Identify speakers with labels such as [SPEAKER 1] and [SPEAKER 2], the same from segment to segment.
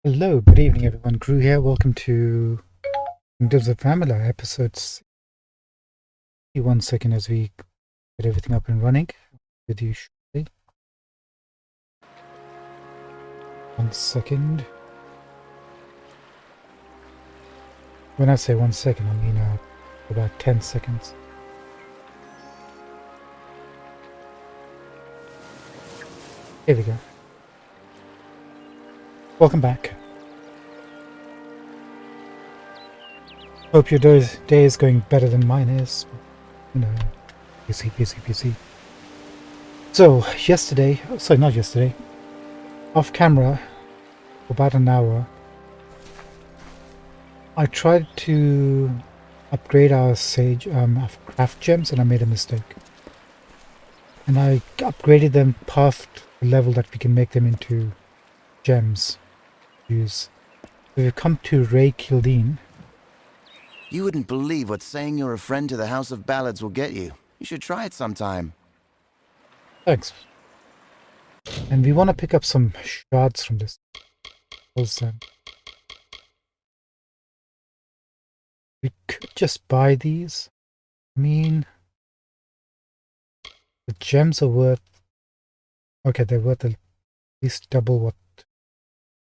[SPEAKER 1] Hello, good evening everyone. Gru here. Welcome to Kingdoms of Amalur episodes. 1 second as we get everything up and running with you shortly. 1 second. When I say 1 second, I mean about 10 seconds. Here we go. Welcome back. Hope your day is going better than mine is. You know, busy. So, not yesterday, off camera, for about an hour, I tried to upgrade our craft gems and I made a mistake. And I upgraded them past the level that we can make them into gems. Use. We've come to Ray Kildine.
[SPEAKER 2] You wouldn't believe what saying you're a friend to the House of Ballads will get you. You should try it sometime.
[SPEAKER 1] Thanks. And we want to pick up some shards from this. Also, we could just buy these. I mean, the gems are worth... Okay, they're worth at least double what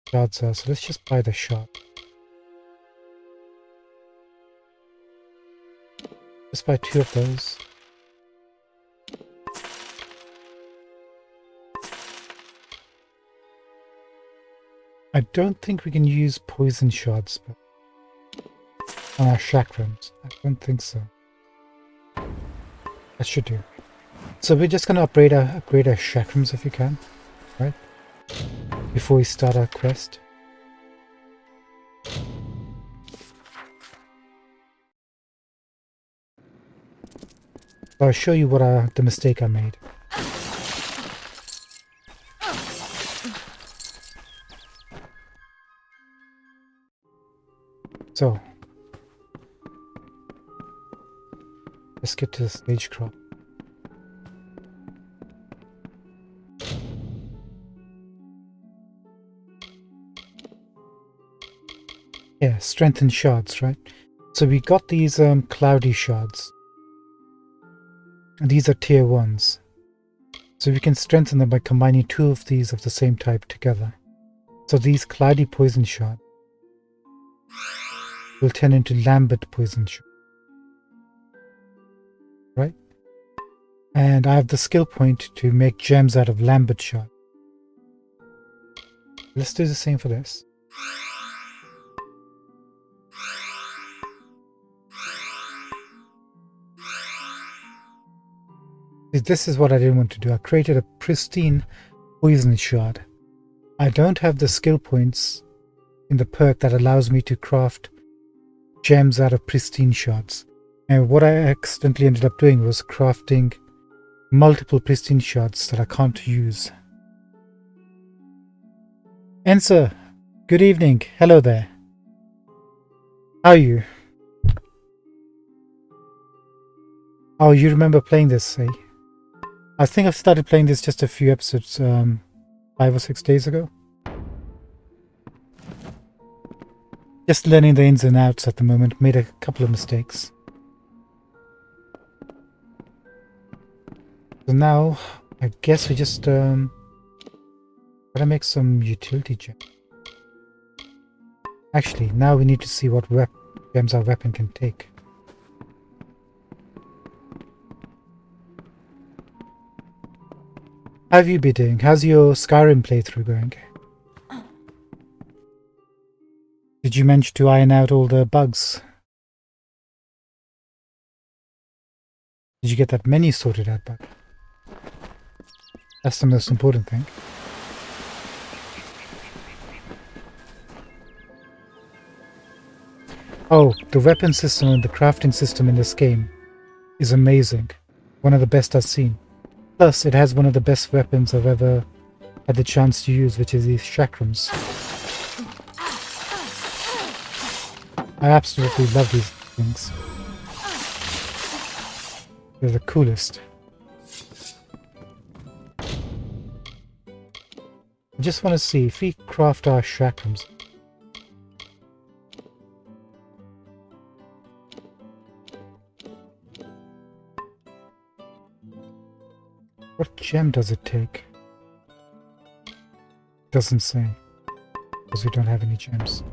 [SPEAKER 1] shards are. So let's just buy the shard. Just buy 2 of those. I don't think we can use poison shards on our chakrams. I don't think so. That should do. So we're just going to upgrade our chakrams if we can, right? Before we start our quest. I'll show you what the mistake I made. So, let's get to the stagecraft. Yeah, strengthened shards, right? So we got these cloudy shards. And these are tier 1s. So we can strengthen them by combining 2 of these of the same type together. So these cloudy poison shards will turn into Lambert poison shard. Right? And I have the skill point to make gems out of Lambert shard. Let's do the same for this. This is what I didn't want to do. I created a pristine poison shard. I don't have the skill points in the perk that allows me to craft gems out of pristine shards. And what I accidentally ended up doing was crafting multiple pristine shards that I can't use. Ensa, good evening. Hello there. How are you? Oh, you remember playing this, eh? I think I've started playing this just a few episodes, 5 or 6 days ago. Just learning the ins and outs at the moment. Made a couple of mistakes. So now, I guess we just gotta make some utility gems. Actually, now we need to see what gems our weapon can take. How have you been doing? How's your Skyrim playthrough going? Did you manage to iron out all the bugs? Did you get that menu sorted out, bug? That's the most important thing. Oh, the weapon system and the crafting system in this game is amazing. One of the best I've seen. Plus, it has one of the best weapons I've ever had the chance to use, which is these chakrams. I absolutely love these things. They're the coolest. I just want to see if we craft our chakrams. What gem does it take? Doesn't say. Because we don't have any gems.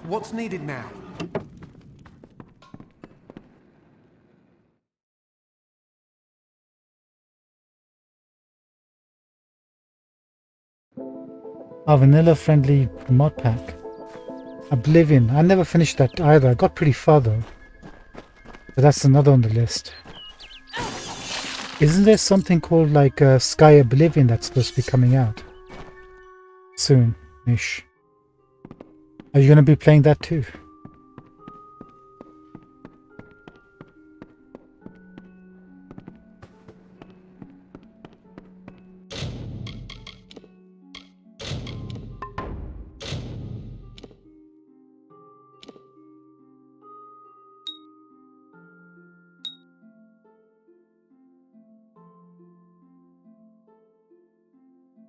[SPEAKER 3] What's needed now?
[SPEAKER 1] A vanilla-friendly mod pack. Oblivion. I never finished that either. I got pretty far though. But that's another on the list. Isn't there something called like Sky Oblivion that's supposed to be coming out? Soon-ish. Are you going to be playing that too?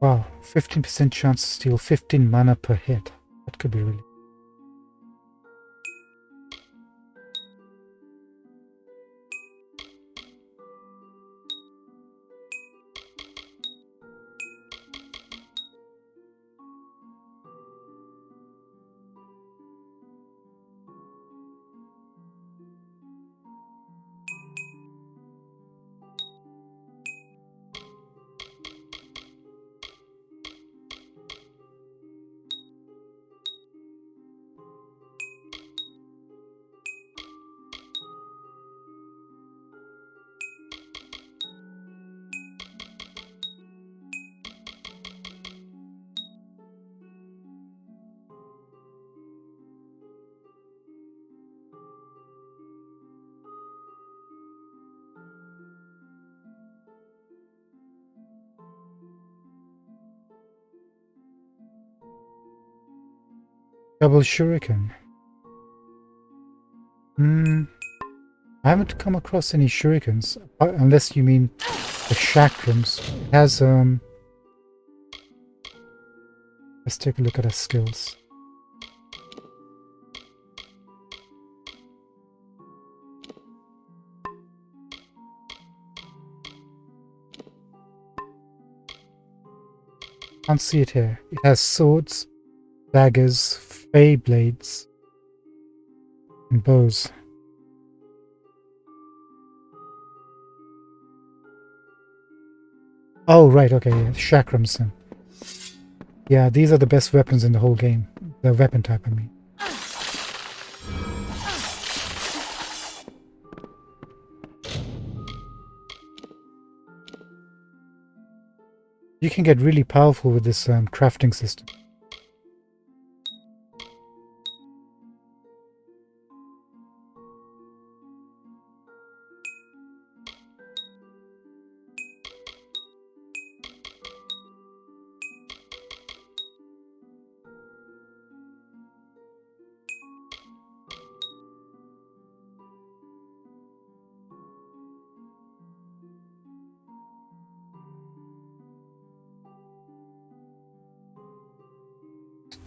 [SPEAKER 1] Wow, 15% chance to steal 15 mana per hit. That could be really... Double shuriken. I haven't come across any shurikens, unless you mean the chakrams. It has, let's take a look at our skills. Can't see it here. It has swords, daggers, fey blades, and bows. Oh, right, okay, yeah, chakrams then. Yeah, these are the best weapons in the whole game. The weapon type, I mean. You can get really powerful with this crafting system.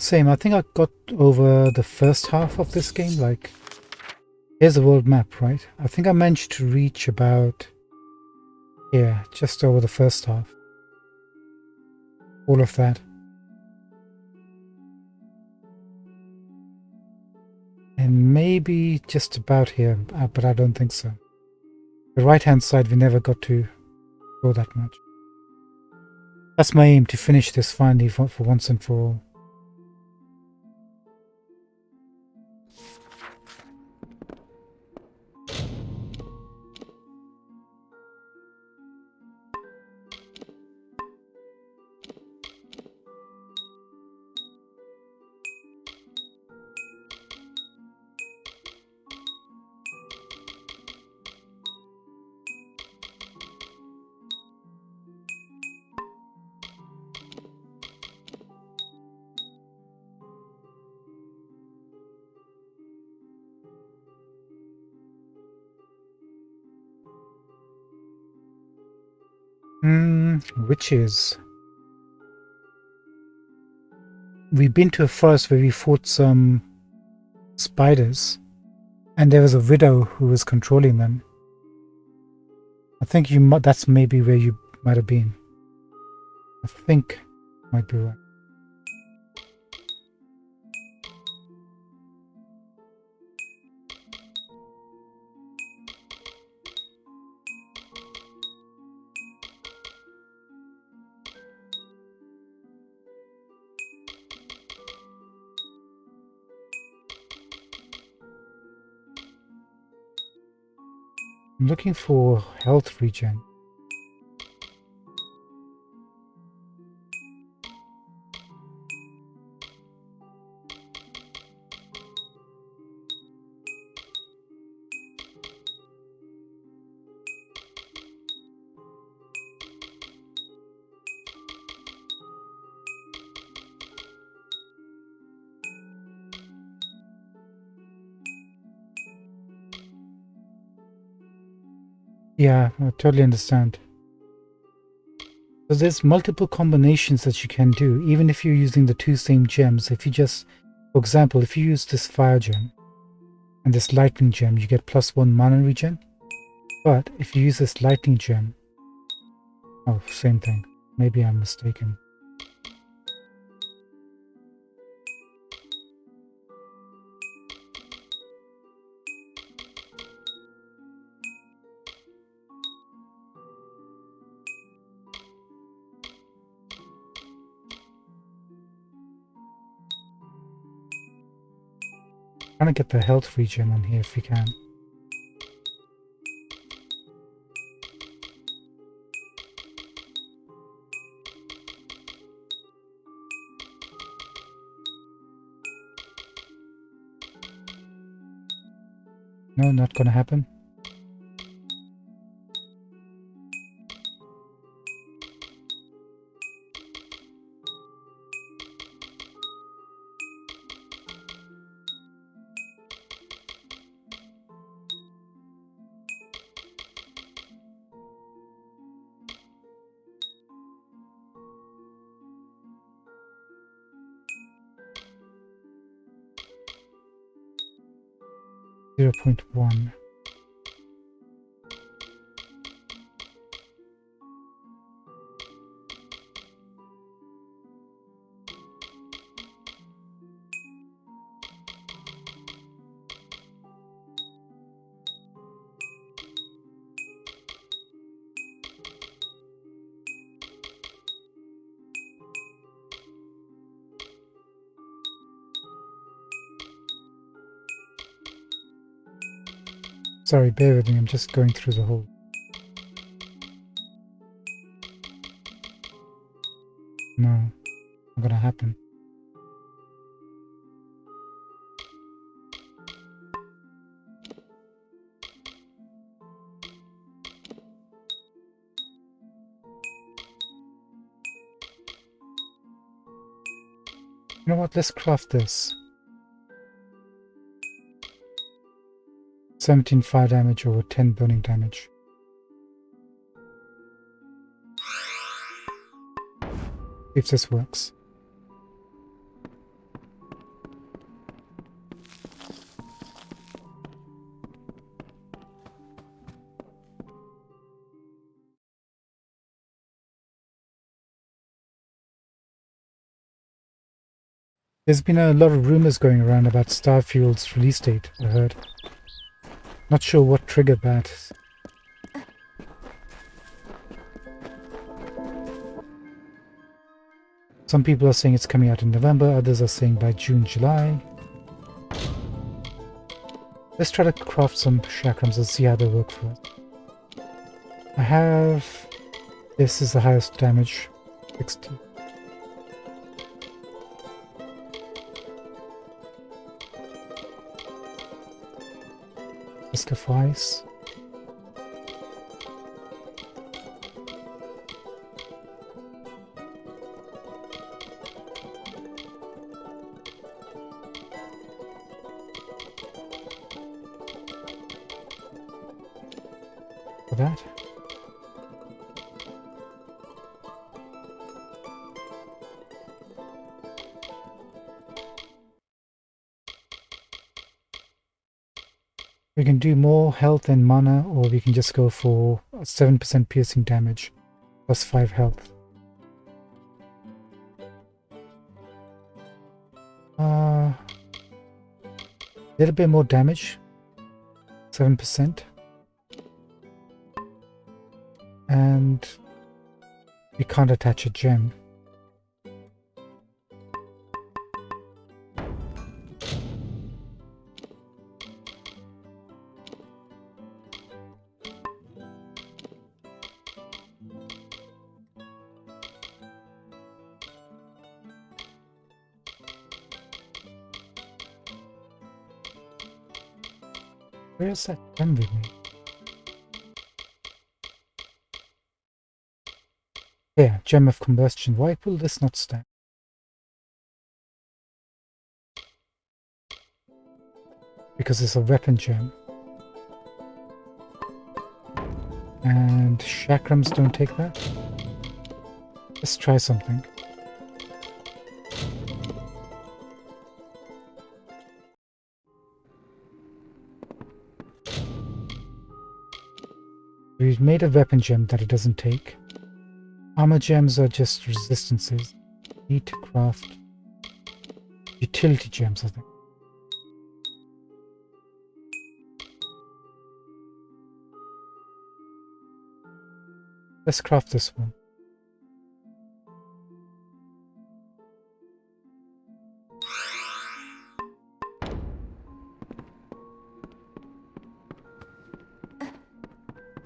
[SPEAKER 1] Same, I think I got over the first half of this game, like, here's the world map, right? I think I managed to reach about here, just over the first half. All of that. And maybe just about here, but I don't think so. The right-hand side, we never got to go that much. That's my aim, to finish this finally for once and for all. Witches. We've been to a forest where we fought some spiders, And there was a widow who was controlling them. I think that's maybe where you might have been. I think might be right. I'm looking for health regen. Yeah, I totally understand. So there's multiple combinations that you can do, even if you're using the two same gems. If you just, for example, if you use this fire gem and this lightning gem, you get +1 mana regen. But if you use this lightning gem, oh, same thing. Maybe I'm mistaken. Trying to get the health regen on here if we can. No, not gonna happen. .1. Sorry, bear with me, I'm just going through the whole... No, not gonna happen. You know what, let's craft this. 17 fire damage over 10 burning damage. If this works. There's been a lot of rumors going around about Starfield's release date, I heard. Not sure what triggered that. Some people are saying it's coming out in November, others are saying by June, July. Let's try to craft some chakrams and see how they work for us. I have... This is the highest damage. 60. Risk of ice. For that. We can do more health and mana, or we can just go for 7% piercing damage plus 5 health. A little bit more damage, 7%. And we can't attach a gem. Where's that gem with me? Yeah, gem of combustion. Why will this not stack? Because it's a weapon gem. And chakrams don't take that. Let's try something. We've made a weapon gem that it doesn't take. Armor gems are just resistances. Need to craft utility gems, I think. Let's craft this one.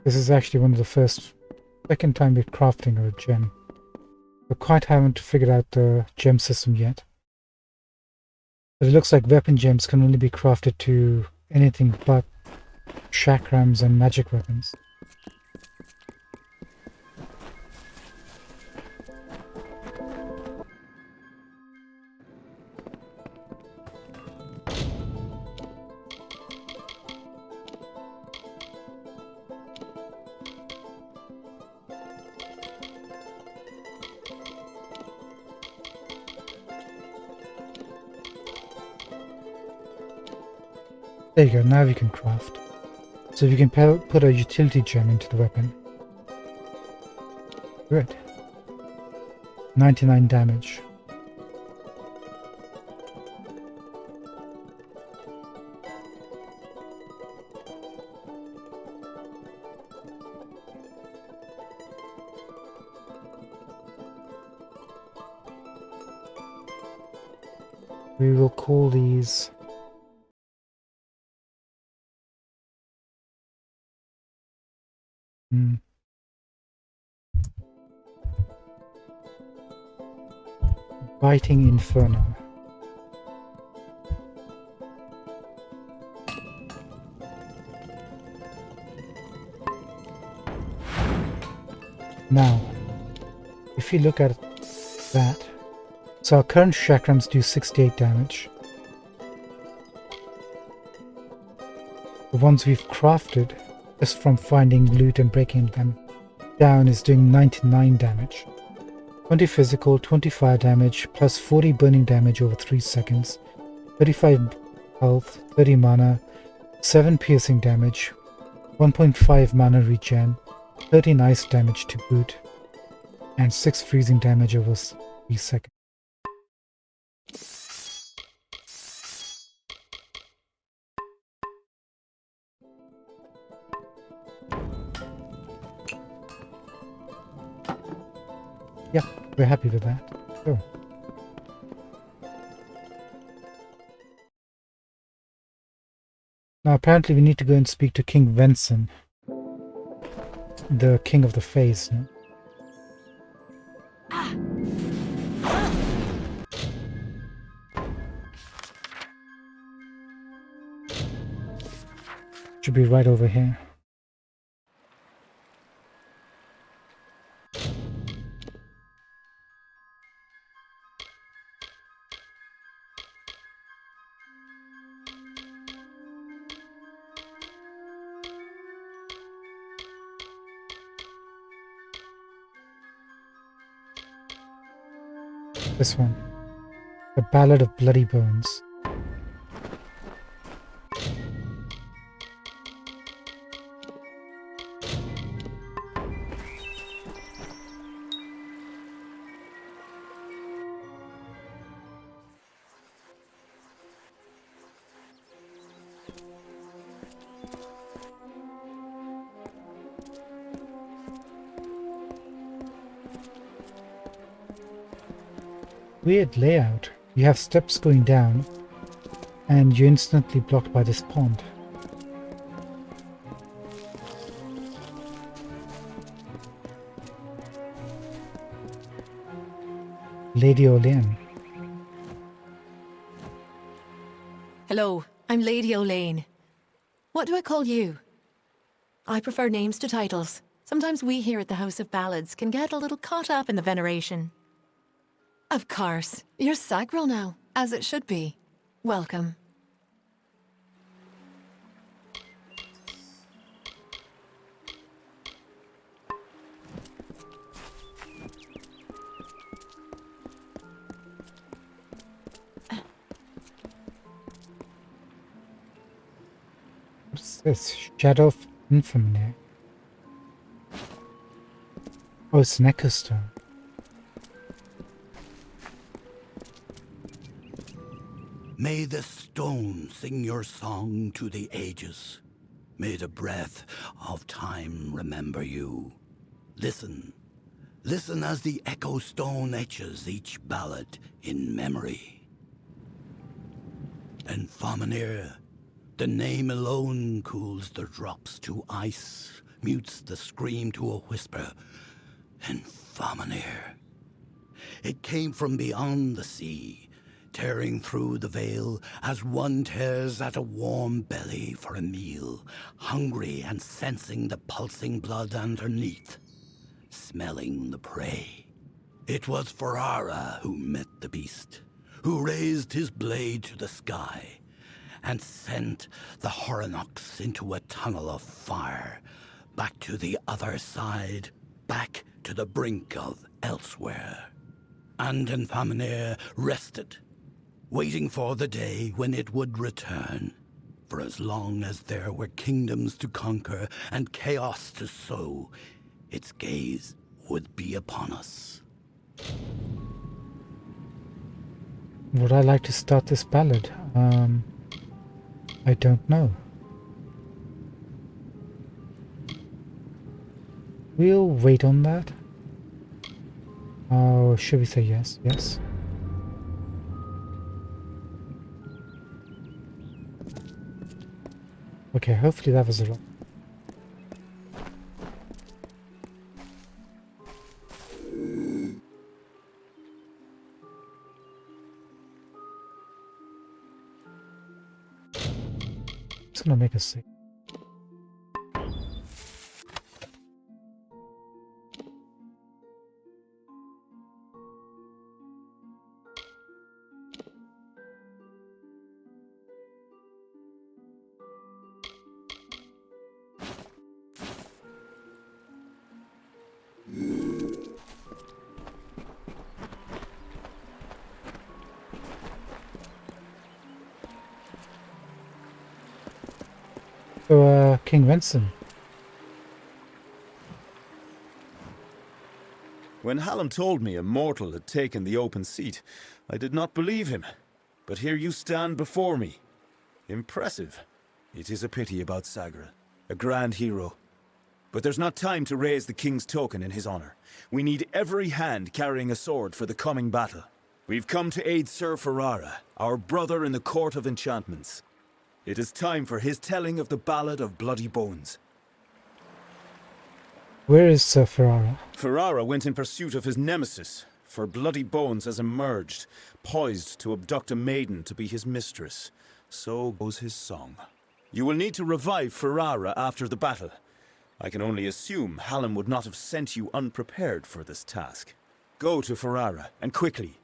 [SPEAKER 1] This is actually one of the second time we're crafting a gem. We quite haven't figured out the gem system yet. But it looks like weapon gems can only be crafted to anything but chakrams and magic weapons. There you go, now we can craft. So we can put a utility gem into the weapon. Good. 99 damage. We will call these Biting Inferno. Now, if you look at that, so our current chakrams do 68 damage. The ones we've crafted, just from finding loot and breaking them down, is doing 99 damage. 20 physical, 20 fire damage, plus 40 burning damage over 3 seconds, 35 health, 30 mana, 7 piercing damage, 1.5 mana regen, 13 ice damage to boot, and 6 freezing damage over 3 seconds. Yeah, we're happy with that. Sure. Now apparently we need to go and speak to King Venson, the king of the Fays. No? Should be right over here. This one. The Ballad of Bloody Bones. Weird layout. You have steps going down, and you're instantly blocked by this pond. Lady Olean.
[SPEAKER 3] Hello, I'm Lady Olaine. What do I call you? I prefer names to titles. Sometimes we here at the House of Ballads can get a little caught up in the veneration. Of course, you're Sagril now, as it should be. Welcome.
[SPEAKER 1] What's this? Shadow of Infamy. Oh, it's an echo stone.
[SPEAKER 4] May the stone sing your song to the ages. May the breath of time remember you. Listen. Listen as the echo stone etches each ballad in memory. And Faminir, the name alone cools the drops to ice, mutes the scream to a whisper. And Faminir. It came from beyond the sea, tearing through the veil as one tears at a warm belly for a meal, hungry and sensing the pulsing blood underneath, smelling the prey. It was Ferrara who met the beast, who raised his blade to the sky and sent the Horinox into a tunnel of fire, back to the other side, back to the brink of elsewhere. And Faminir rested, waiting for the day when it would return. For as long as there were kingdoms to conquer and chaos to sow, its gaze would be upon us.
[SPEAKER 1] Would I like to start this ballad? I don't know. We'll wait on that. Oh, should we say yes? Yes. Okay, hopefully that was a lot. It's gonna make us sick. So, King Renson.
[SPEAKER 5] When Hallam told me a mortal had taken the open seat, I did not believe him. But here you stand before me. Impressive. It is a pity about Sagril, a grand hero. But there's not time to raise the king's token in his honor. We need every hand carrying a sword for the coming battle. We've come to aid Sir Ferrara, our brother in the Court of Enchantments. It is time for his telling of the Ballad of Bloody Bones.
[SPEAKER 1] Where is Sir Ferrara?
[SPEAKER 5] Ferrara went in pursuit of his nemesis, for Bloody Bones has emerged, poised to abduct a maiden to be his mistress. So goes his song. You will need to revive Ferrara after the battle. I can only assume Hallam would not have sent you unprepared for this task. Go to Ferrara, and quickly.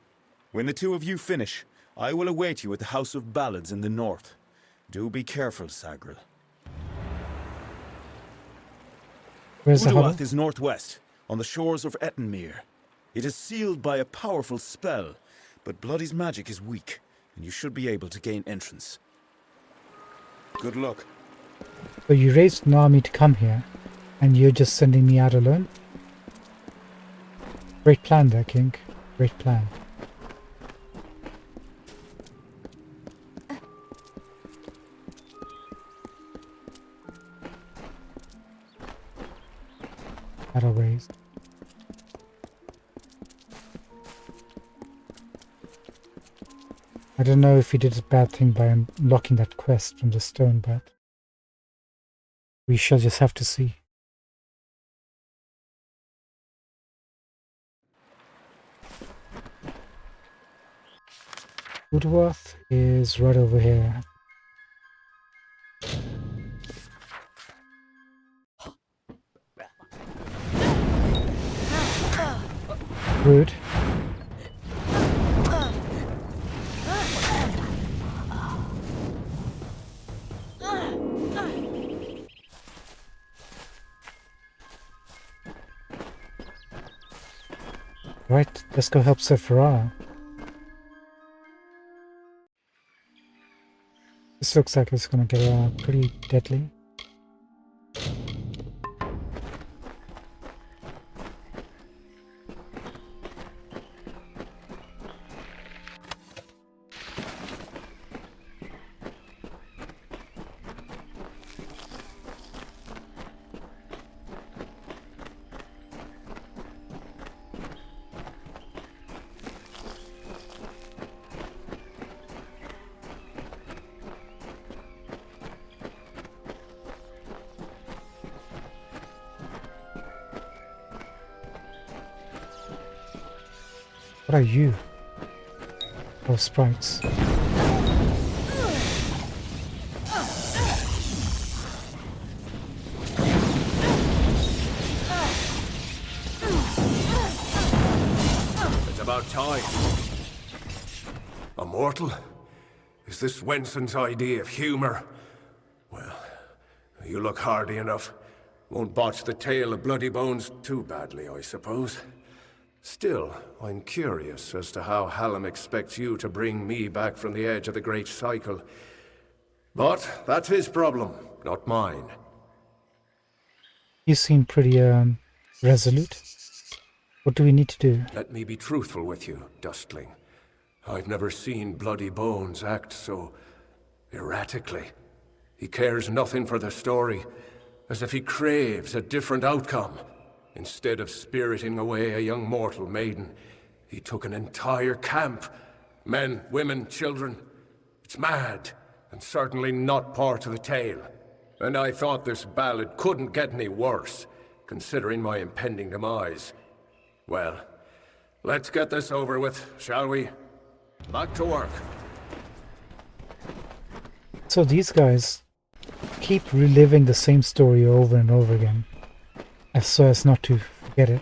[SPEAKER 5] When the two of you finish, I will await you at the House of Ballads in the north. Do be careful, Sagril.
[SPEAKER 1] Where's the hovel?
[SPEAKER 5] Uduath is northwest, on the shores of Ettenmere. It is sealed by a powerful spell, but Bloody's magic is weak, and you should be able to gain entrance. Good luck.
[SPEAKER 1] So you raised an army to come here, and you're just sending me out alone? Great plan there, King. Great plan. Battle raised. I don't know if he did a bad thing by unlocking that quest from the stone, but we shall just have to see. Woodworth is right over here. Rude. Right, let's go help Sephora. This looks like it's gonna get pretty deadly. What are you? Oh, sprites.
[SPEAKER 6] It's about time. A mortal? Is this Wenson's idea of humor? Well, you look hardy enough. Won't botch the tale of Bloody Bones too badly, I suppose. Still, I'm curious as to how Hallam expects you to bring me back from the edge of the Great Cycle. But that's his problem, not mine.
[SPEAKER 1] You seem pretty resolute. What do we need to do?
[SPEAKER 6] Let me be truthful with you, Dustling. I've never seen Bloody Bones act so erratically. He cares nothing for the story, as if he craves a different outcome. Instead of spiriting away a young mortal maiden, he took an entire camp. Men, women, children. It's mad, and certainly not part of the tale. And I thought this ballad couldn't get any worse, considering my impending demise. Well, let's get this over with, shall we? Back to work.
[SPEAKER 1] So these guys keep reliving the same story over and over again, so as not to forget it.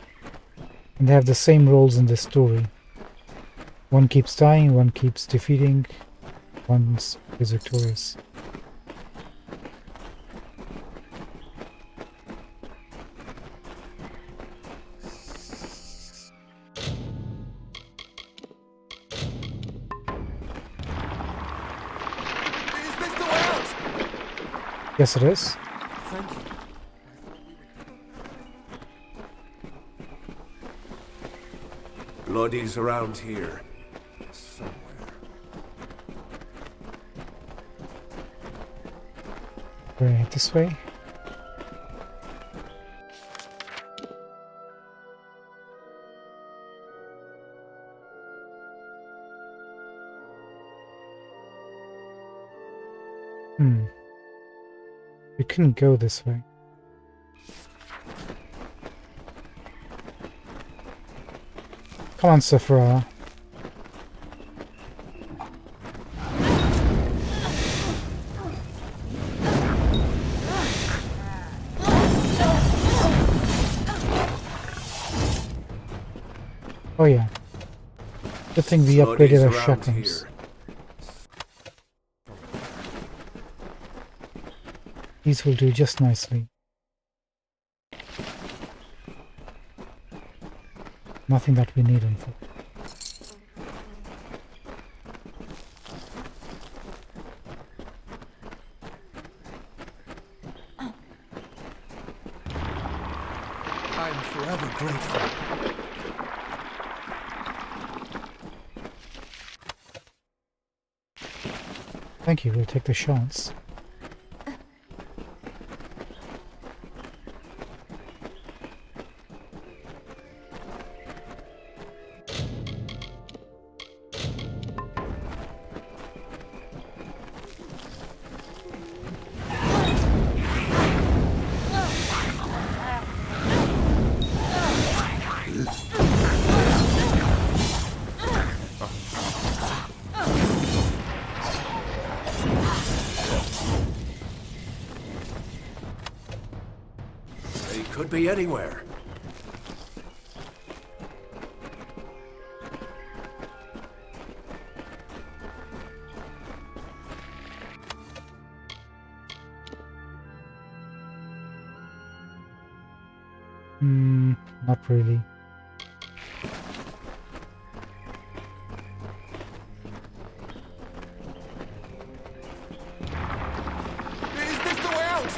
[SPEAKER 1] And they have the same roles in this story. One keeps dying, one keeps defeating, one is victorious.
[SPEAKER 2] Is this the way out?
[SPEAKER 1] Yes, it is.
[SPEAKER 2] Thank you.
[SPEAKER 6] Bloody's around here. Somewhere.
[SPEAKER 1] Right, this way. We couldn't go this way. Come on, Sephora. Oh yeah. Good thing we upgraded our shotguns. These will do just nicely. Nothing that we need, unfortunately.
[SPEAKER 2] I'm forever grateful.
[SPEAKER 1] Thank you, we'll take the shots.
[SPEAKER 6] could be anywhere.
[SPEAKER 1] Not really.
[SPEAKER 7] Is this the way out?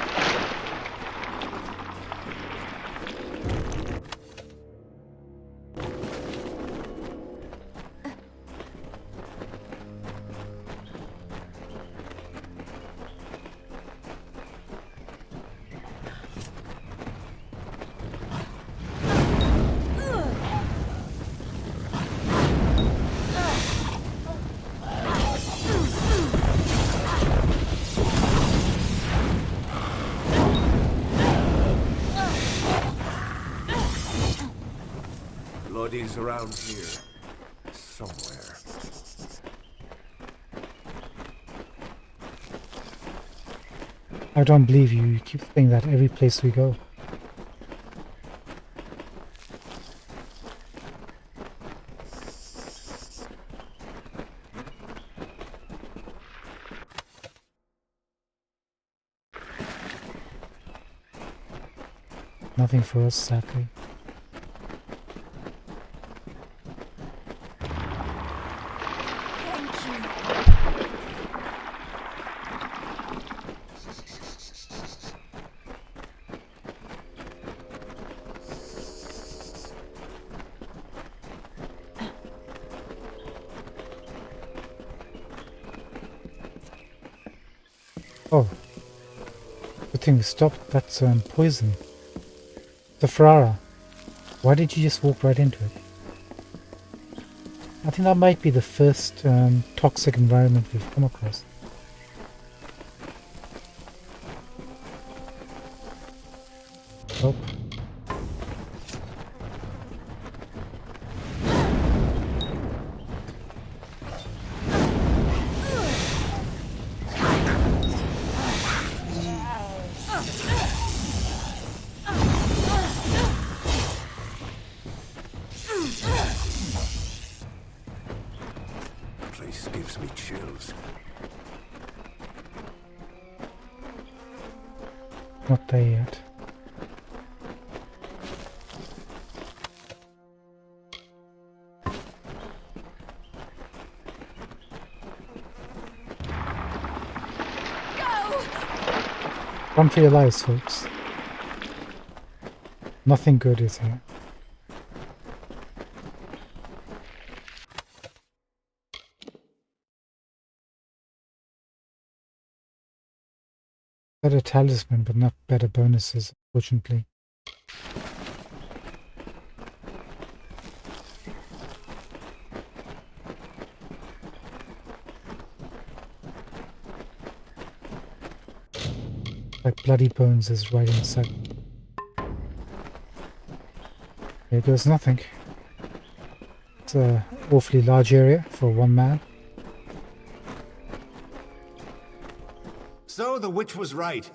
[SPEAKER 6] Bloodies around here. Somewhere.
[SPEAKER 1] I don't believe you. You keep saying that every place we go. Nothing for us, sadly. Oh, good thing we stopped. That's poison. The Ferrara. Why did you just walk right into it? I think that might be the first toxic environment we've come across. Nope.
[SPEAKER 6] Place gives me chills.
[SPEAKER 1] Not there yet. Run for your lives, folks. Nothing good is here. Better talisman, but not better bonuses, unfortunately. Like bloody bones is right inside. Here goes nothing. It's an awfully large area for one man.
[SPEAKER 8] So the witch was right.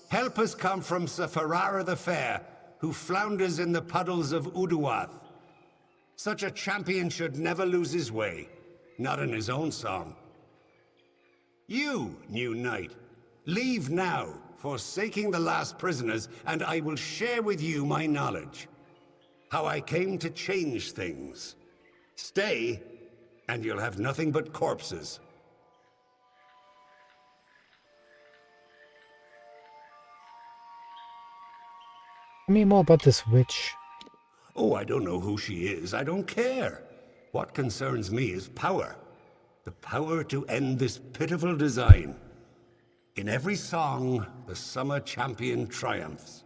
[SPEAKER 8] Help has come from Sir Ferrara the Fair, who flounders in the puddles of Uduath. Such a champion should never lose his way, not in his own song. You, new knight, leave now, forsaking the last prisoners, and I will share with you my knowledge. How I came to change things. Stay, and you'll have nothing but corpses.
[SPEAKER 1] Tell me more about this witch.
[SPEAKER 8] Oh, I don't know who she is. I don't care. What concerns me is power. The power to end this pitiful design. In every song, the summer champion triumphs.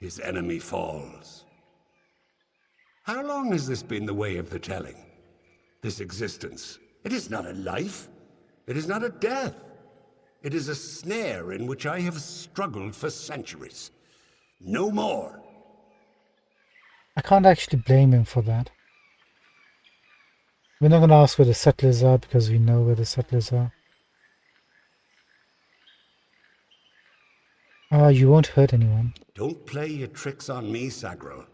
[SPEAKER 8] His enemy falls. How long has this been the way of the telling? This existence. It is not a life. It is not a death. It is a snare in which I have struggled for centuries. No more.
[SPEAKER 1] I can't actually blame him for that. We're not going to ask where the settlers are because we know where the settlers are. You won't hurt anyone.
[SPEAKER 8] Don't play your tricks on me, Sagril.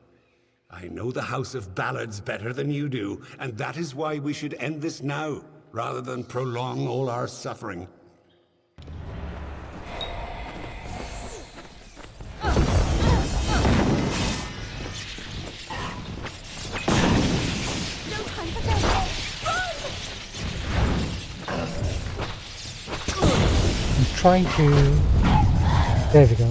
[SPEAKER 8] I know the House of Ballads better than you do, and that is why we should end this now, rather than prolong all our suffering.
[SPEAKER 1] I'm trying to... There we go.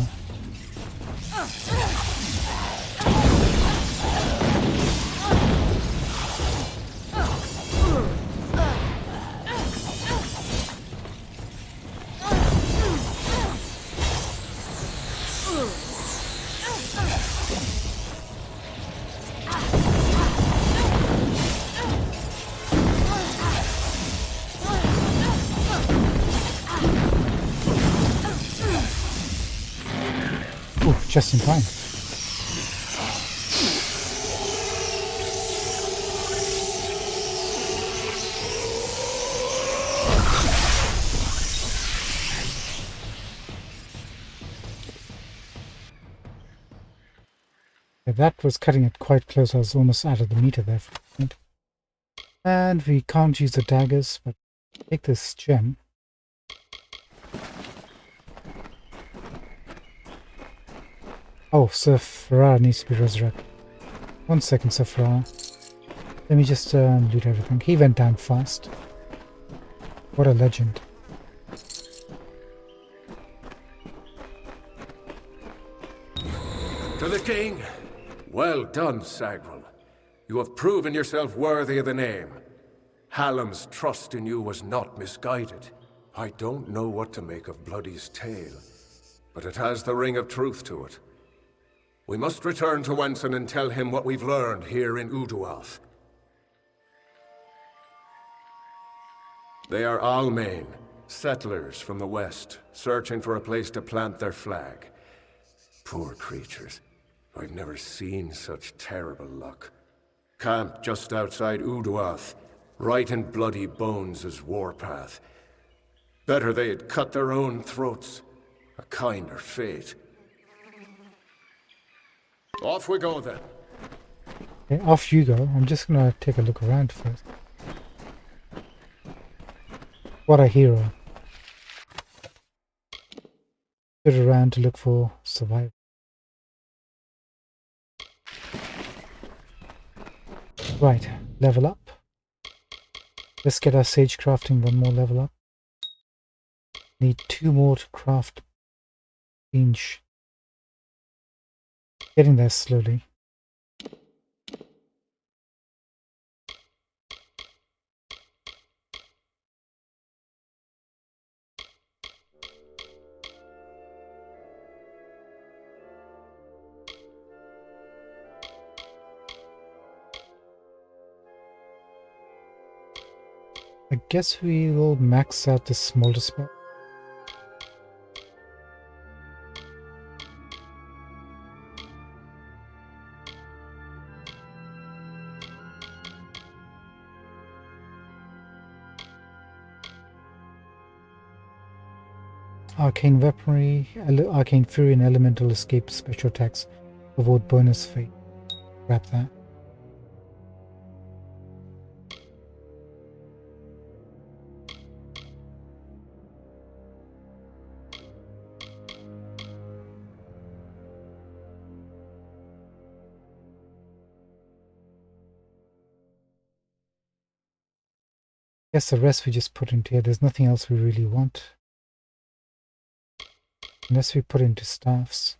[SPEAKER 1] Just in time. Yeah, that was cutting it quite close. I was almost out of the meter there for a moment. And we can't use the daggers, but take this gem. Oh, Sir Farrar needs to be resurrected. 1 second, Sir Farrar. Let me just loot everything. He went down fast. What a legend.
[SPEAKER 6] To the king! Well done, Sagril. You have proven yourself worthy of the name. Hallam's trust in you was not misguided. I don't know what to make of Bloody's tale, but it has the ring of truth to it. We must return to Wenson and tell him what we've learned here in Uduath. They are Almain, settlers from the west, searching for a place to plant their flag. Poor creatures. I've never seen such terrible luck. Camped just outside Uduath, right in Bloody Bones' warpath. Better they had cut their own throats. A kinder fate. Off we go then.
[SPEAKER 1] Okay, off you go. I'm just gonna take a look around first. What a hero. Stood around to look for survival. Right, level up. Let's get our sage crafting one more level up. Need 2 more to craft inch. Getting there slowly. I guess we will max out the smolder spell. Arcane Weaponry, Arcane Fury and Elemental Escape special attacks. Avoid bonus fate. Grab that. Guess the rest we just put into here. There's nothing else we really want. Unless we put into staffs.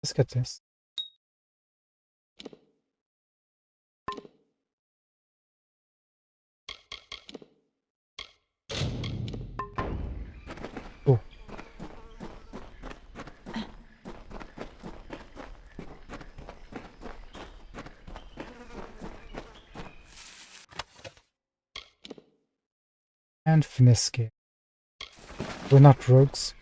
[SPEAKER 1] Let's get this. Oh. And Finiscate. We're not rogues.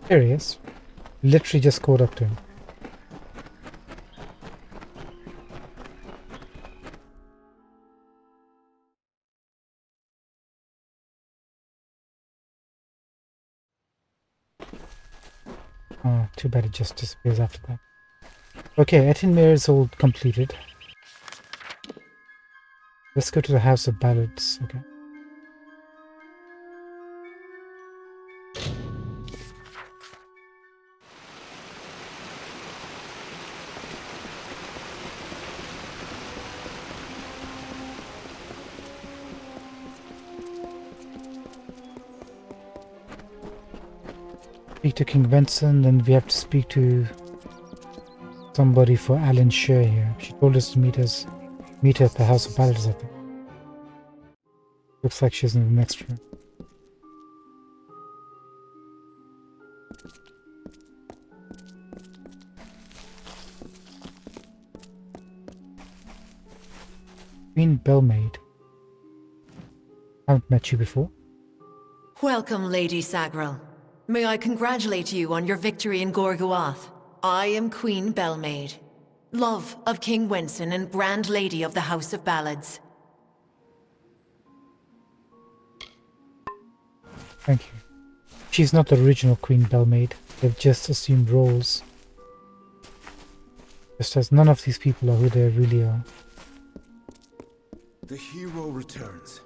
[SPEAKER 1] There he is. Literally just caught up to him. Oh, too bad it just disappears after that. Okay, Etinmere is all completed. Let's go to the House of Ballads. Okay. Speak to King Vincent, then we have to speak to somebody for Alan Sher here. She told us to meet her at the House of Ballads, I think. Looks like she's in the next room. Queen Belmaid. Haven't met you before.
[SPEAKER 3] Welcome, Lady Sagril. May I congratulate you on your victory in Gorgoath. I am Queen Belmaid, love of King Wenson and Grand Lady of the House of Ballads.
[SPEAKER 1] Thank you. She's not the original Queen Belmaid. They've just assumed roles. Just as none of these people are who they really are.
[SPEAKER 5] The hero returns.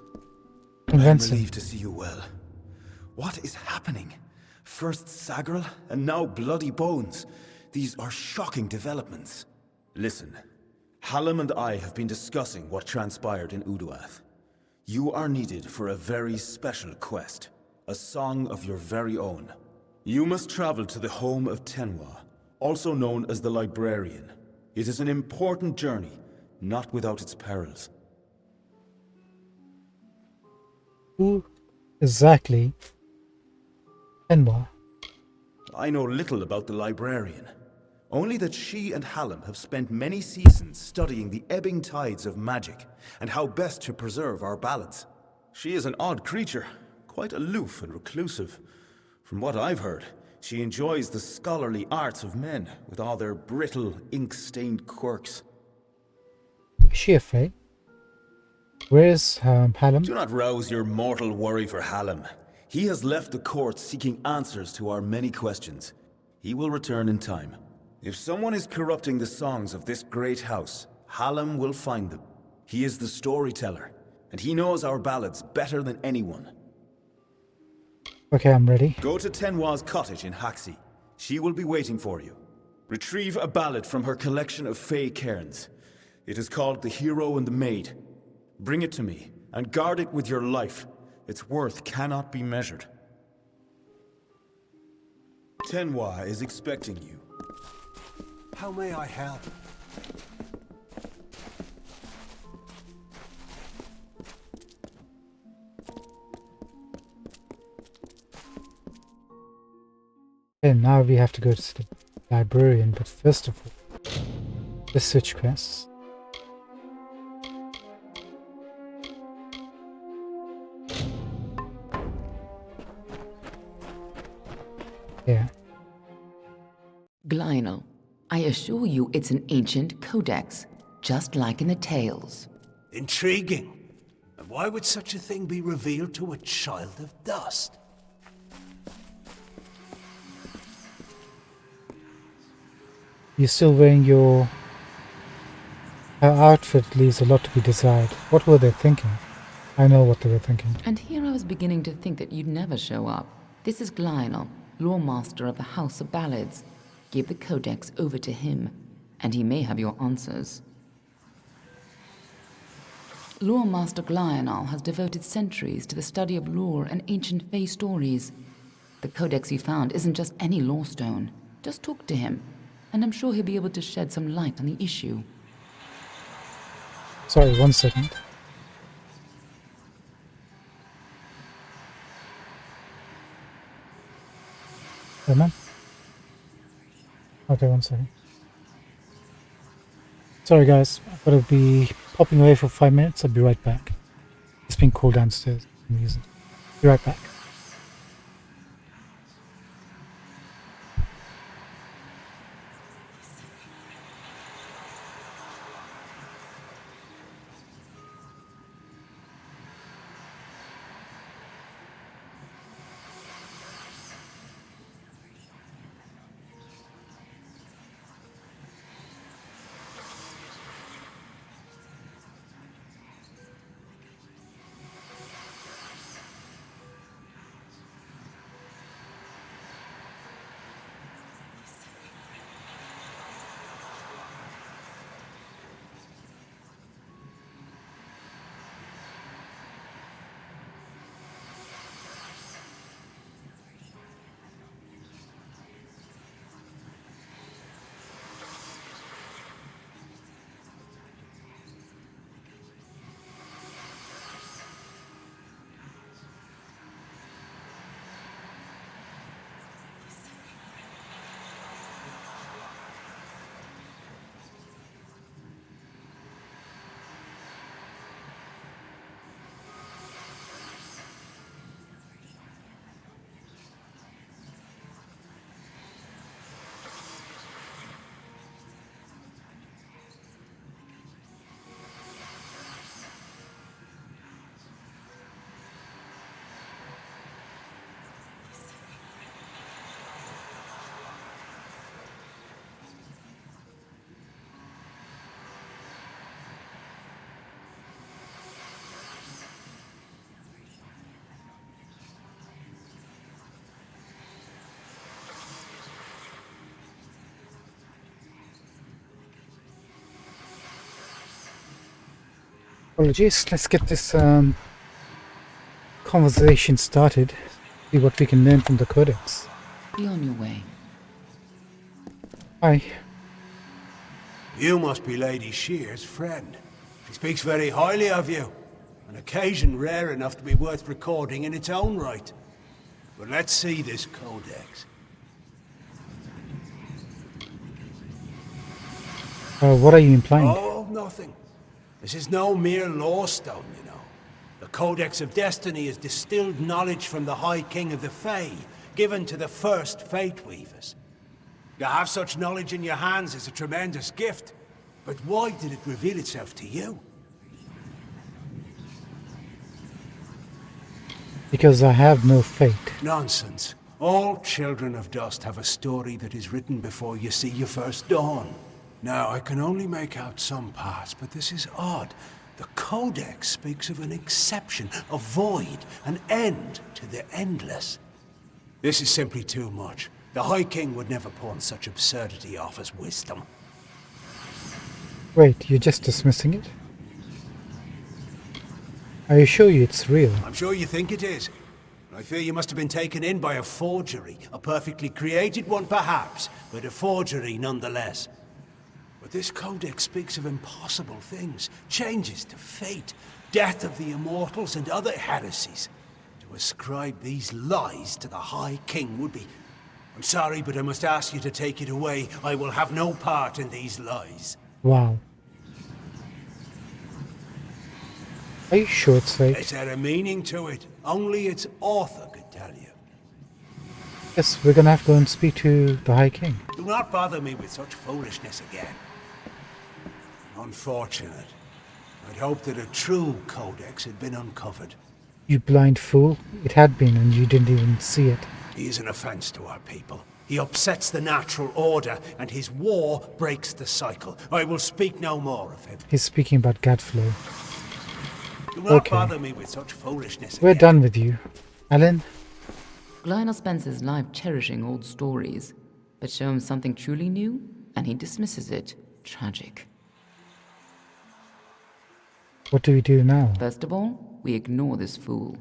[SPEAKER 1] King
[SPEAKER 5] I am
[SPEAKER 1] Vincent.
[SPEAKER 5] relieved to see you well. What is happening? First Sagril, and now Bloody Bones. These are shocking developments. Listen, Hallam and I have been discussing what transpired in Uduath. You are needed for a very special quest. A song of your very own. You must travel to the home of Tenwa, also known as the Librarian. It is an important journey, not without its perils.
[SPEAKER 1] Who exactly? Tenwa.
[SPEAKER 5] I know little about the Librarian. Only that she and Hallam have spent many seasons studying the ebbing tides of magic and how best to preserve our ballads. She is an odd creature, quite aloof and reclusive. From what I've heard, she enjoys the scholarly arts of men with all their brittle, ink-stained quirks.
[SPEAKER 1] Is she a fae? Where is Hallam?
[SPEAKER 5] Do not rouse your mortal worry for Hallam. He has left the court seeking answers to our many questions. He will return in time. If someone is corrupting the songs of this great house, Hallam will find them. He is the storyteller, and he knows our ballads better than anyone.
[SPEAKER 1] Okay, I'm ready.
[SPEAKER 5] Go to Tenwa's cottage in Haxi. She will be waiting for you. Retrieve a ballad from her collection of fey cairns. It is called The Hero and the Maid. Bring it to me, and guard it with your life. Its worth cannot be measured. Tenwa is expecting you.
[SPEAKER 8] How may I help?
[SPEAKER 1] Okay, now we have to go to the Librarian, but first of all, let's switch quests. Yeah.
[SPEAKER 9] Glynel, I assure you it's an ancient codex, just like in the tales.
[SPEAKER 8] Intriguing. And why would such a thing be revealed to a child of dust?
[SPEAKER 1] You're still wearing your... Her outfit leaves a lot to be desired. What were they thinking? I know what they were thinking.
[SPEAKER 9] And here I was beginning to think that you'd never show up. This is Glynel, Lore Master of the House of Ballads. Give the codex over to him, and he may have your answers. Lore Master Glynel has devoted centuries to the study of lore and ancient Fey stories. The codex you found isn't just any lore stone. Just talk to him, and I'm sure he'll be able to shed some light on the issue.
[SPEAKER 1] Sorry, 1 second. Come on. Okay, one second. Sorry guys, I've got to be popping away for 5 minutes. I'll be right back. It's been cool downstairs for some reason. Be right back. Apologies, let's get this conversation started. See what we can learn from the Codex.
[SPEAKER 9] Be on your way.
[SPEAKER 1] Hi.
[SPEAKER 8] You must be Lady Shear's friend. She speaks very highly of you. An occasion rare enough to be worth recording in its own right. But let's see this codex.
[SPEAKER 1] What are you implying?
[SPEAKER 8] Oh, nothing. This is no mere lawstone, you know. The Codex of Destiny is distilled knowledge from the High King of the Fae, given to the first Fate Weavers. To have such knowledge in your hands is a tremendous gift. But why did it reveal itself to you?
[SPEAKER 1] Because I have no fate.
[SPEAKER 8] Nonsense. All children of dust have a story that is written before you see your first dawn. Now, I can only make out some parts, but this is odd. The Codex speaks of an exception, a void, an end to the endless. This is simply too much. The High King would never pawn such absurdity off as wisdom.
[SPEAKER 1] Wait, you're just dismissing it? Are you sure it's real?
[SPEAKER 8] I'm sure you think it is. I fear you must have been taken in by a forgery. A perfectly created one, perhaps, but a forgery nonetheless. But this codex speaks of impossible things, changes to fate, death of the immortals, and other heresies. To ascribe these lies to the High King would be... I'm sorry, but I must ask you to take it away. I will have no part in these lies.
[SPEAKER 1] Wow. Are you sure it's fake?
[SPEAKER 8] It had a meaning to it. Only its author could tell you.
[SPEAKER 1] Yes, we're gonna have to go and speak to the High King.
[SPEAKER 8] Do not bother me with such foolishness again. Unfortunate. I'd hoped that a true codex had been uncovered.
[SPEAKER 1] You blind fool. It had been and you didn't even see it.
[SPEAKER 8] He is an offense to our people. He upsets the natural order, and his war breaks the cycle. I will speak no more of him.
[SPEAKER 1] He's speaking about Gadflow.
[SPEAKER 8] Do not
[SPEAKER 1] Okay.
[SPEAKER 8] bother me with such foolishness
[SPEAKER 1] We're
[SPEAKER 8] again.
[SPEAKER 1] done with you. Alan?
[SPEAKER 9] Lionel spends his life cherishing old stories, but show him something truly new, and he dismisses it. Tragic.
[SPEAKER 1] What do we do now?
[SPEAKER 9] First of all, we ignore this fool.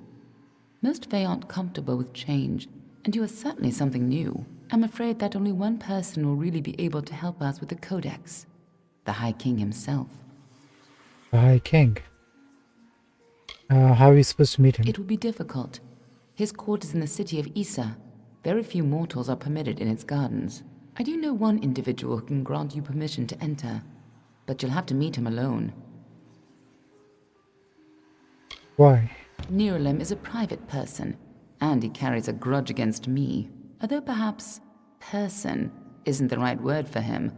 [SPEAKER 9] Most Fae aren't comfortable with change, and you are certainly something new. I'm afraid that only one person will really be able to help us with the Codex. The High King himself.
[SPEAKER 1] The High King. How are we supposed to meet him?
[SPEAKER 9] It will be difficult. His court is in the city of Issa. Very few mortals are permitted in its gardens. I do know one individual who can grant you permission to enter, but you'll have to meet him alone.
[SPEAKER 1] Why?
[SPEAKER 9] Nearlem is a private person, and he carries a grudge against me, although perhaps person isn't the right word for him,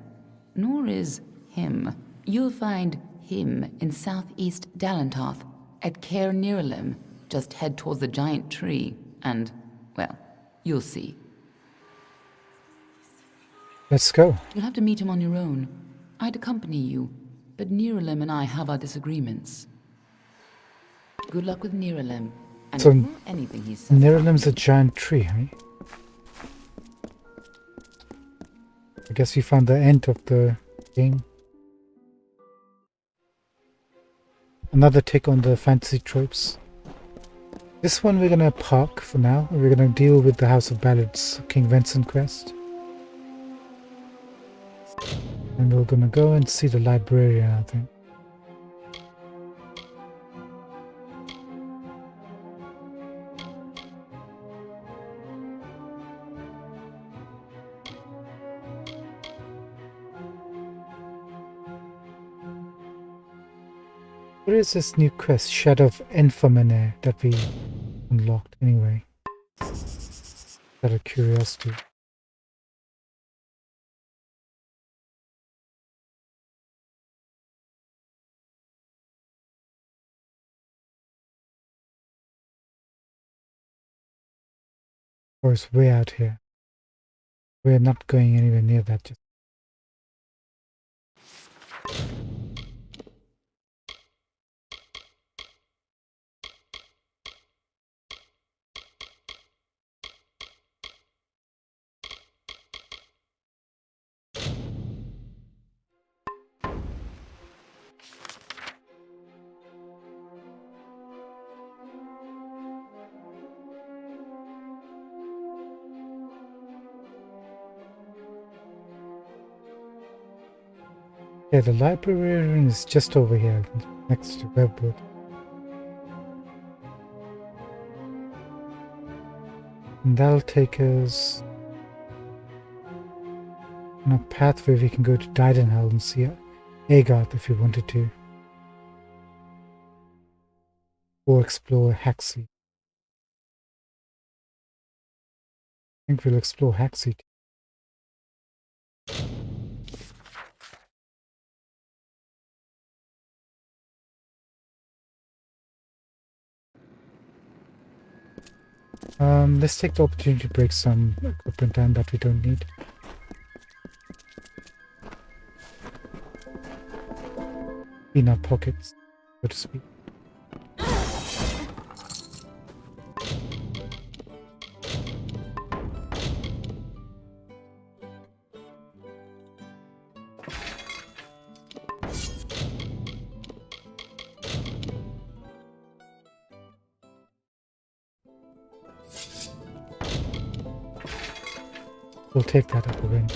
[SPEAKER 9] nor is him. You'll find him in southeast Dalentarth, at Caer Nearlem. Just head towards the giant tree, and, well, you'll see.
[SPEAKER 1] Let's go.
[SPEAKER 9] You'll have to meet him on your own. I'd accompany you, but Nearlem and I have our disagreements. Good luck with Nearlem, and
[SPEAKER 1] So,
[SPEAKER 9] ignore anything he says.
[SPEAKER 1] Nerelem's a giant tree, eh? I guess we found the end of the game. Another take on the fantasy tropes. This one we're gonna park for now. We're gonna deal with the House of Ballads King Vincent quest. And we're gonna go and see the librarian, I think. What is this new quest, Shadow of Enfamene, that we unlocked anyway? Out of curiosity. Or it's way out here. We're not going anywhere near that just. Yeah, the librarian is just over here, next to Webwood. And that'll take us on a path where we can go to Didenhall and see Agarth if we wanted to. Or explore Haxley. I think we'll explore Haxley. Let's take the opportunity to break some equipment down that we don't need. In our pockets, so to speak. We'll take that up again.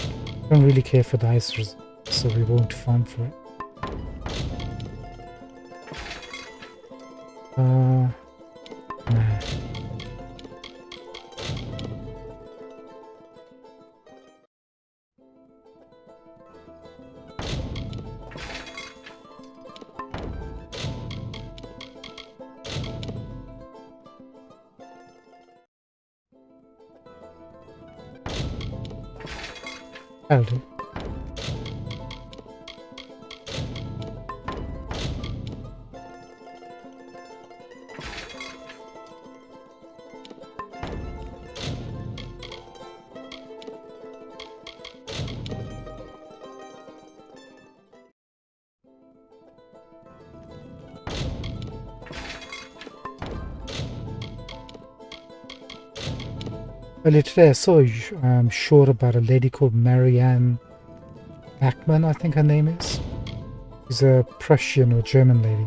[SPEAKER 1] Don't really care for the ice resist, so we won't farm for it. Nah. That'll do. Earlier today I saw a short about a lady called Marianne Ackman, I think her name is. She's a Prussian or German lady.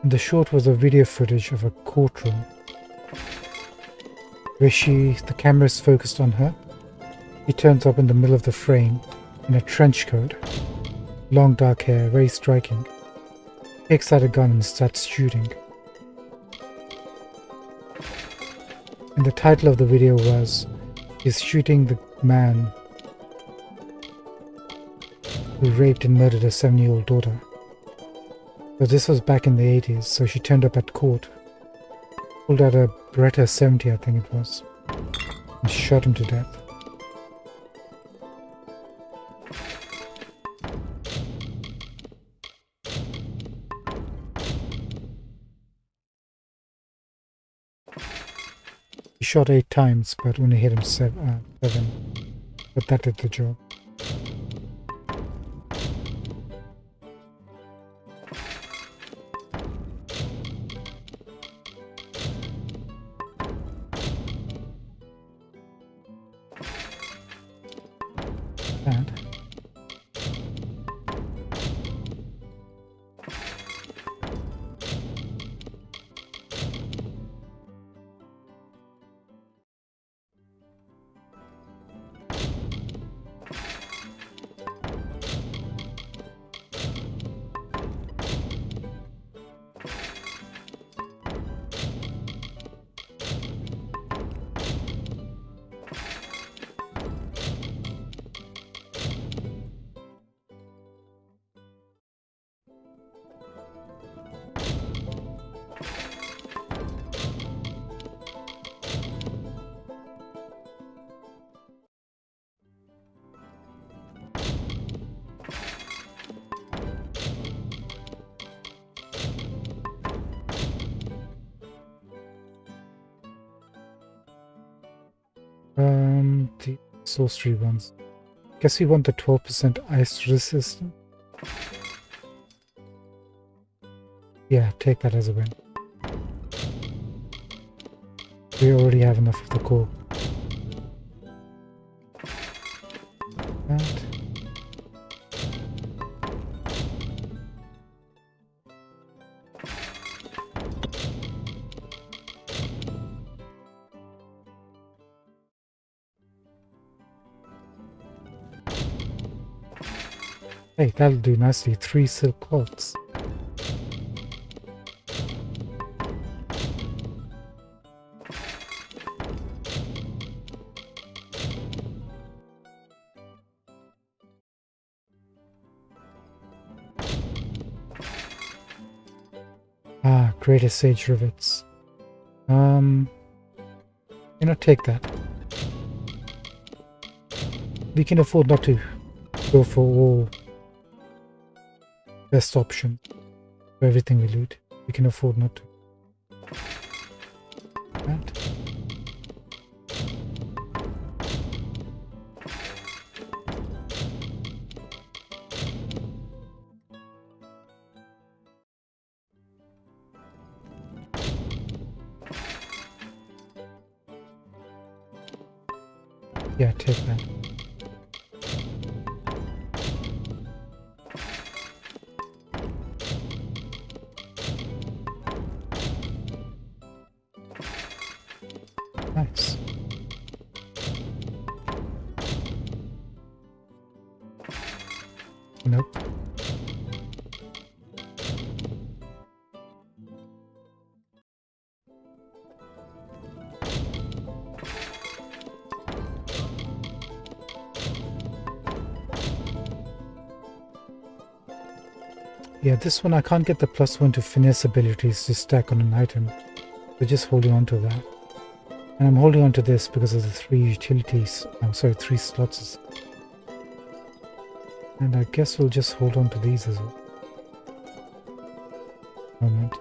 [SPEAKER 1] And the short was a video footage of a courtroom where the camera is focused on her. He turns up in the middle of the frame in a trench coat, long dark hair, very striking. Takes out a gun and starts shooting. And the title of the video was "Is shooting the man who raped and murdered her 7-year-old daughter." So this was back in the 80s, so she turned up at court, pulled out a Beretta 70, I think it was, and shot him to death. He shot 8 times, but only hit him 7. But that did the job. And the sorcery ones. Guess we want the 12% ice resistant. Yeah, take that as a win. We already have enough of the core. That. Hey, that'll do nicely. 3 silk cloths. Ah, greater sage rivets. Take that. We can afford not to go for all best option for everything we loot. We can afford not to. That. Yeah, take that. Nice. Nope. Yeah, this one I can't get the +1 to finesse abilities to stack on an item. So just holding on to that. And I'm holding on to this because of the 3 utilities. I'm sorry, 3 slots. And I guess we'll just hold on to these as well. Moment.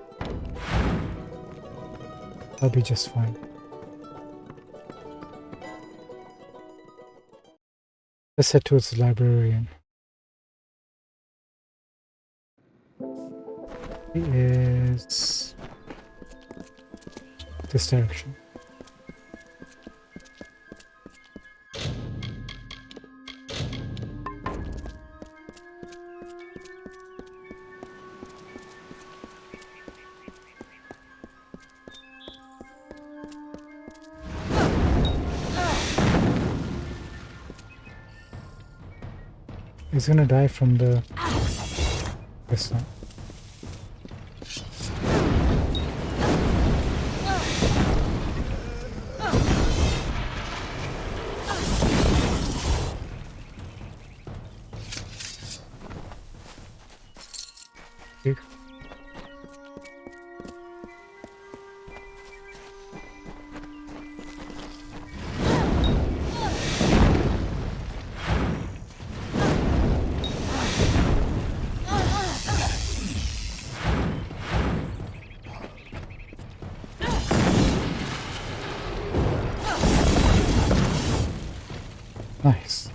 [SPEAKER 1] That'll be just fine. Let's head towards the librarian. He is this direction. He's gonna die from the this one. Nice.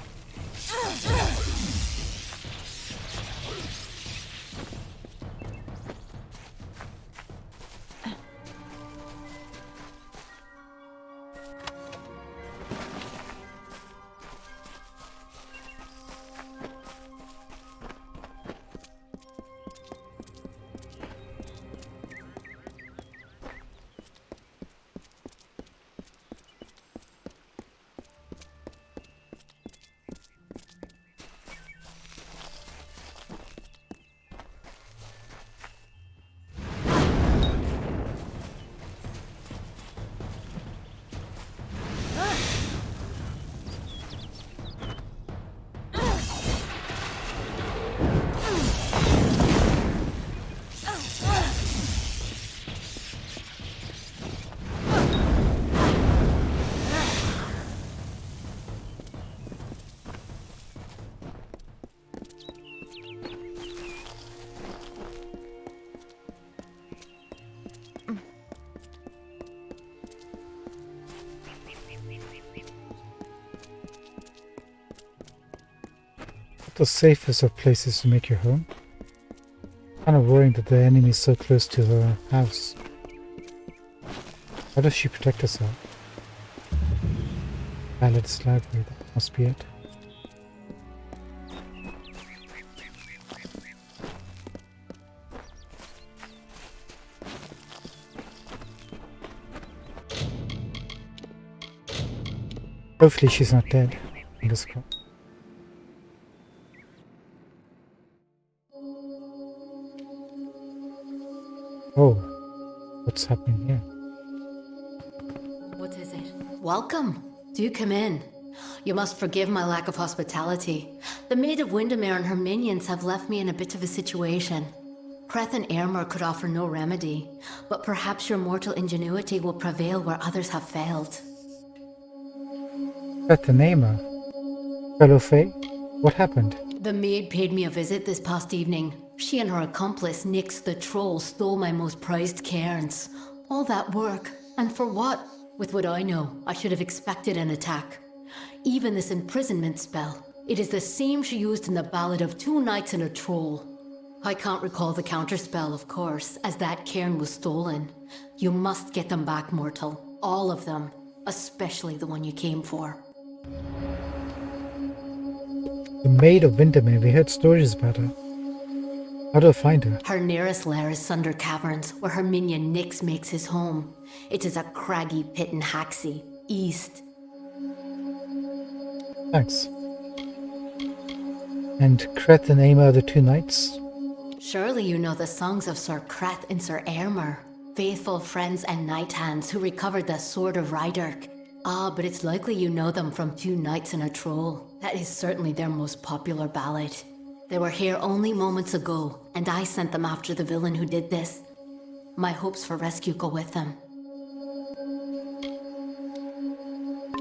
[SPEAKER 1] The safest of places to make your home. Kind of worrying that the enemy is so close to her house. How does she protect herself? Ballad's library, that must be it. Hopefully she's not dead in this call. Oh, what's happening here?
[SPEAKER 10] What is it? Welcome. Do come in. You must forgive my lack of hospitality. The Maid of Windermere and her minions have left me in a bit of a situation. Creth and Airmer could offer no remedy, but perhaps your mortal ingenuity will prevail where others have failed.
[SPEAKER 1] Creth and Airmer? Fellow Fae? What happened?
[SPEAKER 10] The maid paid me a visit this past evening. She and her accomplice, Nyx the Troll, stole my most prized cairns. All that work, and for what? With what I know, I should have expected an attack. Even this imprisonment spell, it is the same she used in the Ballad of Two Knights and a Troll. I can't recall the counterspell, of course, as that cairn was stolen. You must get them back, mortal. All of them. Especially the one you came for.
[SPEAKER 1] The Maid of Windermere, we heard stories about her. How do I find her?
[SPEAKER 10] Her nearest lair is Sunder Caverns, where her minion Nyx makes his home. It is a craggy pit in Haxie, east.
[SPEAKER 1] Thanks. And Creth and Aima are the two knights?
[SPEAKER 10] Surely you know the songs of Sir Creth and Sir Airmer, faithful friends and knight hands who recovered the Sword of Ryderk. Ah, but it's likely you know them from Two Knights and a Troll. That is certainly their most popular ballad. They were here only moments ago, and I sent them after the villain who did this. My hopes for rescue go with them.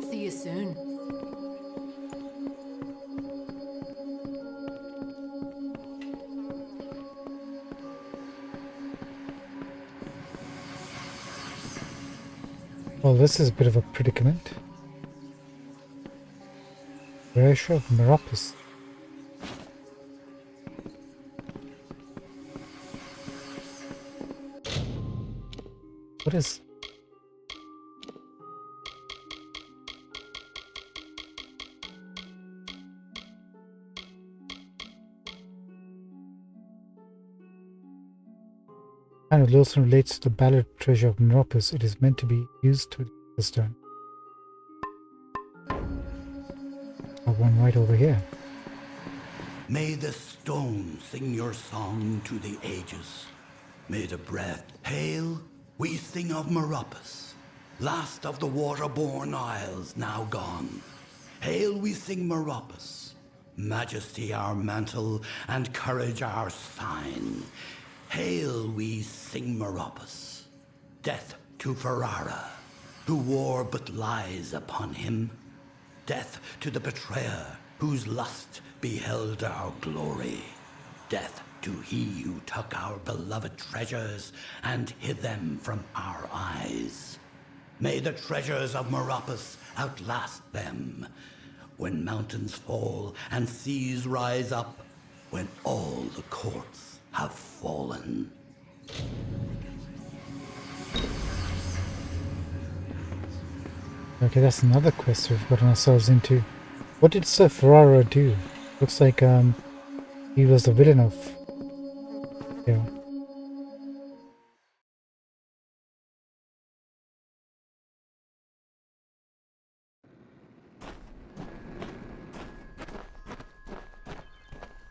[SPEAKER 10] See you soon.
[SPEAKER 1] Well, this is a bit of a predicament. Treasure of Meropis. What is... And it also relates to the ballad treasure of Meropis. It is meant to be used with the stone. One right over here.
[SPEAKER 4] May the stone sing your song to the ages. May the breath hail, we sing of Meropis, last of the water-born isles now gone. Hail, we sing Meropis, majesty our mantle and courage our sign. Hail, we sing Meropis, death to Ferrara, who wore but lies upon him. Death to the betrayer, whose lust beheld our glory. Death to he who took our beloved treasures and hid them from our eyes. May the treasures of Meropis outlast them. when mountains fall and seas rise up, when all the courts have fallen.
[SPEAKER 1] Okay, that's another quest we've gotten ourselves into. What did Sir Ferraro do? Looks like he was the villain of... Yeah.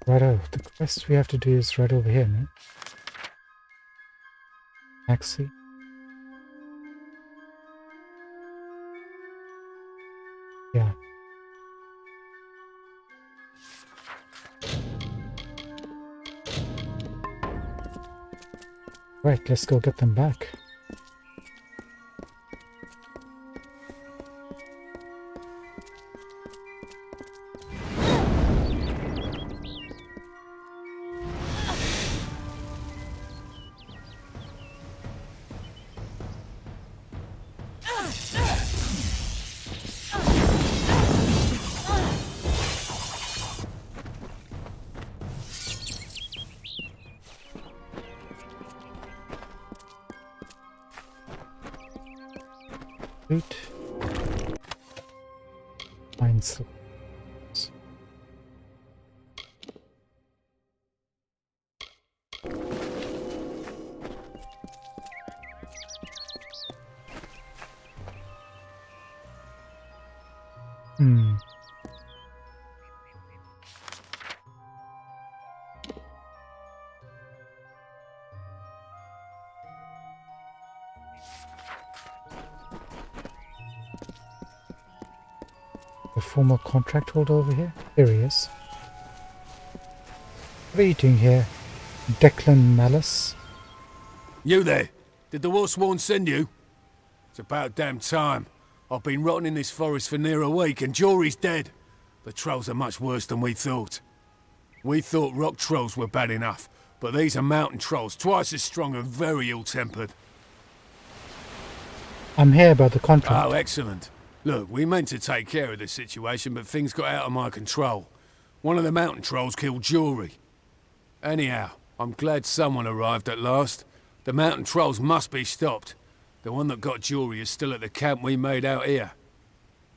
[SPEAKER 1] Righto, the quest we have to do is right over here, no? Taxi. Yeah. Right, let's go get them back. Loot. Find some. The former contract holder over here? There he is. What are you doing here, Declan Malice?
[SPEAKER 11] You there? Did the Wolfsworn send you? It's about damn time. I've been rotting in this forest for near a week and Jory's dead. The trolls are much worse than we thought. We thought rock trolls were bad enough, but these are mountain trolls, twice as strong and very ill-tempered.
[SPEAKER 1] I'm here about the contract.
[SPEAKER 11] Oh, excellent. Look, we meant to take care of this situation, but things got out of my control. One of the mountain trolls killed Jory. Anyhow, I'm glad someone arrived at last. The mountain trolls must be stopped. The one that got Jory is still at the camp we made out here.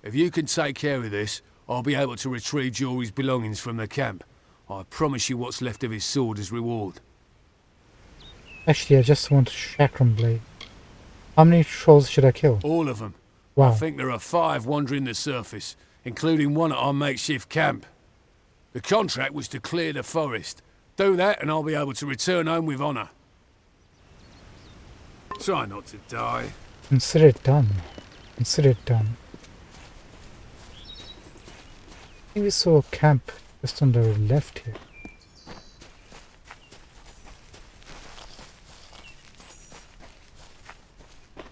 [SPEAKER 11] If you can take care of this, I'll be able to retrieve Jory's belongings from the camp. I promise you what's left of his sword as reward.
[SPEAKER 1] Actually, I just want a chakram blade. How many trolls should I kill?
[SPEAKER 11] All of them.
[SPEAKER 1] Wow.
[SPEAKER 11] I think there are 5 wandering the surface, including one at our makeshift camp. The contract was to clear the forest. Do that and I'll be able to return home with honour. Try not to die.
[SPEAKER 1] Consider it done. Consider it done. I think we saw a camp just on the left here.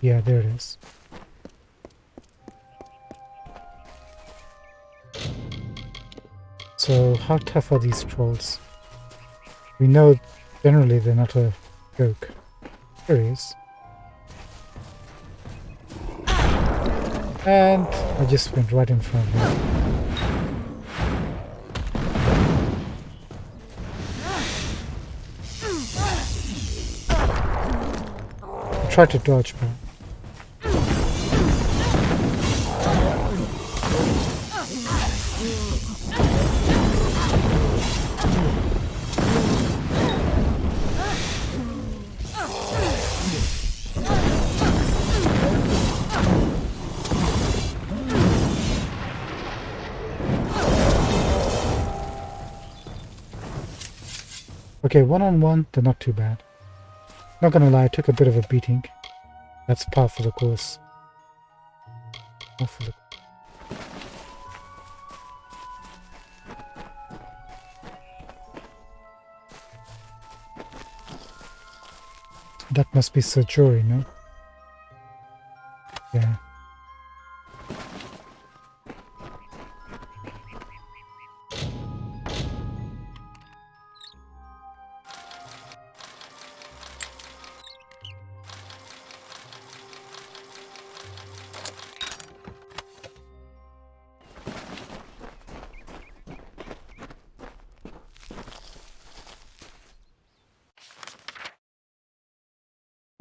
[SPEAKER 1] Yeah, there it is. So, how tough are these trolls? We know generally they're not a joke. There he is. And I just went right in front of him. I tried to dodge, but... Okay, one-on-one, they're not too bad. Not gonna lie, I took a bit of a beating. That's par for the course. Par for the... That must be Sir Jory, no? Yeah.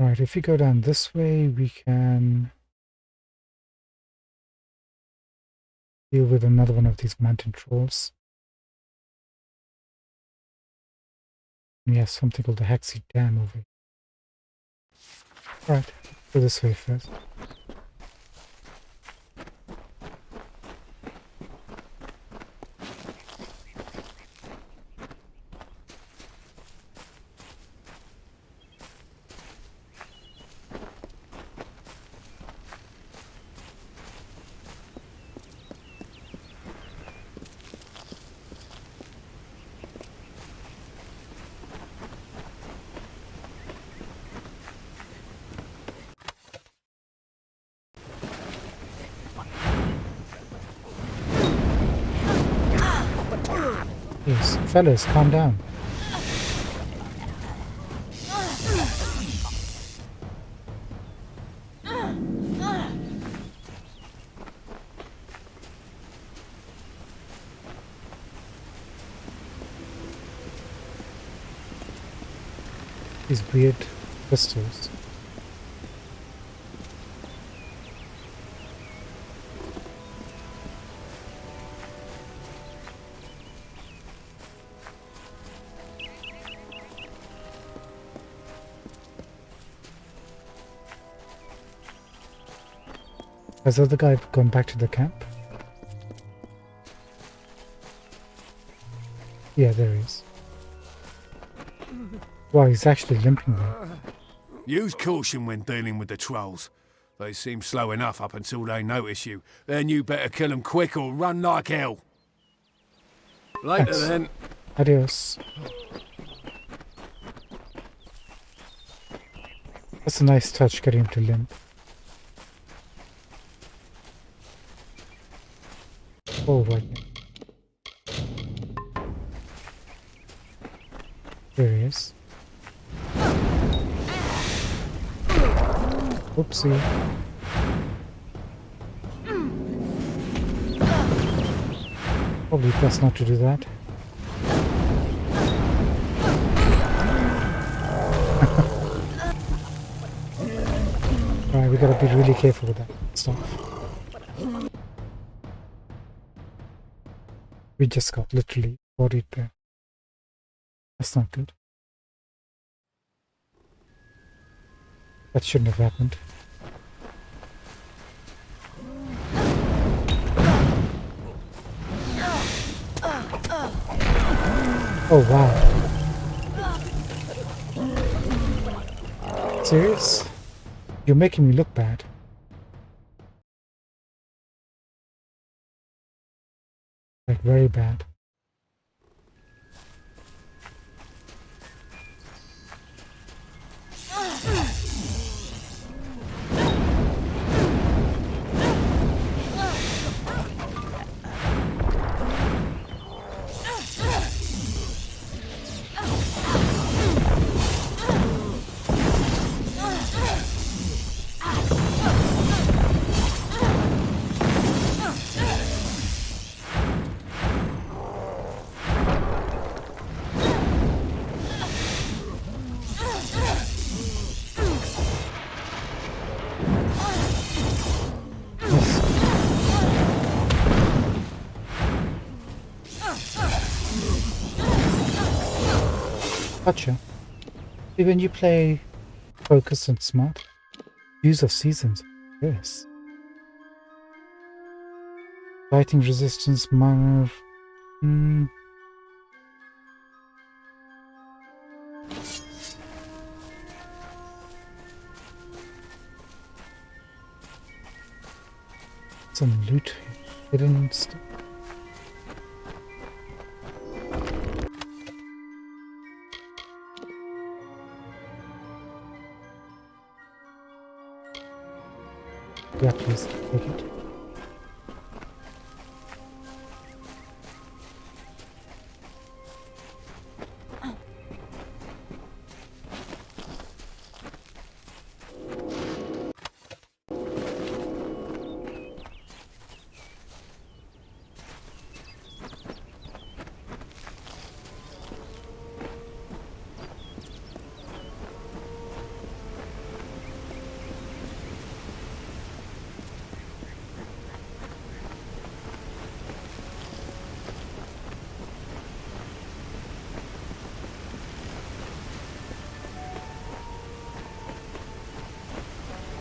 [SPEAKER 1] Right, if we go down this way, we can deal with another one of these mountain trolls. We have something called the Hexy Dam over here. Right, go this way first. Yes, fellas, calm down. These weird crystals. Has the other guy gone back to the camp? Yeah, there he is. Wow, he's actually limping there.
[SPEAKER 11] Use caution when dealing with the trolls. They seem slow enough up until they notice you. Then you better kill them quick or run like hell. Later
[SPEAKER 1] Thanks.
[SPEAKER 11] then.
[SPEAKER 1] Adios. That's a nice touch, getting him to limp. Oh, right. There he is. Oopsie. Probably best not to do that. Alright, we gotta be really careful with that stuff. We just got literally bodied there. That's not good. That shouldn't have happened. Oh wow. Serious? You're making me look bad. Like very bad. Gotcha. See, when you play focused and smart, use of seasons. Yes. Fighting resistance, minor. Some loot hidden stuff. Yeah, please take it.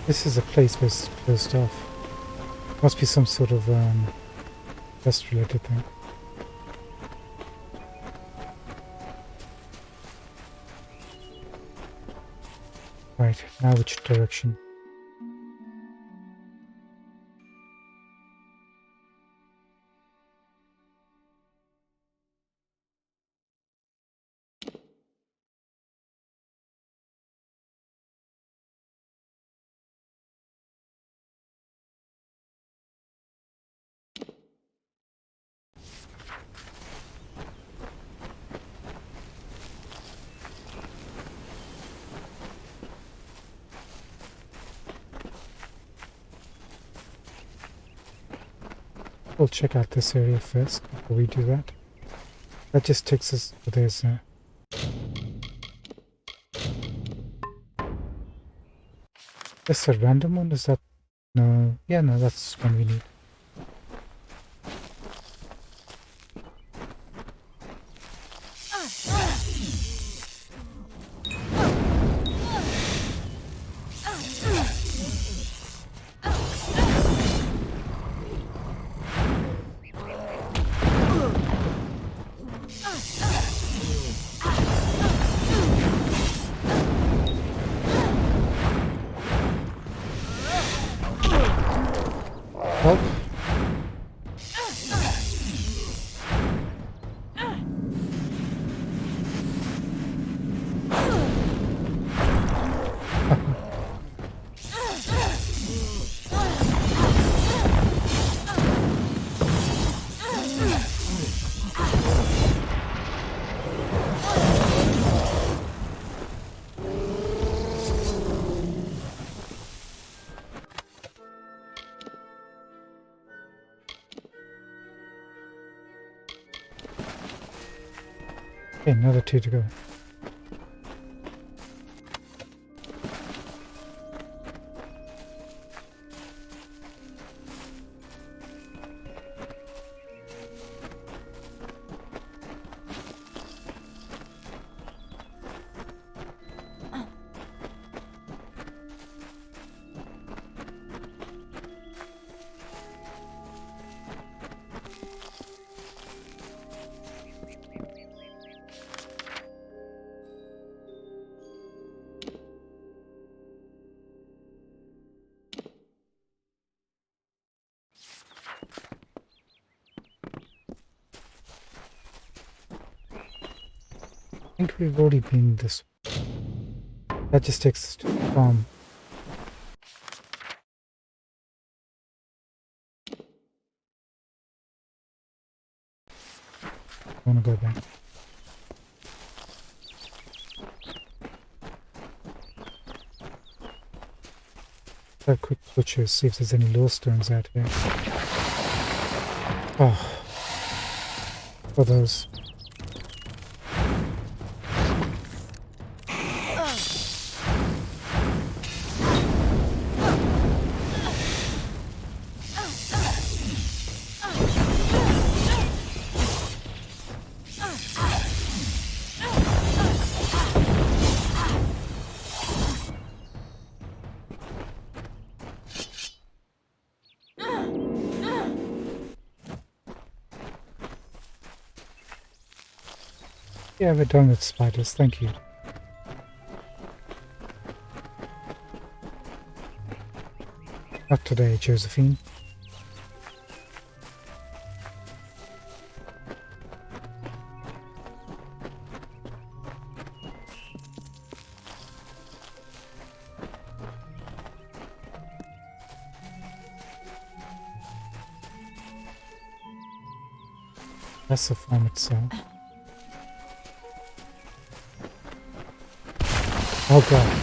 [SPEAKER 1] This is a place where it's closed off. Must be some sort of dust related thing. Right, now which direction? We'll check out this area first before we do that. That just takes us. There's just a random one. Is that no? Yeah, no, that's one we need. Help. Okay, another 2 to go. I think we've already been this. That just takes us to the farm. I want to go back. Have a quick butcher, see if there's any lore stones out here. Oh, for those. Yeah, we're done with spiders, thank you. Not today, Josephine. That's the farm itself. Oh god.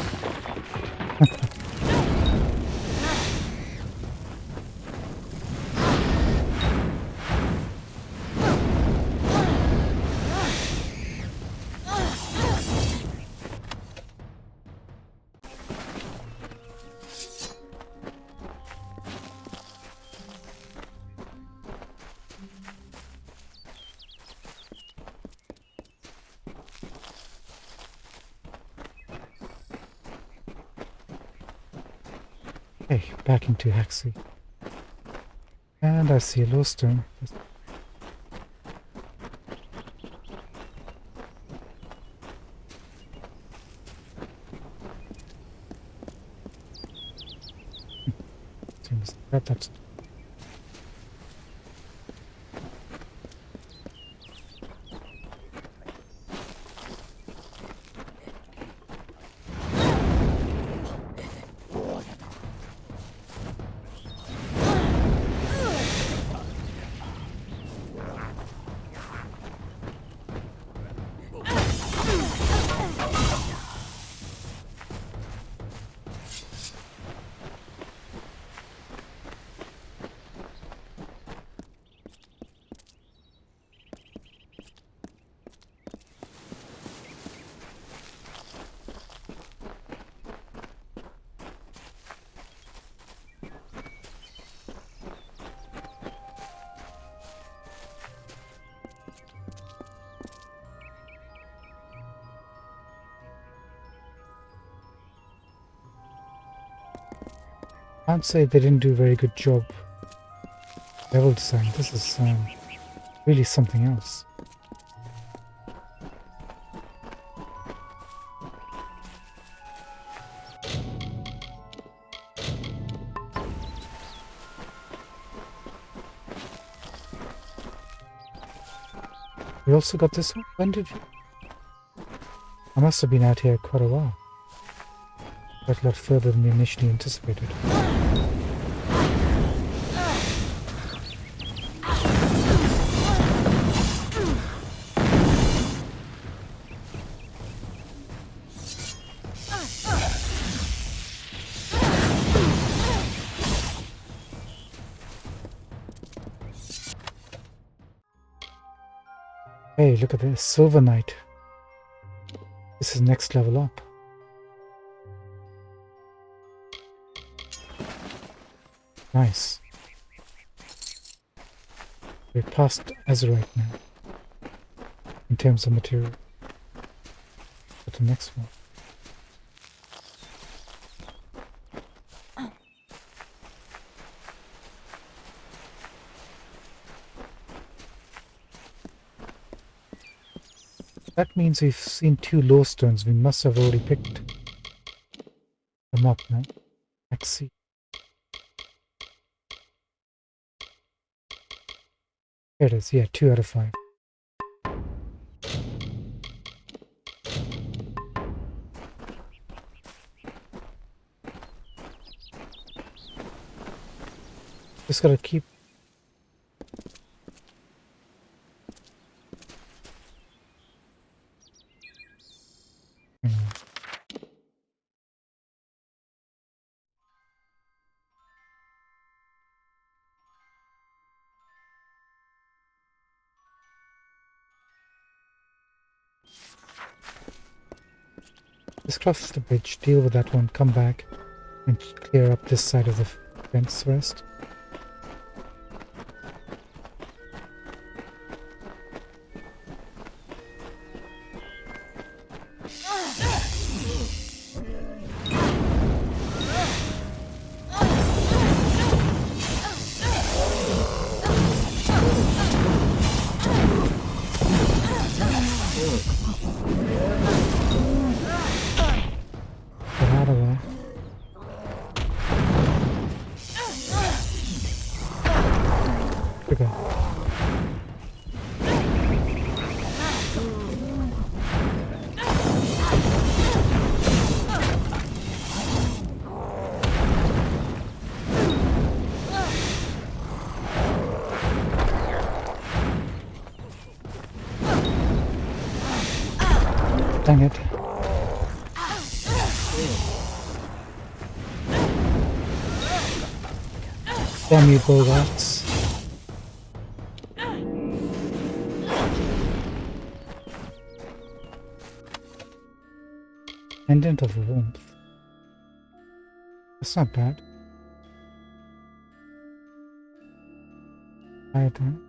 [SPEAKER 1] Okay, back into Haxie. And I see a lowstone. Seems that's I'd say they didn't do a very good job level design. This is really something else. We also got this one? When did you? I must have been out here quite a while. Quite a lot further than we initially anticipated. Hey, look at this, Silver Knight. This is next level up. Nice. We're past Azurite now, in terms of material. But the next one. That means we've seen 2 lowstones. We must have already picked them up now. Let's see. There it is, yeah, 2 out of 5. Just gotta keep... Just cross the bridge, deal with that one, come back, and clear up this side of the fence first. Dang it. Damn you, Bogarts. Pendant of warmth. That's not bad. I don't.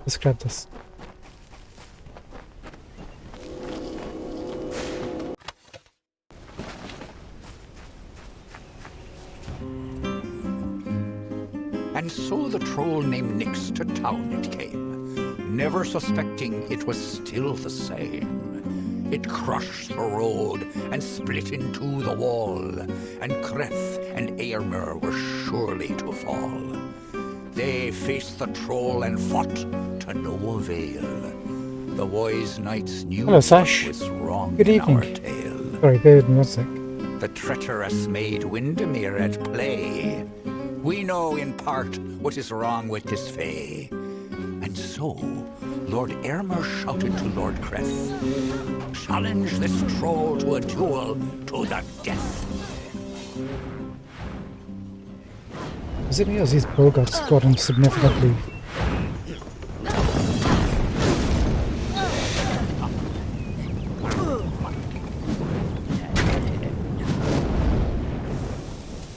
[SPEAKER 1] Let's grab this.
[SPEAKER 12] And so the troll named Nyx to town it came, never suspecting it was still the same. It crushed the road and split into the wall, and Kreth and Ealmer were surely to fall. They faced the troll and fought to no avail. The wise knights knew
[SPEAKER 1] Hello, Sash.
[SPEAKER 12] what was wrong
[SPEAKER 1] Good
[SPEAKER 12] in
[SPEAKER 1] evening.
[SPEAKER 12] our tale.
[SPEAKER 1] Sorry, bear with me 1 sec.
[SPEAKER 12] The treacherous maid Windermere at play. We know in part what is wrong with this fay. And so, Lord Ealmer shouted to Lord Kreth, challenge this troll to a duel to the death.
[SPEAKER 1] Is it me or has his Bogarts gotten significantly?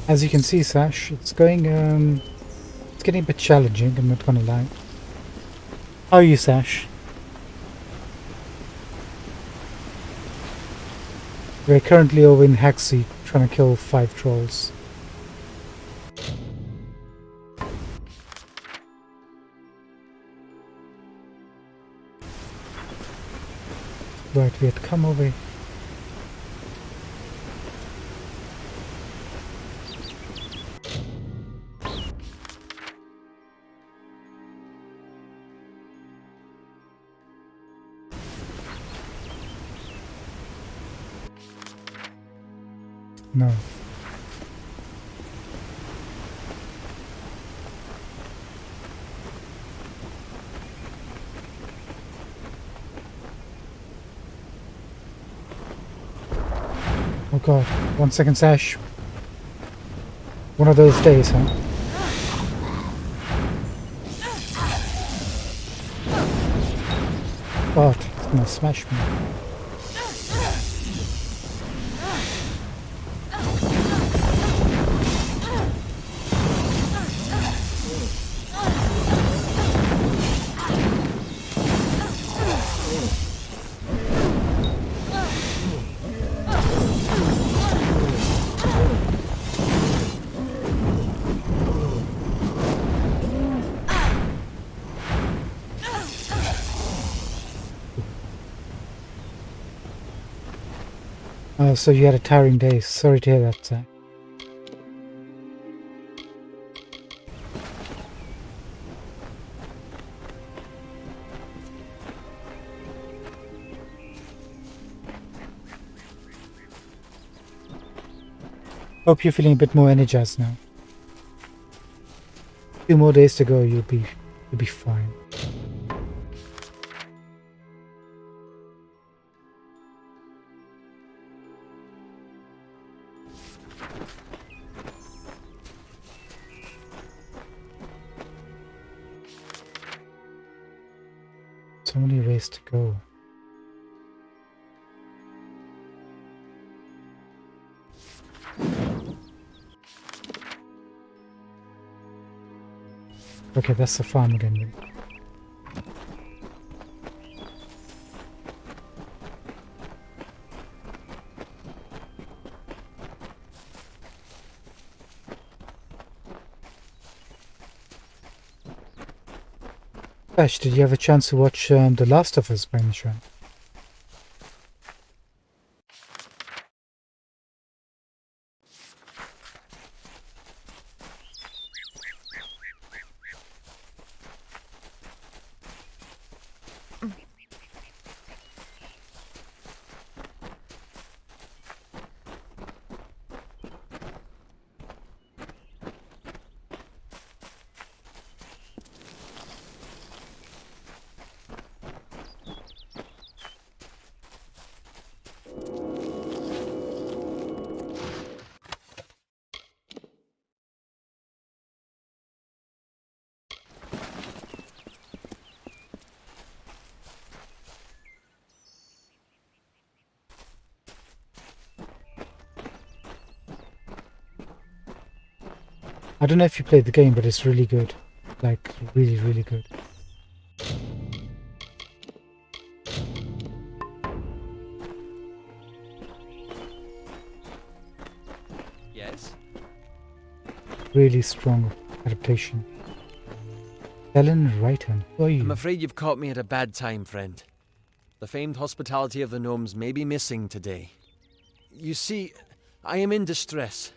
[SPEAKER 1] As you can see, Sash, it's going, it's getting a bit challenging, I'm not gonna lie. How are you, Sash? We're currently over in Haxie, trying to kill 5 trolls. Right, we had to come over. No. Oh god, 1 second, Sash. One of those days, huh? God, it's gonna smash me. Oh, so you had a tiring day. Sorry to hear that, Zach. Hope you're feeling a bit more energized now. 2 more days to go, you'll be fine. So many ways to go. Okay, that's the farm again. Ash, did you have a chance to watch The Last of Us by any chance? I don't know if you played the game, but it's really good. Like, really, really good. really strong adaptation. Helen Wrighton, who are you?
[SPEAKER 13] I'm afraid you've caught me at a bad time, friend. The famed hospitality of the gnomes may be missing today. You see, I am in distress.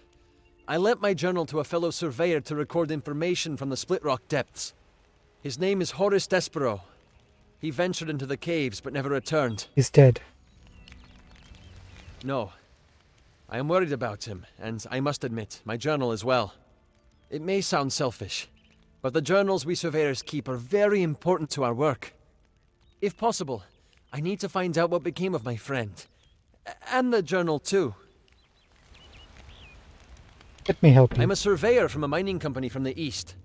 [SPEAKER 13] I lent my journal to a fellow surveyor to record information from the Split Rock depths. His name is Horace Despero. He ventured into the caves but never returned.
[SPEAKER 1] He's dead.
[SPEAKER 13] No. I am worried about him, and I must admit, my journal as well. It may sound selfish, but the journals we surveyors keep are very important to our work. If possible, I need to find out what became of my friend. And the journal too.
[SPEAKER 1] Let me help you.
[SPEAKER 13] I'm a surveyor from a mining company from the east.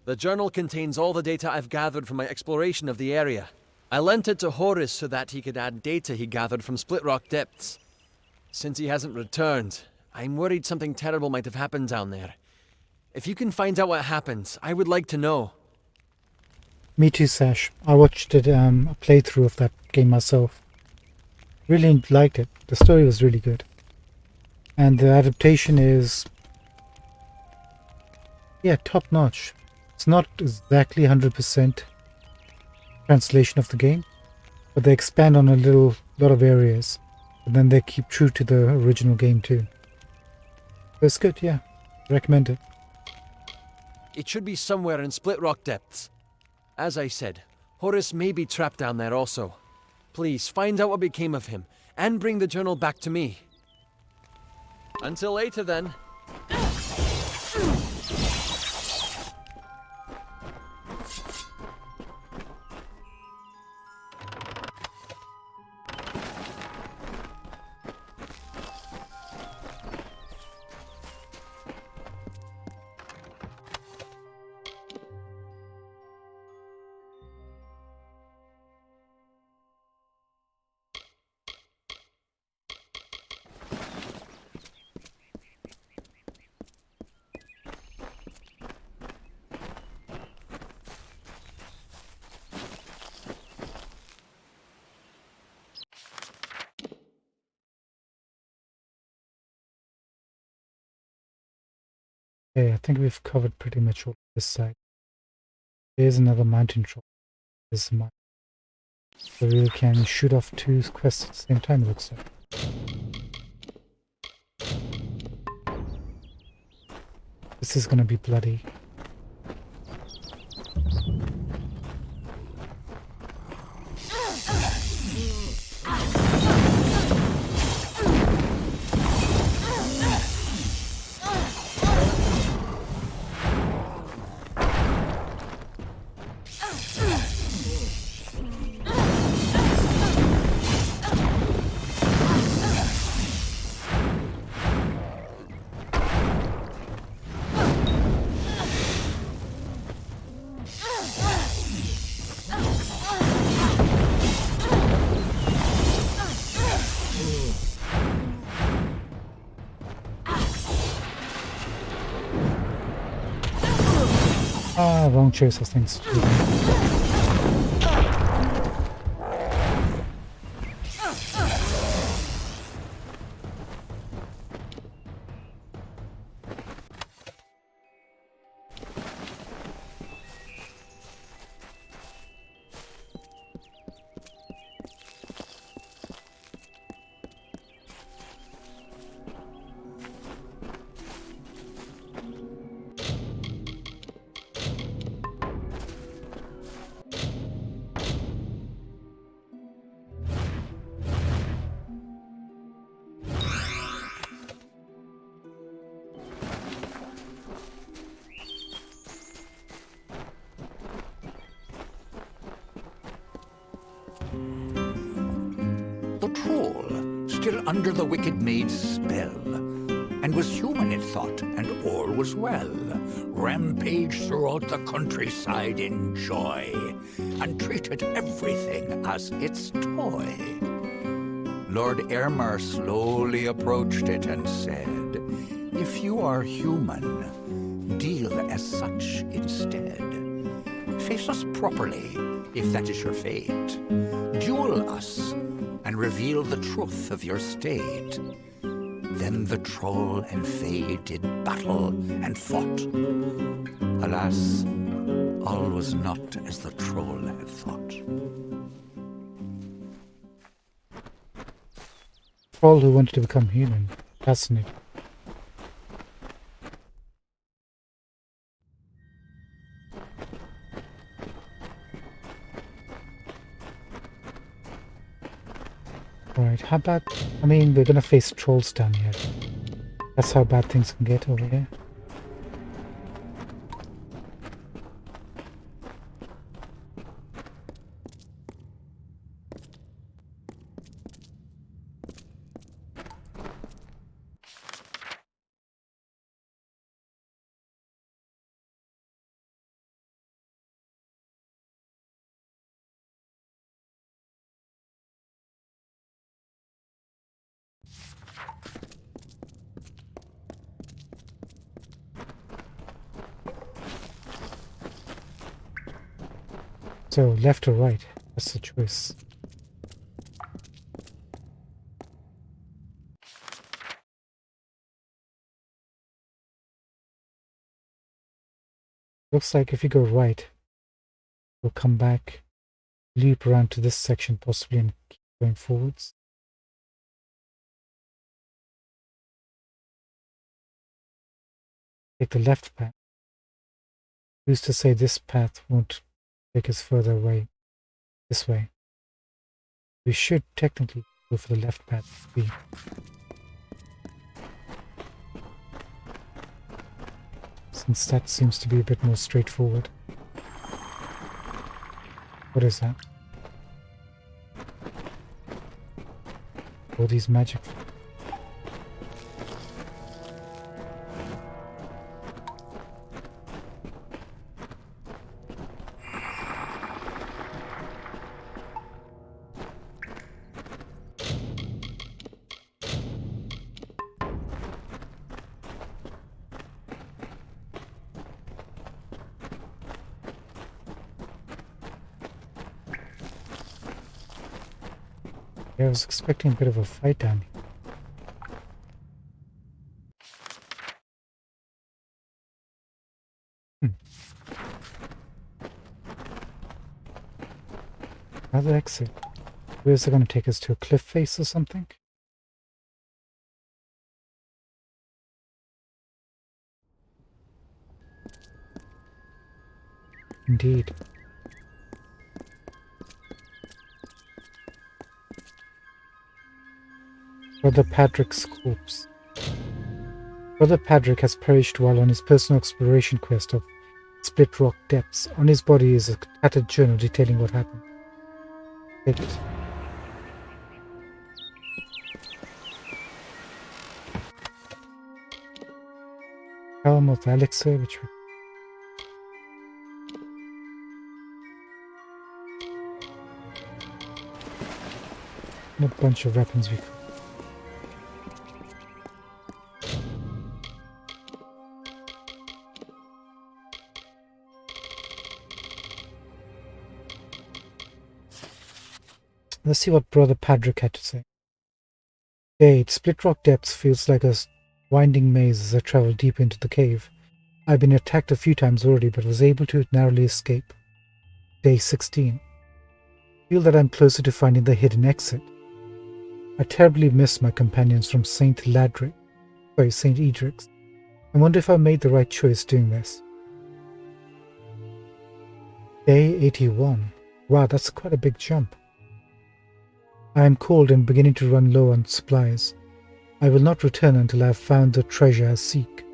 [SPEAKER 13] The journal contains all the data I've gathered from my exploration of the area. I lent it to Horace so that he could add data he gathered from Split Rock depths. Since he hasn't returned, I'm worried something terrible might have happened down there. If you can find out what happened, I would like to know.
[SPEAKER 1] Me too, Sash. I watched it, a playthrough of that game myself. Really liked it. The story was really good. And the adaptation is... yeah, top notch. It's not exactly 100% translation of the game, but they expand on a lot of areas. And then they keep true to the original game too. So it's good, yeah. Recommend it.
[SPEAKER 13] It should be somewhere in Split Rock depths. As I said, Horace may be trapped down there also. Please find out what became of him, and bring the journal back to me. Until later then.
[SPEAKER 1] Okay, I think we've covered pretty much all this side. There's another mountain troll. This is mine. So we can shoot off two quests at the same time, it looks like. This is gonna be bloody. Wrong choice of things to do.
[SPEAKER 12] The troll, still under the wicked maid's spell, and was human, it thought, and all was well. Rampaged throughout the countryside in joy, and treated everything as its toy. Lord Airmer slowly approached it and said, "If you are human, deal as such instead. Face us properly, if that is your fate. Duel us, and reveal the truth of your state. Then the troll and Fae did battle and fought. Alas, all was not as the troll had thought.
[SPEAKER 1] Troll who wanted to become human. Fascinating. Right, how bad? I mean, we're gonna face trolls down here. That's how bad things can get over here. So, left or right? That's the choice. Looks like if you go right, we'll come back, loop around to this section possibly, and keep going forwards. Take the left path. Who's to say this path won't take us further away? This way. We should technically go for the left path. Since that seems to be a bit more straightforward. What is that? All these magic. I was expecting a bit of a fight down here. Another exit. Where's it going to take us to? A cliff face or something? Indeed. Brother Padrick's corpse. Brother Padrick has perished while on his personal exploration quest of Split Rock depths. On his body is a tattered journal detailing what happened. Take it. Helm of Elixir, which we... and a bunch of weapons we could. Let's see what Brother Padrick had to say. Day, Split Rock Depths feels like a winding maze as I travel deep into the cave. I've been attacked a few times already, but was able to narrowly escape. Day 16. Feel that I'm closer to finding the hidden exit. I terribly miss my companions from St. Edric's. I wonder if I made the right choice doing this. Day 81. Wow, that's quite a big jump. I am cold and beginning to run low on supplies. I will not return until I have found the treasure I seek.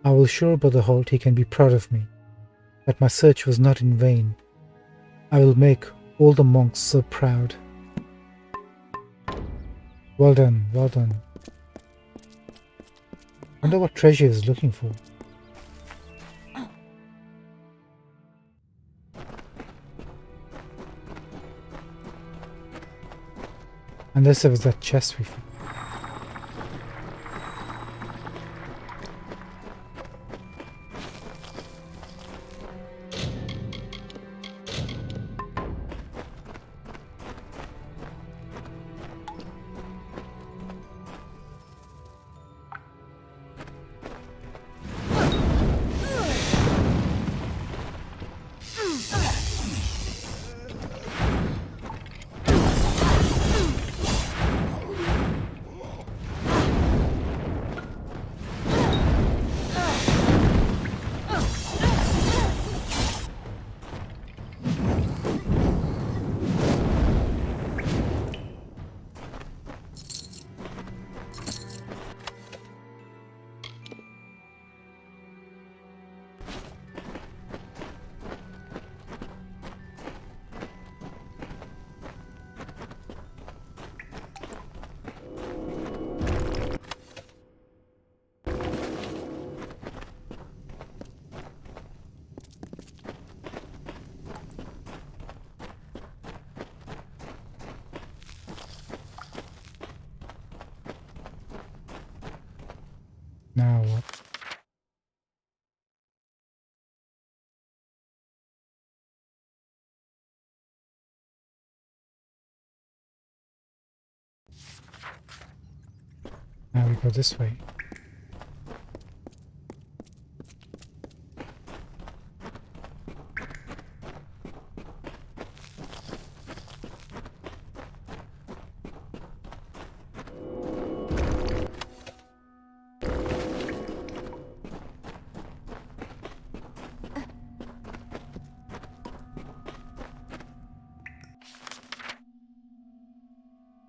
[SPEAKER 1] I will show Brother Holt he can be proud of me, that my search was not in vain. I will make all the monks so proud. Well done, well done. Wonder what treasure he is looking for. Unless it was that chest we found. Now what? Now we go this way.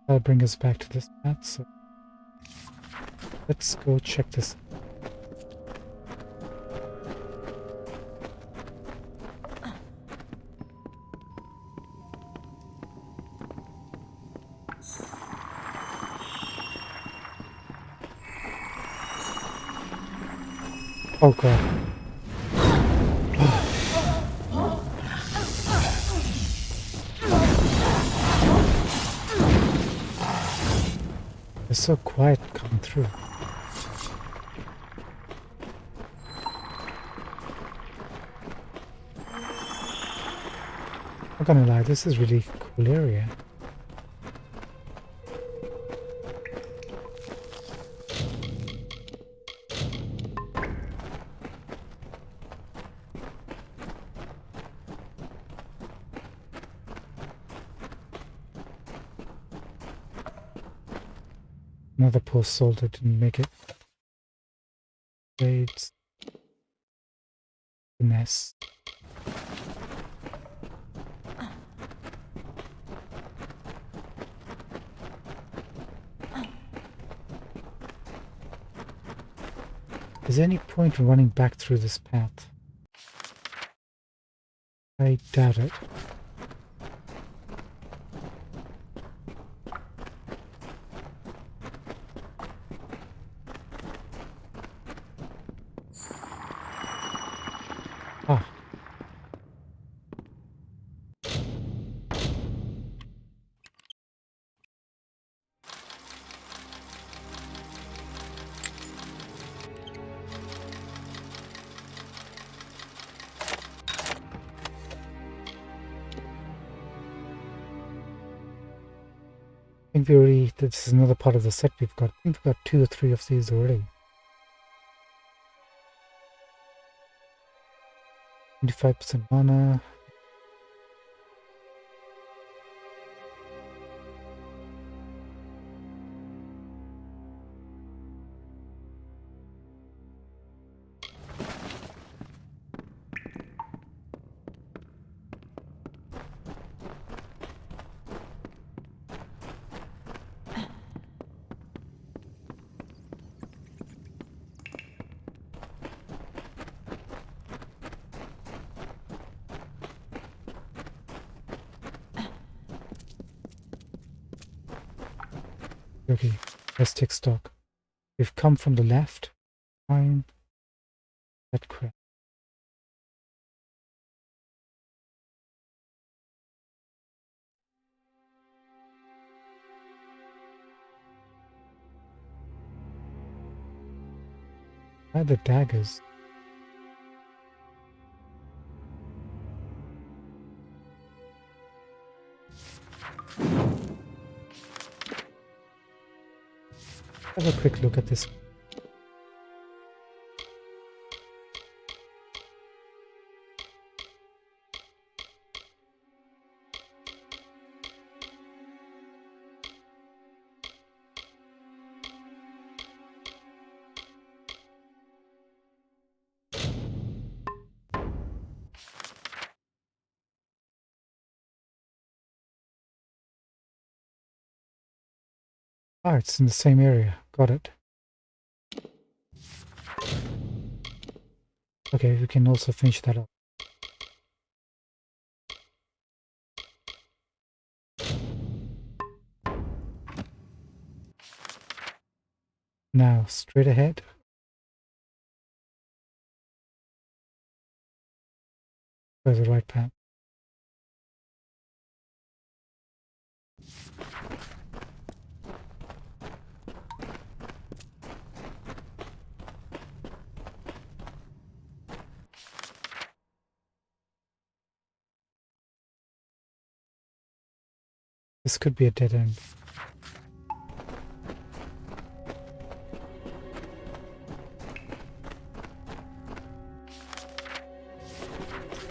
[SPEAKER 1] That'll bring us back to this path, so let's go check this. Oh god. It's so quiet coming through. I'm not gonna lie, this is really cool area. Another poor soul that didn't make it. Blades. Finesse. Is there any point in running back through this path? I doubt it. Ah. I think we already, this is another part of the set we've got. I think we've got 2 or 3 of these already. 25% mana. Okay, let's take stock. We've come from the left. Fine. That crap. Why are the daggers? Have a quick look at this. Ah, it's in the same area. Got it. Okay, we can also finish that up. Now, straight ahead. Go the right path. This could be a dead end.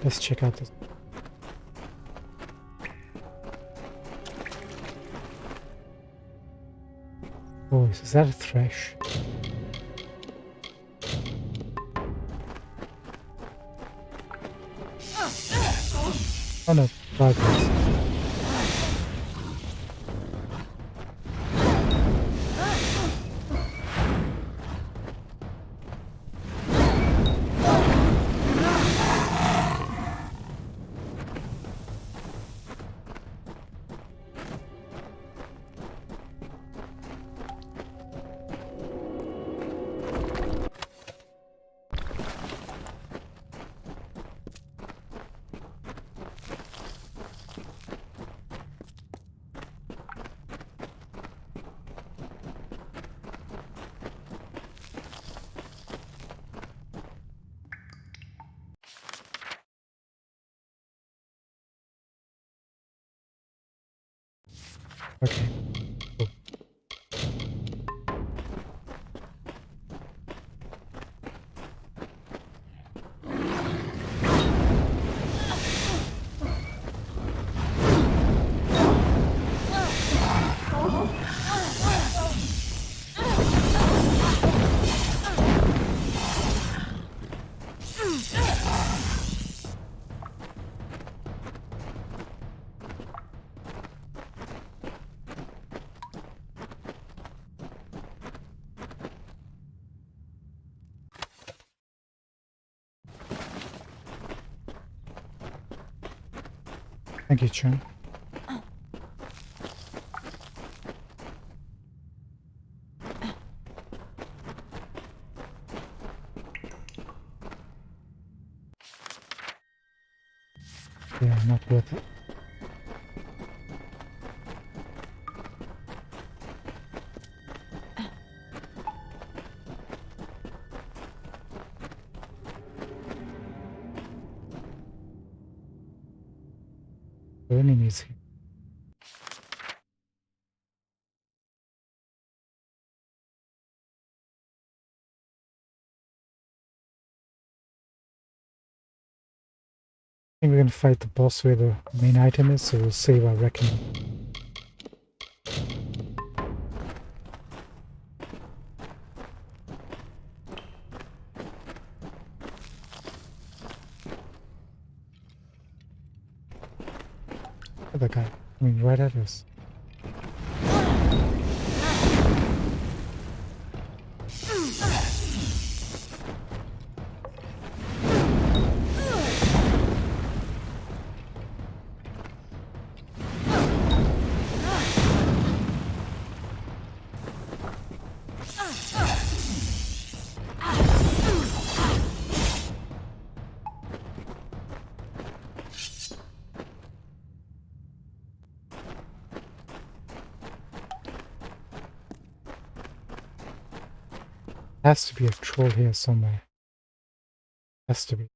[SPEAKER 1] Let's check out this. Oh, is that a thresh? Oh no, progress. Okay. Cool. Thank you, Chump. Yeah, not worth it. Enemies here. I think we're gonna fight the boss where the main item is, so we'll save our reckoning. Look at that guy coming right at us. Has to be a troll here somewhere. Has to be.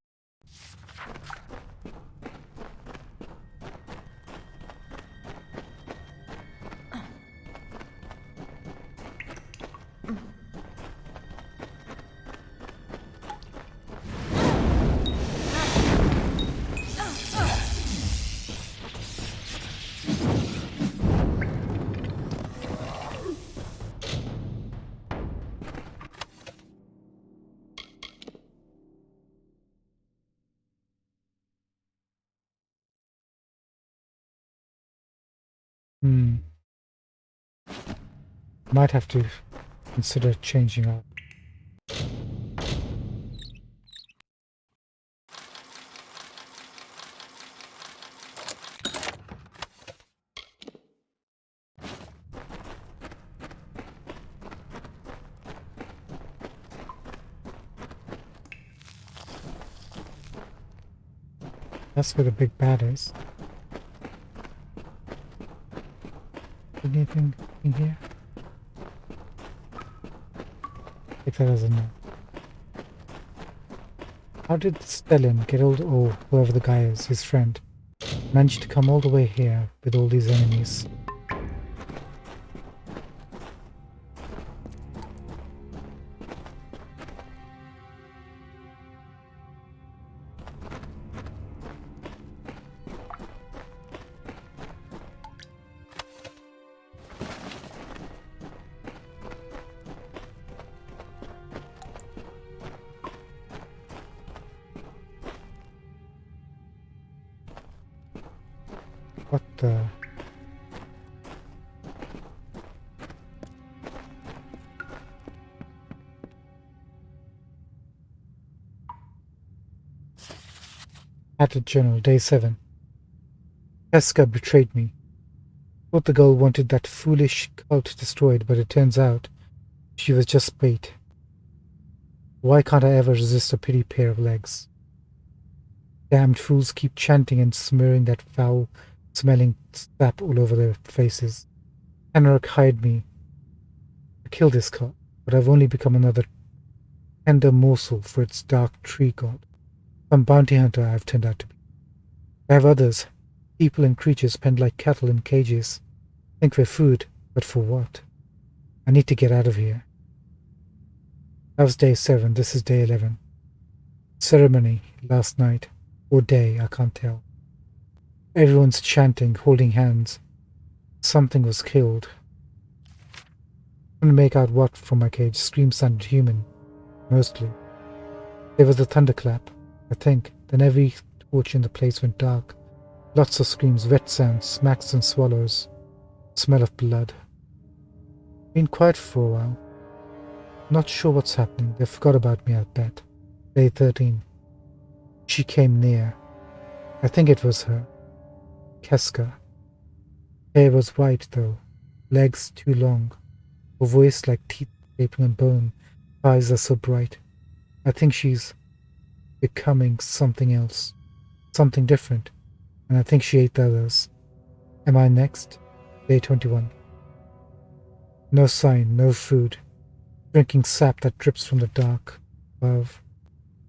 [SPEAKER 1] Might have to consider changing up. That's where the big bad is. Anything in here? Take that as a no. How did Stellan get whoever the guy is, his friend, manage to come all the way here with all these enemies? What the... Hatted Journal, Day 7. Casca betrayed me. Thought the girl wanted that foolish cult destroyed, but it turns out she was just bait. Why can't I ever resist a pretty pair of legs? Damned fools keep chanting and smearing that foul-smelling sap all over their faces. Anarch hired me to kill this cult, but I've only become another tender morsel for its dark tree god. Some bounty hunter I've turned out to be. I have others, people and creatures penned like cattle in cages. Think for food, but for what? I need to get out of here. That was day 7, this is day 11. Ceremony last night, or day, I can't tell. Everyone's chanting, holding hands. Something was killed. Couldn't make out what from my cage. Screams sounded human, mostly. There was a thunderclap, I think. Then every torch in the place went dark. Lots of screams, wet sounds, smacks and swallows. Smell of blood. Been quiet for a while. Not sure what's happening. They forgot about me, I bet. Day 13. She came near. I think it was her. Casca. Hair was white, though. Legs too long. Her voice like teeth scraping on bone. Eyes are so bright. I think she's becoming something else. Something different. And I think she ate the others. Am I next? Day 21. No sign, no food. Drinking sap that drips from the dark above.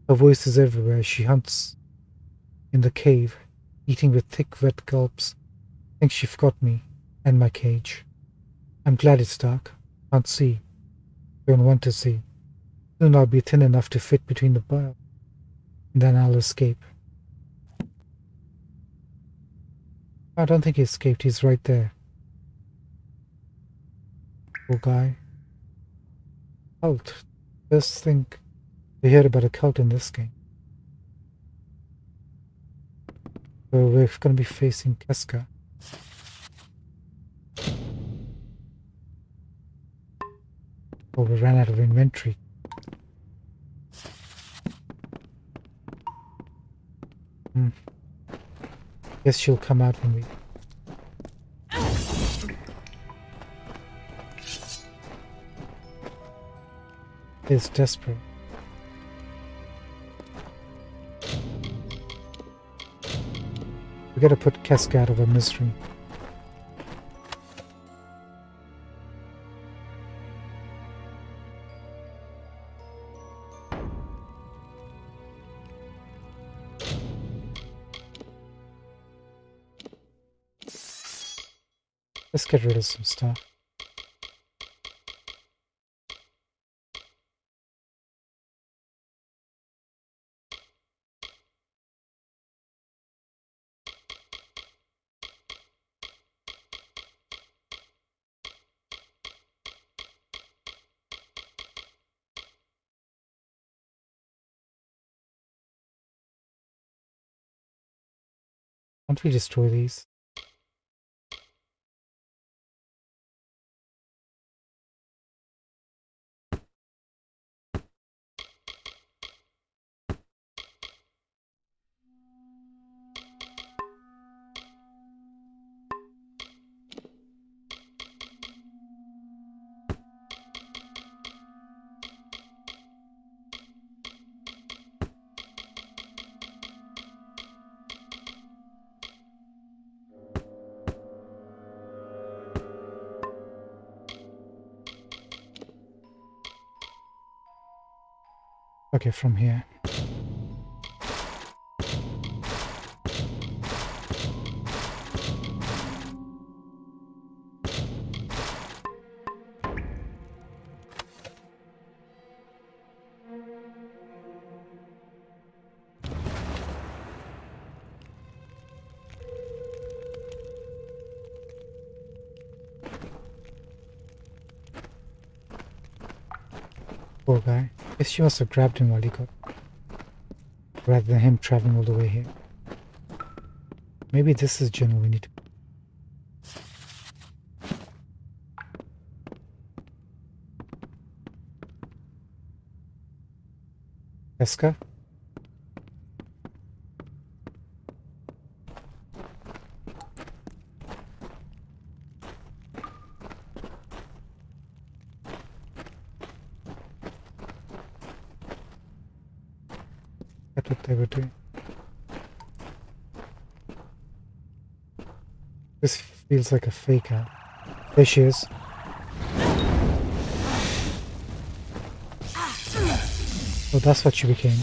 [SPEAKER 1] Her voice is everywhere. She hunts in the cave, eating with thick, wet gulps. I think she forgot me and my cage. I'm glad it's dark. Can't see. Don't want to see. Soon I'll be thin enough to fit between the bars. And then I'll escape. I don't think he escaped. He's right there. Poor guy. Cult. First thing we heard about a cult in this game. So we're going to be facing Casca. Oh, we ran out of inventory. Guess she'll come out when we... It's desperate. We gotta put Casca out of her misery. Let's get rid of some stuff. Can't we destroy these? Okay, from here. Poor guy. Guess she must have grabbed him while he got... rather than him traveling all the way here. Maybe this is general we need to... Pesca. That's what they were doing. This feels like a fake out. There she is. Oh, that's what she became.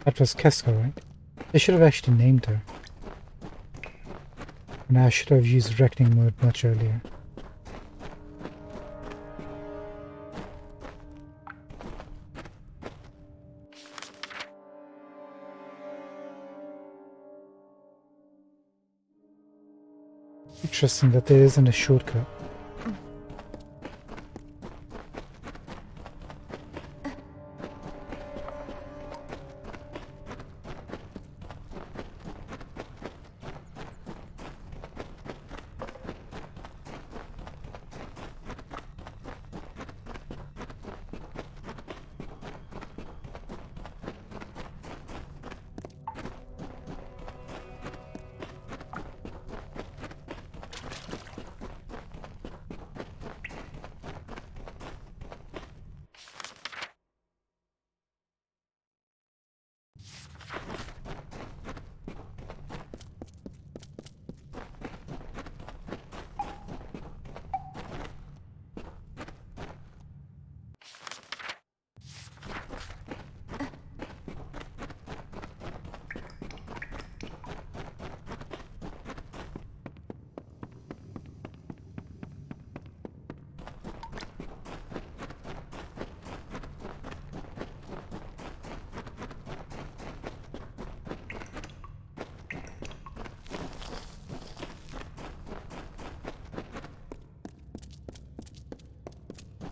[SPEAKER 1] That was Keska, right? They should have actually named her. And I should have used reckoning mode much earlier. Interesting that there isn't a shortcut.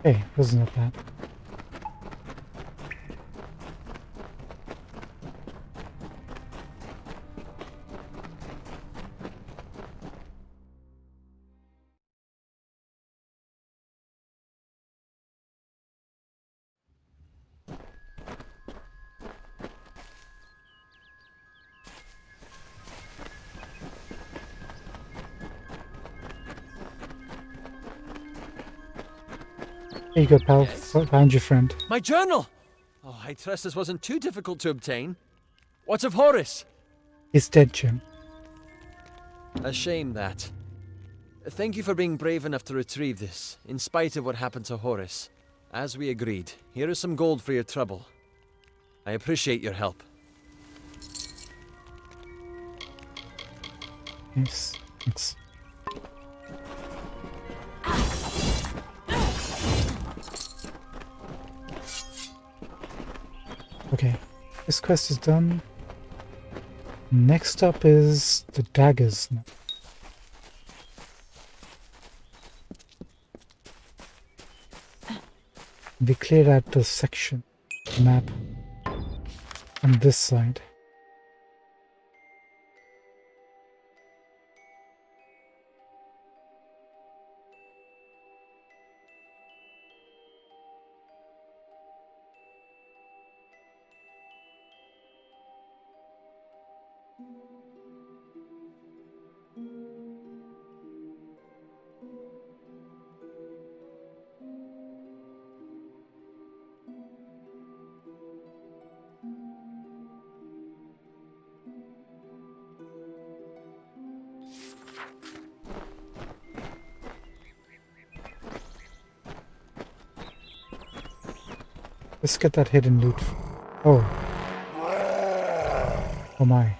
[SPEAKER 1] Hey, wasn't it bad? Here you go, pal.
[SPEAKER 13] Yes.
[SPEAKER 1] Found your friend.
[SPEAKER 13] My journal! Oh, I trust this wasn't too difficult to obtain. What of Horace?
[SPEAKER 1] He's dead, Jim.
[SPEAKER 13] A shame that. Thank you for being brave enough to retrieve this, in spite of what happened to Horace. As we agreed, here is some gold for your trouble. I appreciate your help.
[SPEAKER 1] Yes, thanks. Okay, this quest is done. Next up is the daggers. We cleared out the section map on this side. Let's get that hidden loot. Oh. Oh my.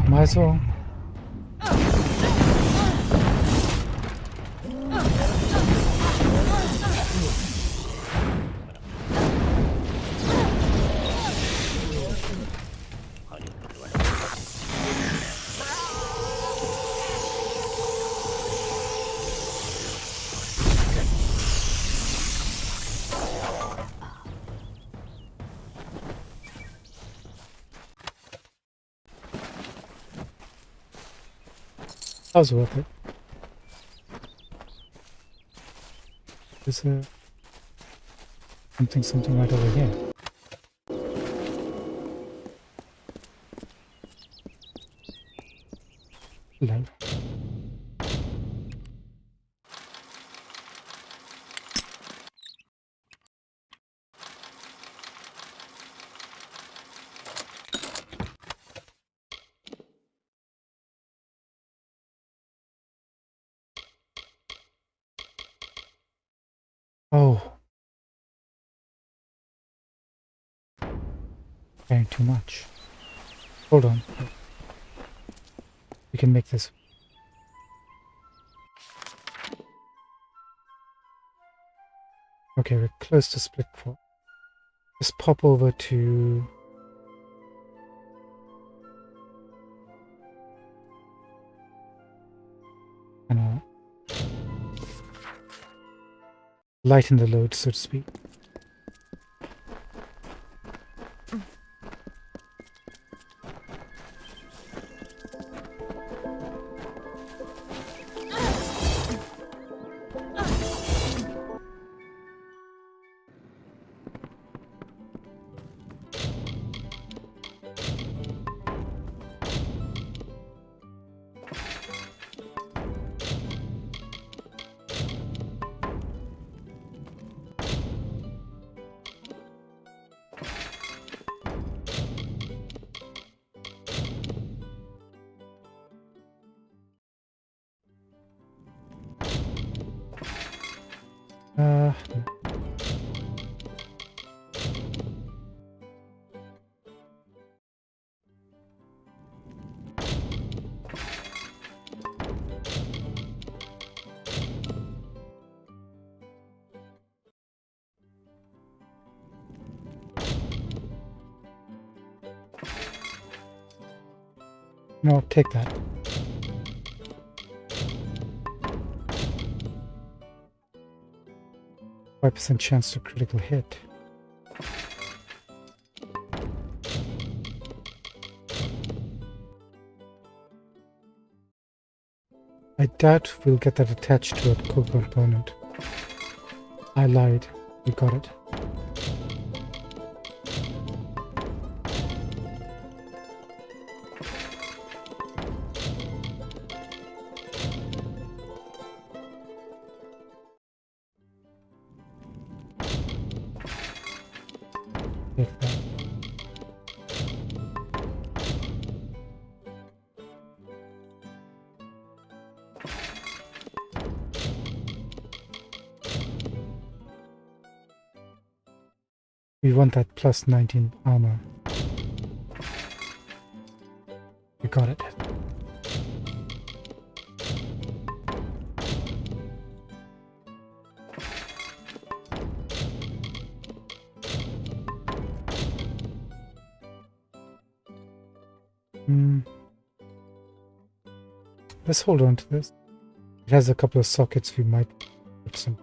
[SPEAKER 1] Might as well. That was worth it. There's a something right over here. Hello. Oh. Carrying too much. Hold on. We can make this. Okay, we're close to split four. Just pop over to... lighten the load, so to speak. No, take that. %5 chance to critical hit. I doubt we'll get that attached to a core component. I lied. We got it. Take that. We want that plus 19 armor. We got it. Let's hold on to this. It has a couple of sockets we might put some.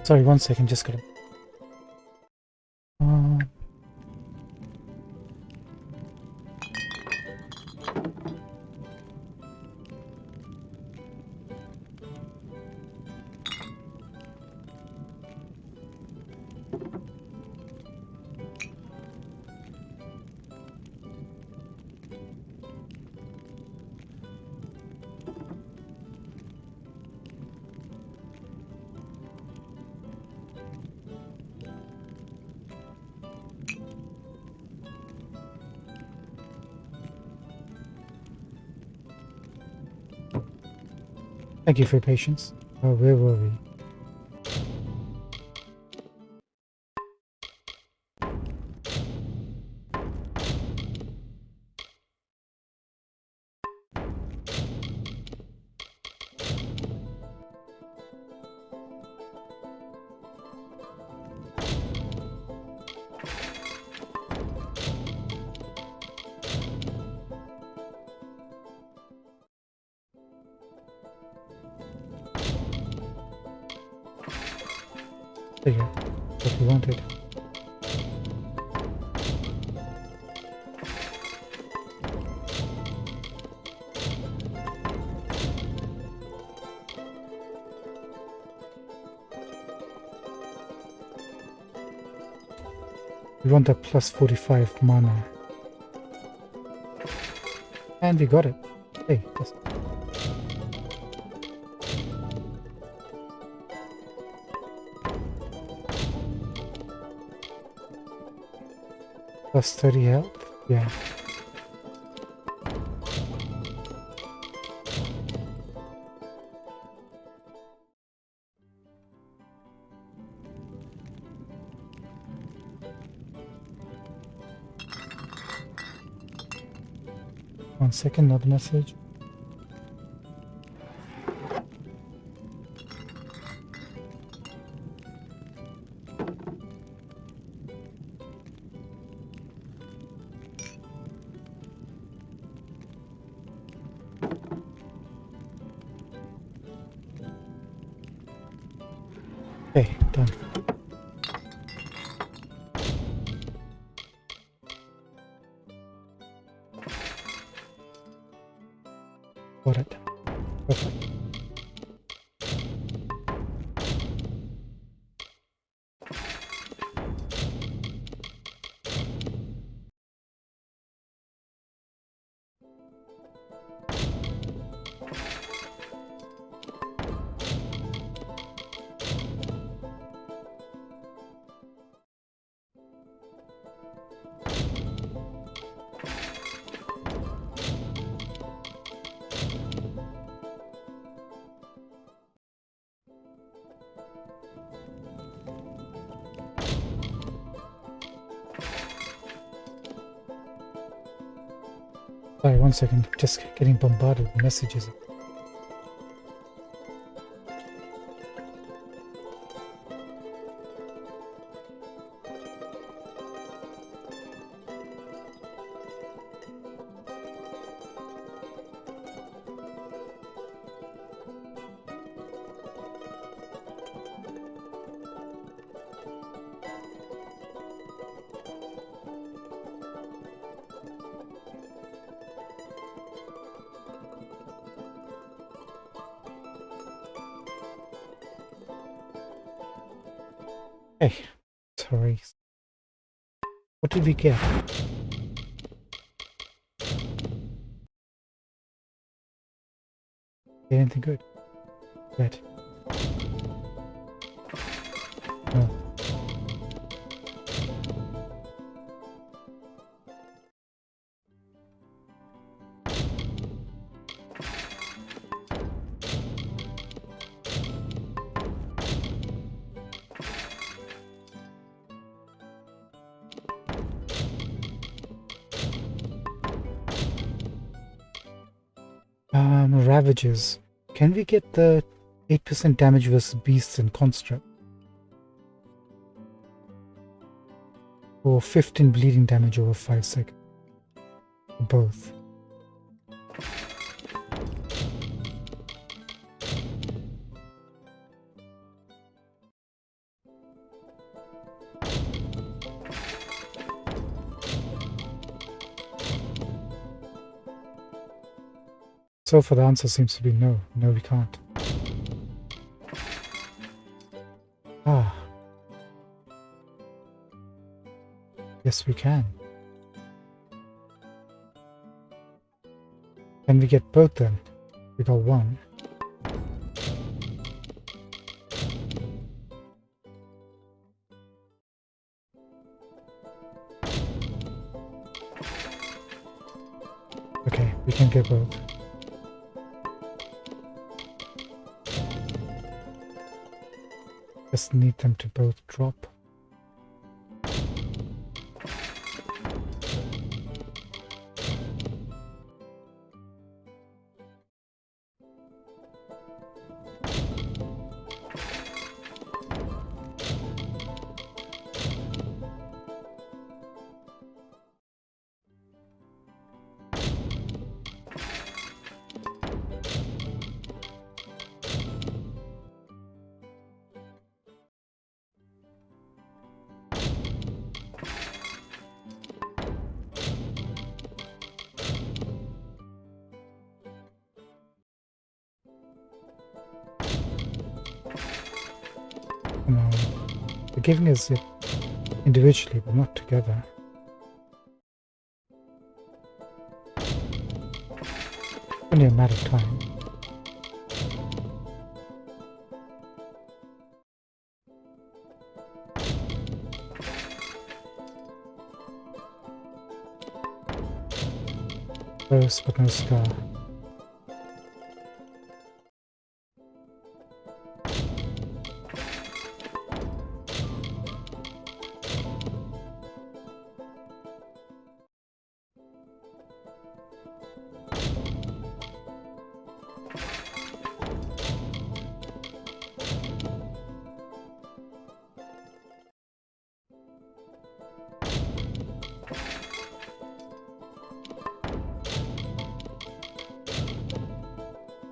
[SPEAKER 1] Sorry, 1 second, just gotta... Thank you for your patience. Where were we? There you go. What we wanted. We want a plus 45 mana. And we got it. Hey, yes. Plus 30 health? Yeah. One second, another message. Okay, done. Got it. Perfect. Sorry, one second. Just getting bombarded with messages. Hey, sorry. What did we get? Get anything good? Yet. No. Ravages. Can we get the 8% damage versus beasts and construct? Or 15 bleeding damage over 5 seconds? Both. So far the answer seems to be no. No, we can't. Ah. Yes, we can. Can we get both then? We got one. Okay, we can get both. Just need them to both drop. giving us it individually, but not together. Only a matter of time. Close, but no scar.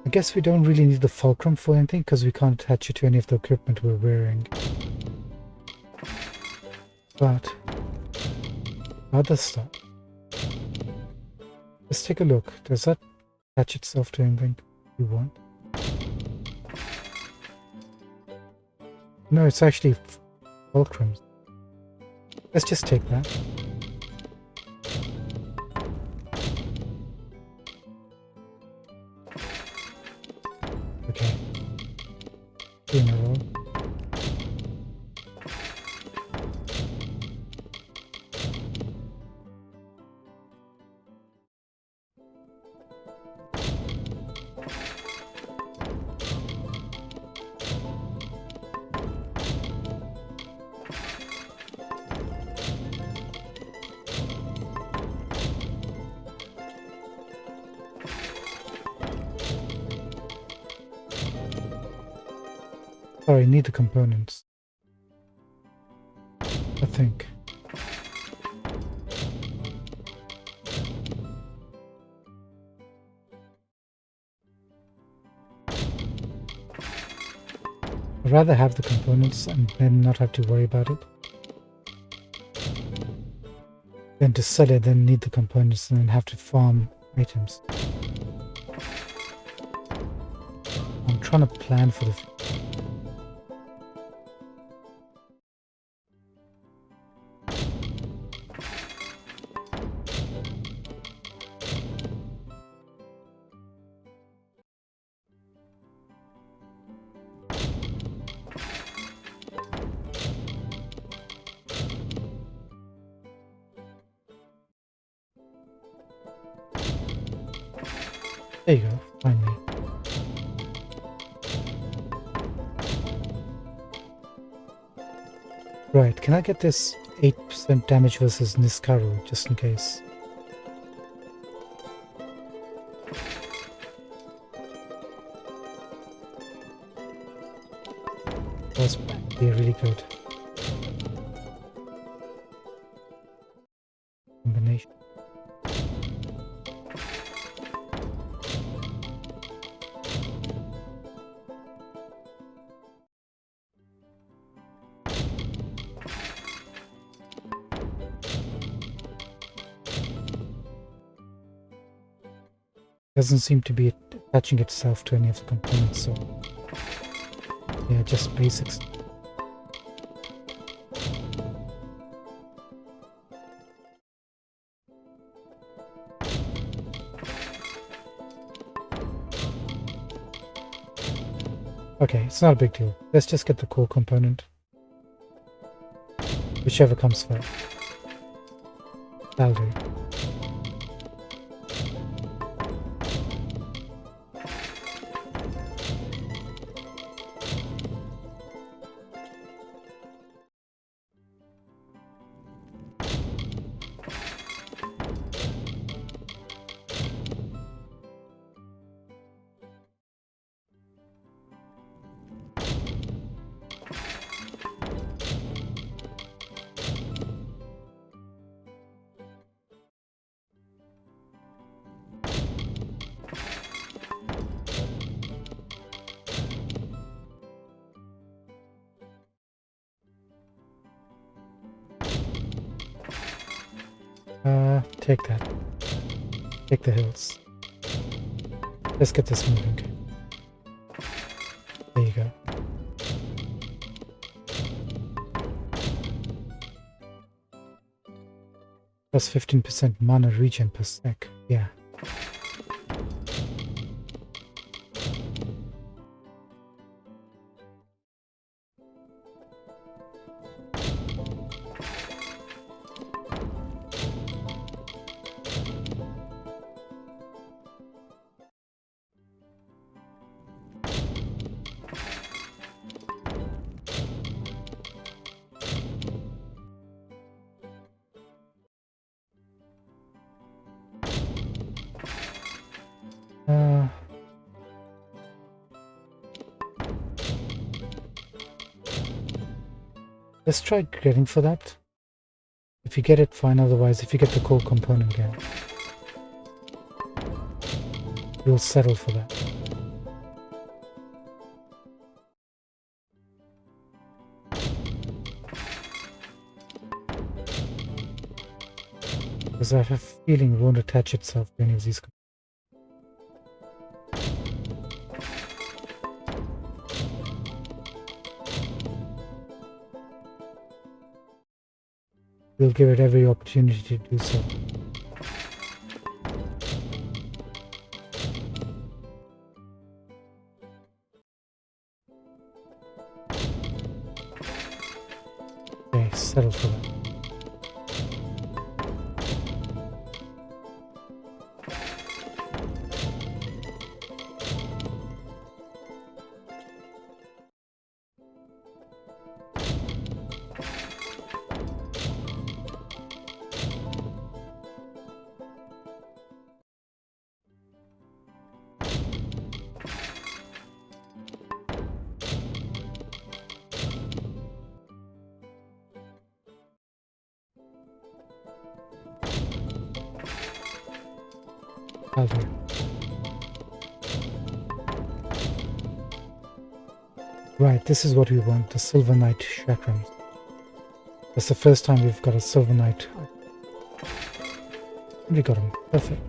[SPEAKER 1] I guess we don't really need the fulcrum for anything because we can't attach it to any of the equipment we're wearing. But other stuff. Let's take a look. Does that attach itself to anything we want? No, it's actually fulcrums. Let's just take that. Okay. 2 in a row. Sorry, I need the components. I think. I'd rather have the components and then not have to worry about it. Than to sell it, then need the components and then have to farm items. I'm trying to plan for the future. There you go, finally. Right, can I get this 8% damage versus Niskaru, just in case? That's really good. Combination. Doesn't seem to be attaching itself to any of the components, so yeah, just basics. Okay, it's not a big deal. Let's just get the core component. Whichever comes first. That'll do. Take that. Take the hills. Let's get this moving. There you go. Plus 15% mana regen per sec. Yeah. Let's try getting for that. If you get it, fine. Otherwise, if you get the core component again, we'll settle for that. Because I have a feeling it won't attach itself to any of these. We'll give it every opportunity to do so. Okay, settle for that. I'll do. Right, this is what we want, the Silver Knight chakrams. That's the first time we've got a Silver Knight. We got him. Perfect.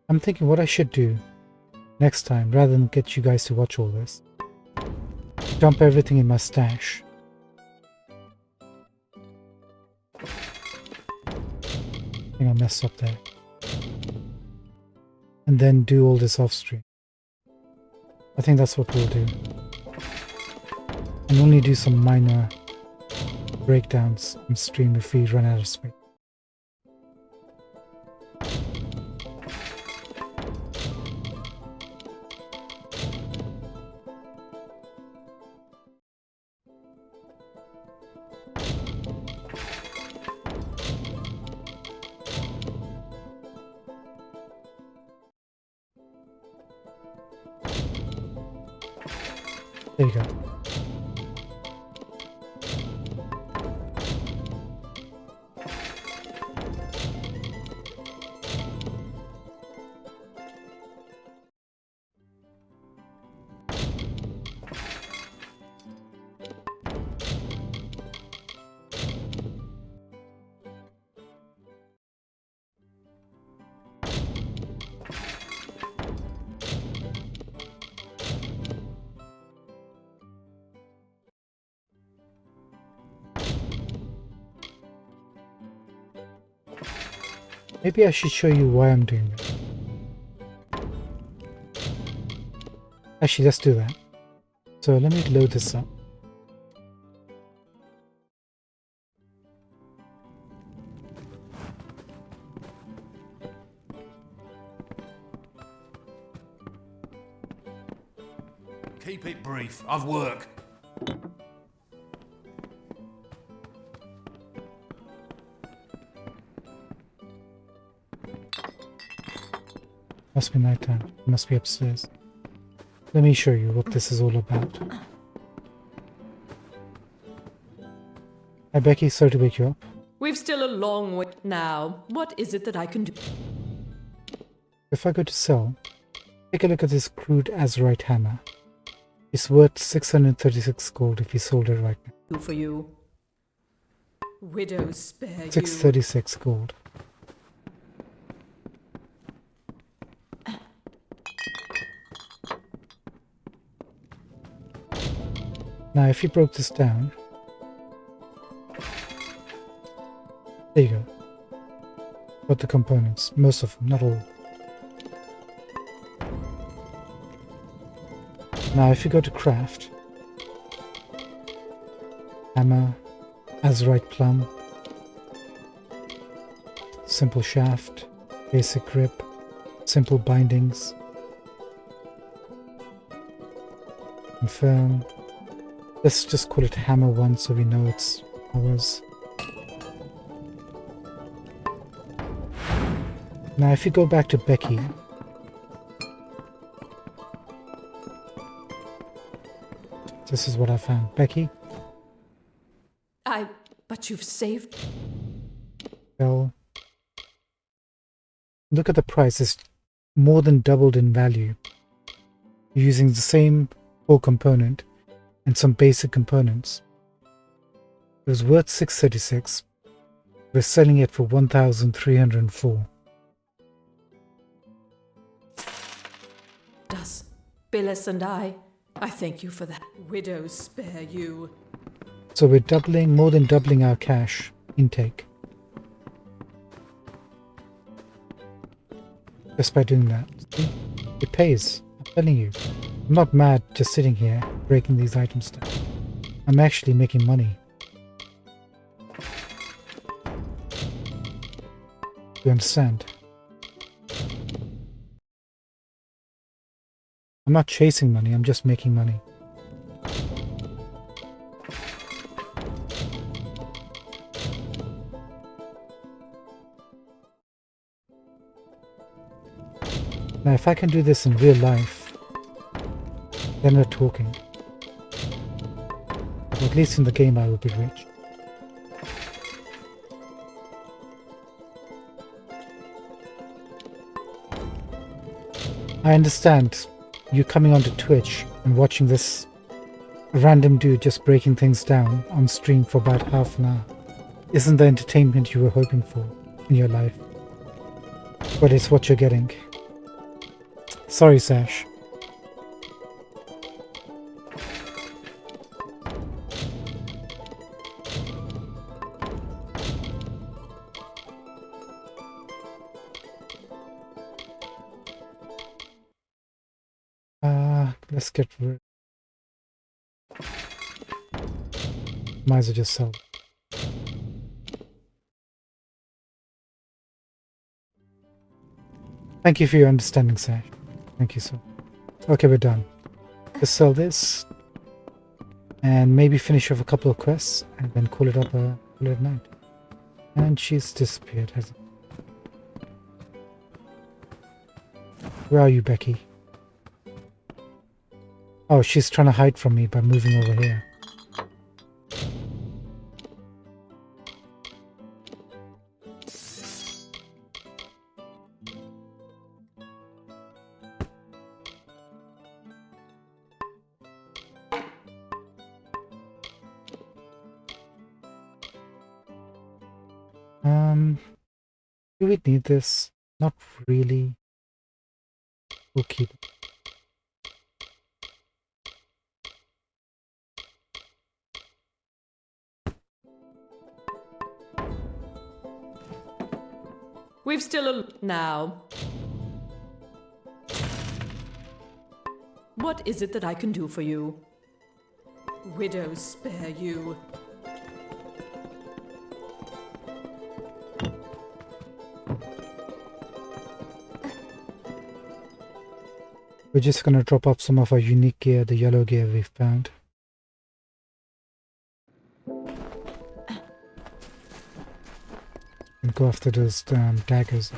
[SPEAKER 1] I'm thinking what I should do next time, rather than get you guys to watch all this, dump everything in my stash. I think I messed up there. And then do all this off stream. I think that's what we'll do. And only do some minor breakdowns on stream if we run out of space. There you go. Maybe I should show you why I'm doing this. Actually, let's do that. So let me load this up.
[SPEAKER 11] Keep it brief. I've work.
[SPEAKER 1] Must be nighttime. It must be upstairs. Let me show you what this is all about. Hi Becky, sorry to wake you up.
[SPEAKER 14] We've still a long way now. What is it that I can do?
[SPEAKER 1] If I go to sell, take a look at this crude azurite hammer. It's worth 636 gold if you sold it right now.
[SPEAKER 14] Do for you. Widows spare you.
[SPEAKER 1] 636 gold. Now if you broke this down, there you go. Got the components, most of them, not all. Now if you go to craft, hammer, azurite plum, simple shaft, basic grip, simple bindings, confirm. Let's just call it hammer 1 so we know it's ours. Now if you go back to Becky, this is what I found. Becky?
[SPEAKER 14] But you've saved...
[SPEAKER 1] Well, look at the price. It's more than doubled in value. Using the same core component and some basic components. It was worth 636. We're selling it for 1,304.
[SPEAKER 14] Does Billis and I thank you for that. Widows spare you.
[SPEAKER 1] So we're doubling, more than doubling our cash intake. Just by doing that. See? It pays. I'm telling you. I'm not mad just sitting here breaking these items down. I'm actually making money. You understand? I'm not chasing money, I'm just making money. Now if I can do this in real life, then we're talking. But at least in the game I will be rich. I understand you coming onto Twitch and watching this random dude just breaking things down on stream for about half an hour isn't the entertainment you were hoping for in your life. But it's what you're getting. Sorry, Sash. Let's get rid. Might as well just sell. Thank you for your understanding, Sash. Thank you, sir. Okay, we're done. Just sell this. And maybe finish off a couple of quests and then call it up call it a night. And she's disappeared, hasn't she? Where are you, Becky? Oh, she's trying to hide from me by moving over here. Do we need this? Not really. We'll keep it.
[SPEAKER 14] We've still now. What is it that I can do for you? Widows spare you.
[SPEAKER 1] We're just gonna drop off some of our unique gear, the yellow gear we've found. And go after those daggers.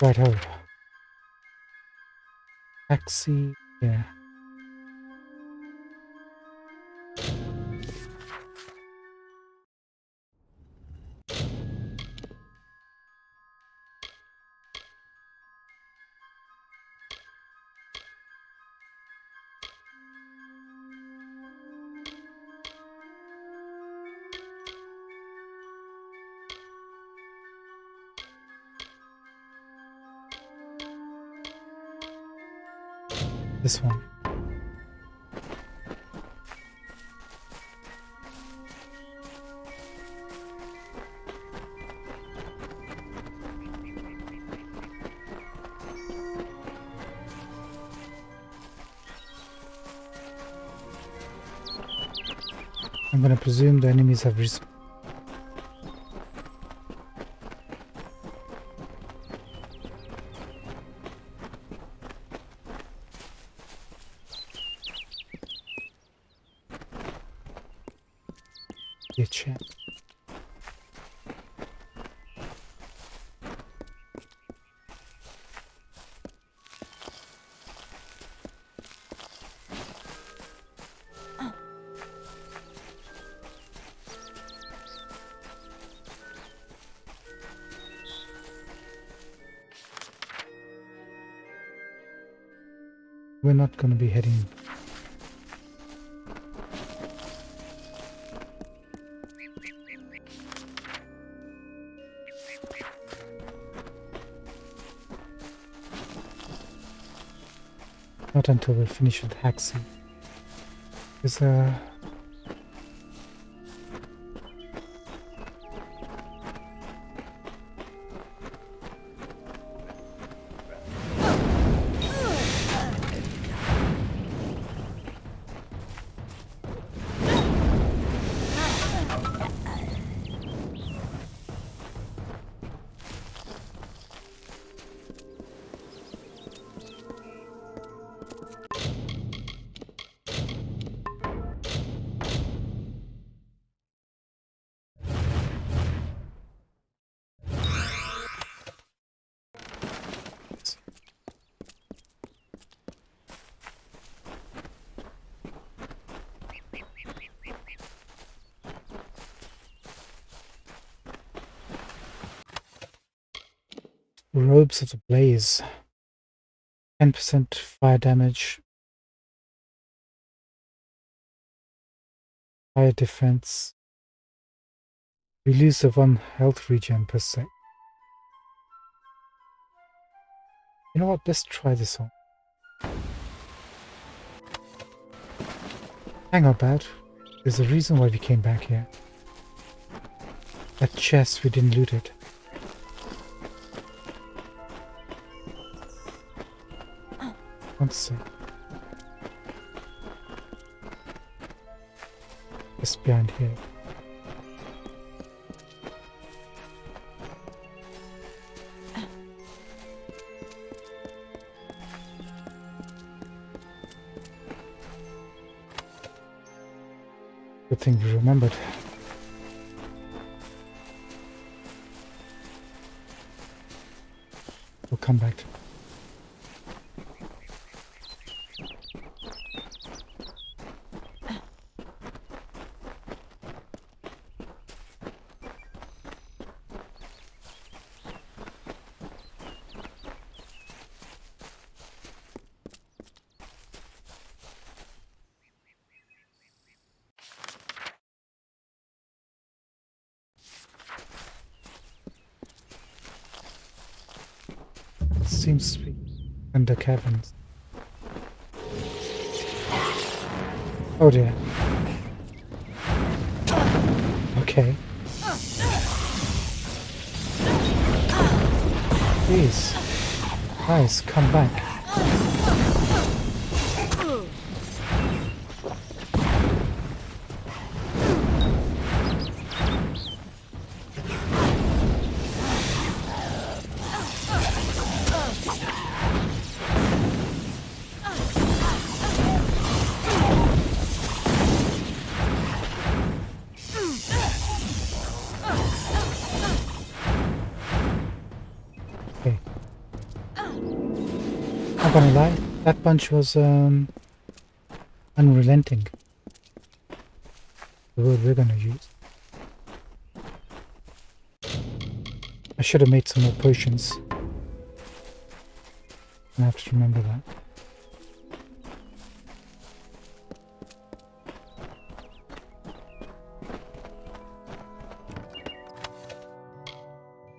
[SPEAKER 1] Right-ho. Taxi, yeah. This one. I'm gonna presume the enemies have respawned. Chat. We're not going to be heading. Not until we finish with Haxi. There's a... Robes of the Blaze. 10% fire damage. Fire defense. We lose the 1 health regen per sec. You know what? Let's try this on. Hang on, Bad. There's a reason why we came back here. That chest, we didn't loot it. One sec. Just behind here. Good thing we remembered. We'll come back to it. seems to be under caverns. Oh dear. Okay. Please. Guys, come back. Okay. Not gonna lie, that bunch was unrelenting. The word we're gonna use. I should have made some more potions. I have to remember that.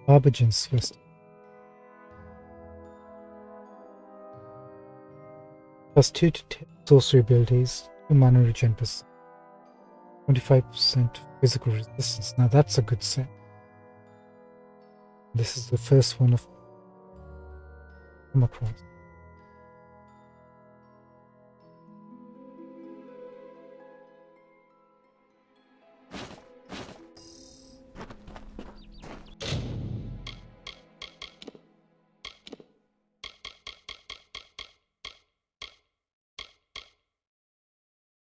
[SPEAKER 1] Barbagen Swiss. Plus 2 to sorcery abilities, 2 mana regen percent, 25% physical resistance. Now that's a good set. This is the first one I've come across.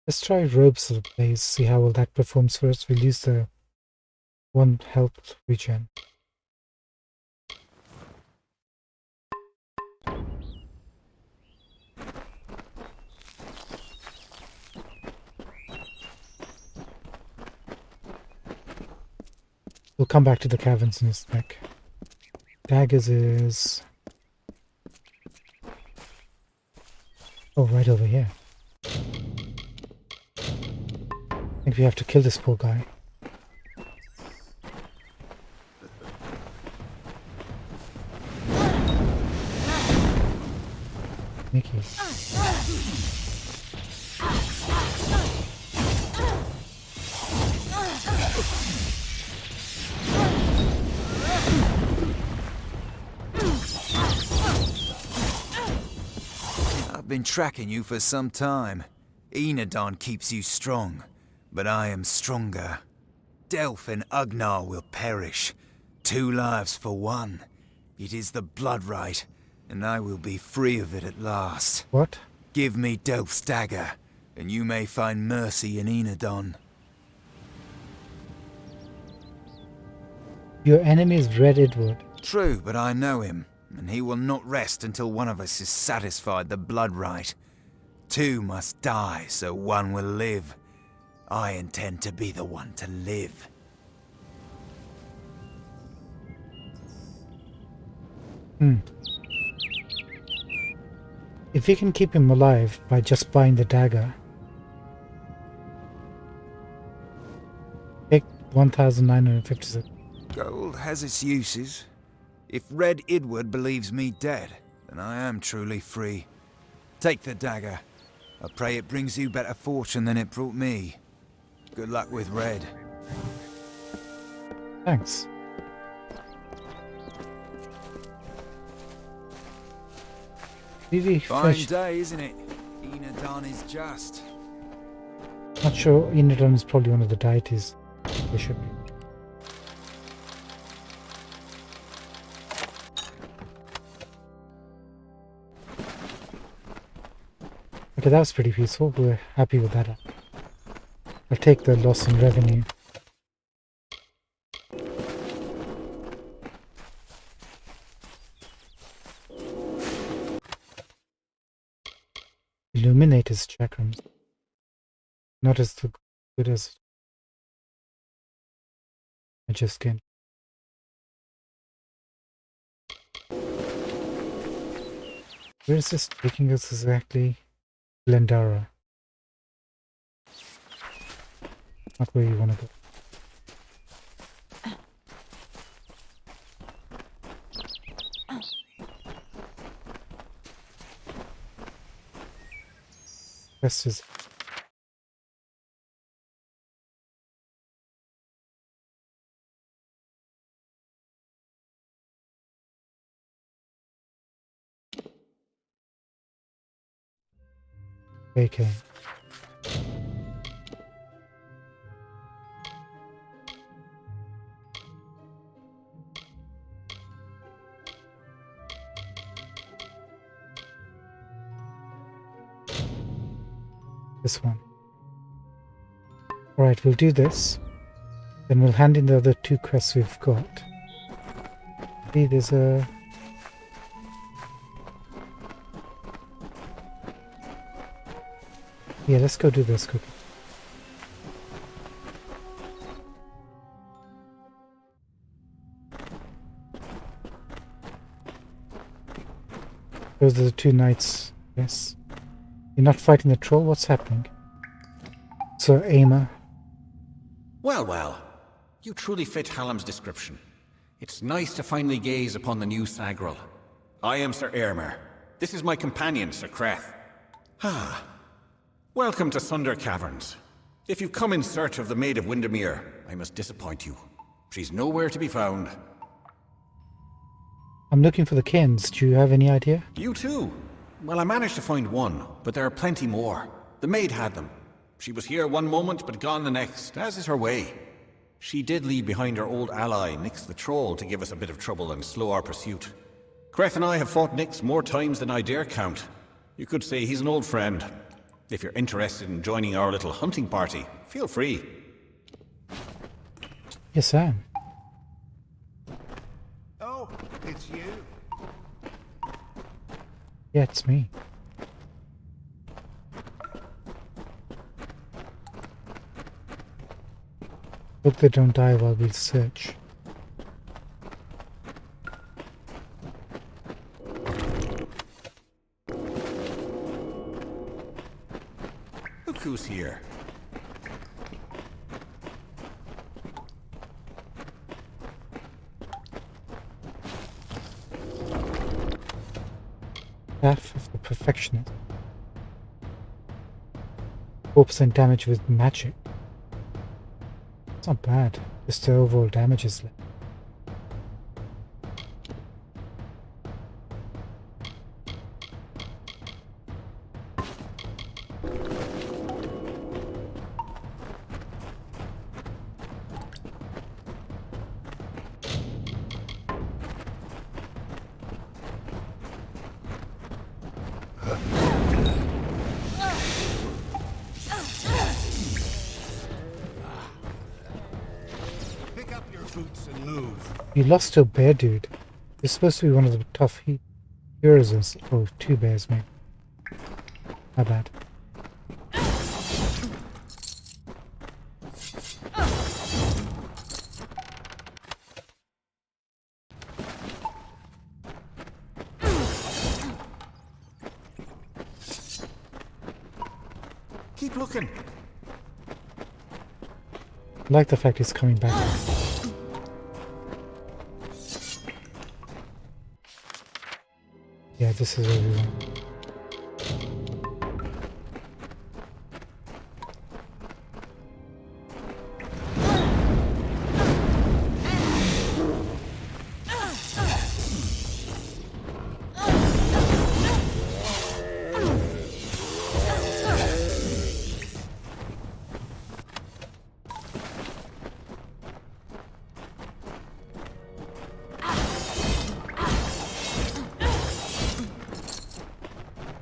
[SPEAKER 1] Let's try Robes of the Blaze, see how well that performs for us. We'll use the 1 health regen. We'll come back to the caverns in a sec. Daggers is... oh, right over here. I think we have to kill this poor guy. Mickey.
[SPEAKER 2] I've been tracking you for some time. Enadon keeps you strong, but I am stronger. Delph and Ugnar will perish. 2 lives for 1. It is the blood right, and I will be free of it at last.
[SPEAKER 1] What?
[SPEAKER 2] Give me Delph's dagger, and you may find mercy in Enadon.
[SPEAKER 1] Your enemy is Red Edward.
[SPEAKER 2] True, but I know him, and he will not rest until one of us is satisfied the blood right. 2 must die, so 1 will live. I intend to be the one to live.
[SPEAKER 1] If we can keep him alive by just buying the dagger, take 1,956.
[SPEAKER 2] Gold has its uses. If Red Edward believes me dead, then I am truly free. Take the dagger. I pray it brings you better fortune than it brought me. Good luck with Red.
[SPEAKER 1] Thanks. Really
[SPEAKER 2] Fine day, isn't it? Enadon is just.
[SPEAKER 1] Not sure. Enadon is probably one of the deities. They should be. Okay, that was pretty peaceful. We're happy with that. I'll take the loss in revenue. Illuminator's chakrams. Not as good as I just can. Where is this taking us exactly? Glendara. Not where you want to go. quest is. Okay. This one. Alright, we'll do this. Then we'll hand in the other 2 quests we've got. See, there's a... Yeah, let's go do this quickly. Those are the 2 knights. Yes. You're not fighting the troll? What's happening? Sir Aimer.
[SPEAKER 15] Well, well. You truly fit Hallam's description. It's nice to finally gaze upon the new Sagril. I am Sir Aylmer. This is my companion, Sir Creth. Ah. Welcome to Sunder Caverns. If you've come in search of the Maid of Windermere, I must disappoint you. She's nowhere to be found.
[SPEAKER 1] I'm looking for the Kens. Do you have any idea?
[SPEAKER 15] You too? Well, I managed to find one, but there are plenty more. The maid had them. She was here one moment, but gone the next, as is her way. She did leave behind her old ally, Nyx the Troll, to give us a bit of trouble and slow our pursuit. Creth and I have fought Nyx more times than I dare count. You could say he's an old friend. If you're interested in joining our little hunting party, feel free.
[SPEAKER 1] Yes, I am.
[SPEAKER 7] Oh, it's you.
[SPEAKER 1] Yeah, it's me. Hope they don't die while we search.
[SPEAKER 15] Look who's here.
[SPEAKER 1] Staff of the Perfectionist. 4% damage with magic. It's not bad. Just the overall damage is less. You lost to a bear dude. You're supposed to be one of the tough heroes. Oh, 2 bears maybe. Not bad.
[SPEAKER 15] Keep looking.
[SPEAKER 1] I like the fact he's coming back. Yeah, this is where we want.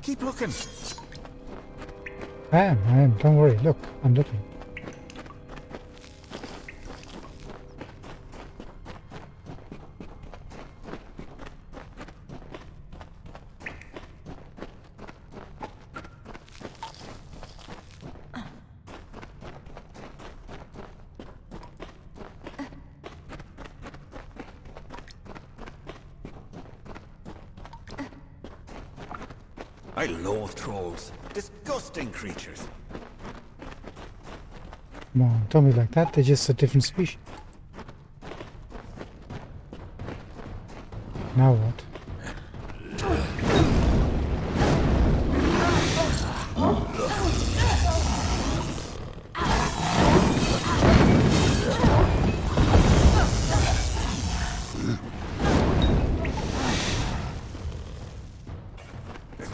[SPEAKER 15] Keep looking.
[SPEAKER 1] I am. Don't worry. Look, I'm looking.
[SPEAKER 15] I loathe trolls. Disgusting creatures.
[SPEAKER 1] Come on, don't be like that. They're just a different species. Now what?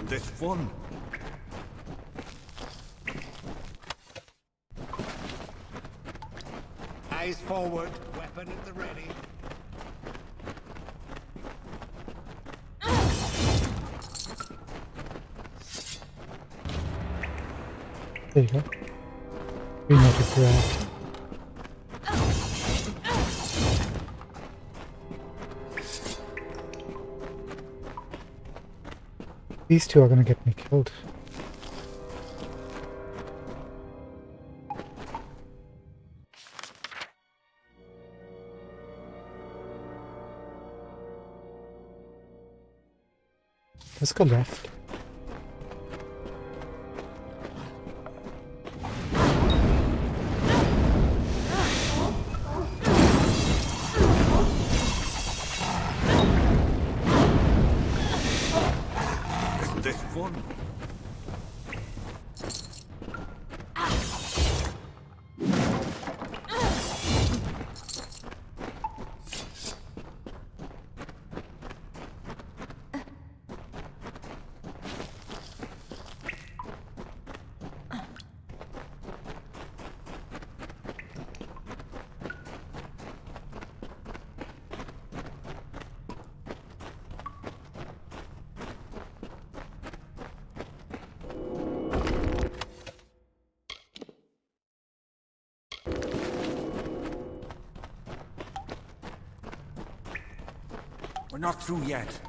[SPEAKER 15] this fun?
[SPEAKER 8] Eyes forward, weapon at the ready.
[SPEAKER 1] There you go. Remote grab. These two are gonna get me killed. Let's go left.
[SPEAKER 15] Isn't this fun? We're not through yet.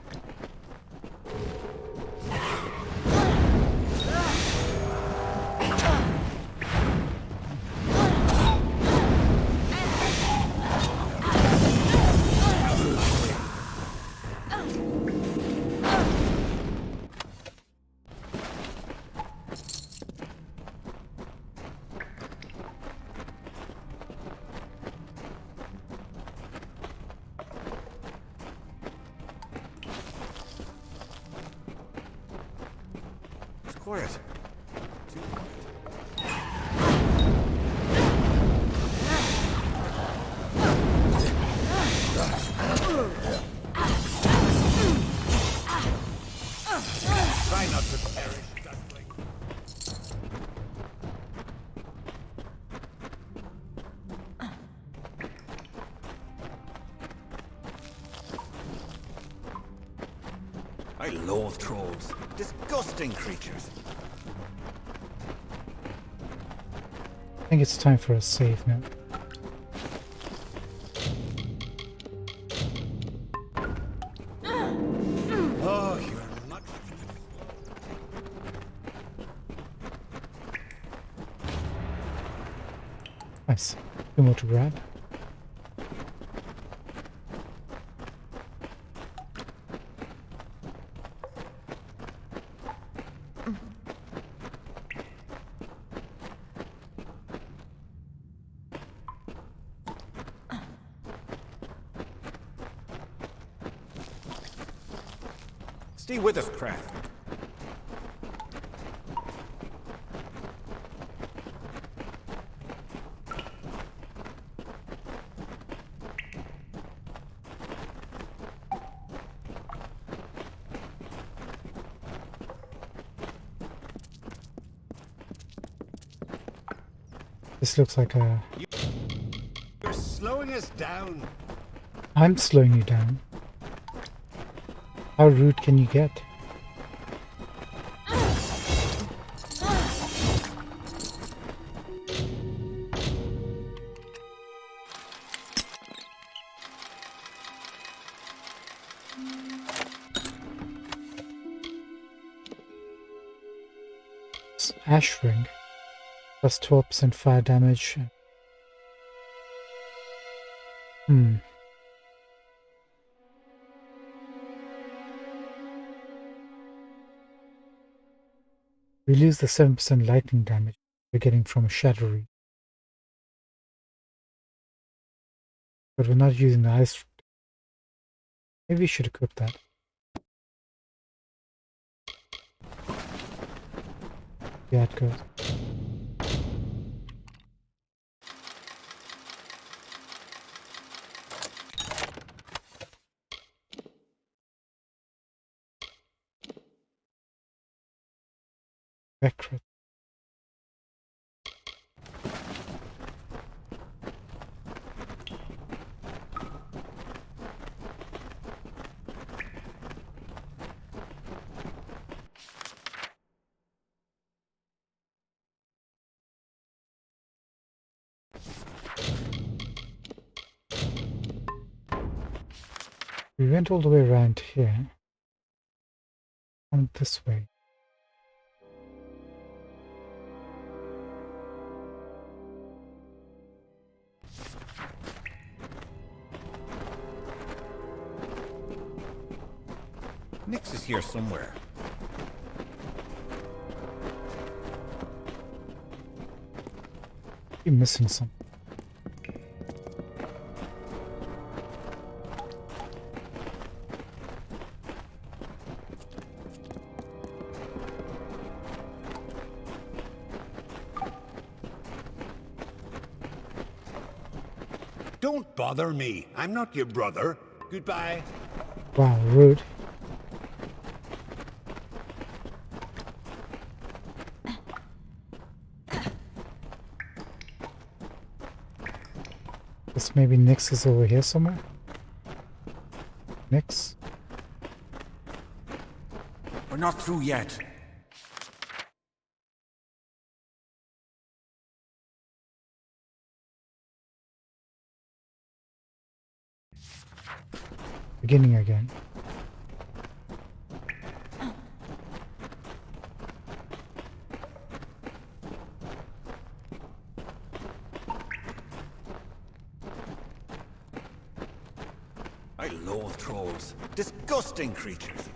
[SPEAKER 15] It's quiet. Too quiet. Try not to perish, Dustling. I loathe trolls. Disgusting creatures.
[SPEAKER 1] I think it's time for a save now.
[SPEAKER 8] Oh, you're much.
[SPEAKER 1] Nice. Two more to grab.
[SPEAKER 15] Stay with us, Craft.
[SPEAKER 1] This looks like a...
[SPEAKER 8] You're slowing us down.
[SPEAKER 1] I'm slowing you down. How rude can you get? It's Ash Ring. Plus 12% fire damage. We lose the 7% lightning damage we're getting from a Shadowy. But we're not using the ice. Maybe we should equip that. Yeah, it goes. Record. We went all the way around here. And this way.
[SPEAKER 15] Nix is here somewhere.
[SPEAKER 1] You're missing something.
[SPEAKER 8] Don't bother me. I'm not your brother. Goodbye.
[SPEAKER 1] Wow, rude. Guess maybe Nyx is over here somewhere. Nyx?
[SPEAKER 15] We're not through yet.
[SPEAKER 1] Beginning again.
[SPEAKER 15] I loathe trolls. Disgusting creatures.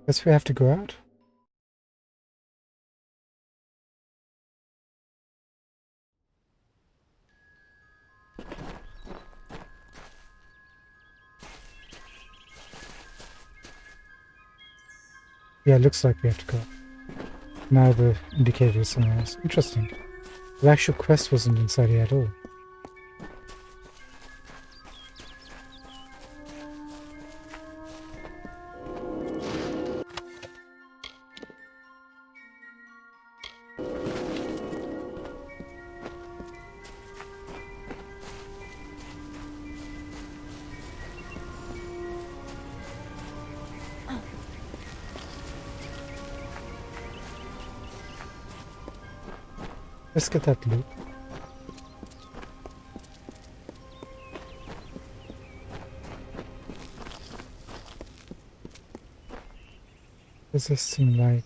[SPEAKER 1] Guess we have to go out. Yeah, it looks like we have to go. Now the indicator is somewhere else. Interesting. The actual quest wasn't inside here at all. Let's get that loot. Does this seem like...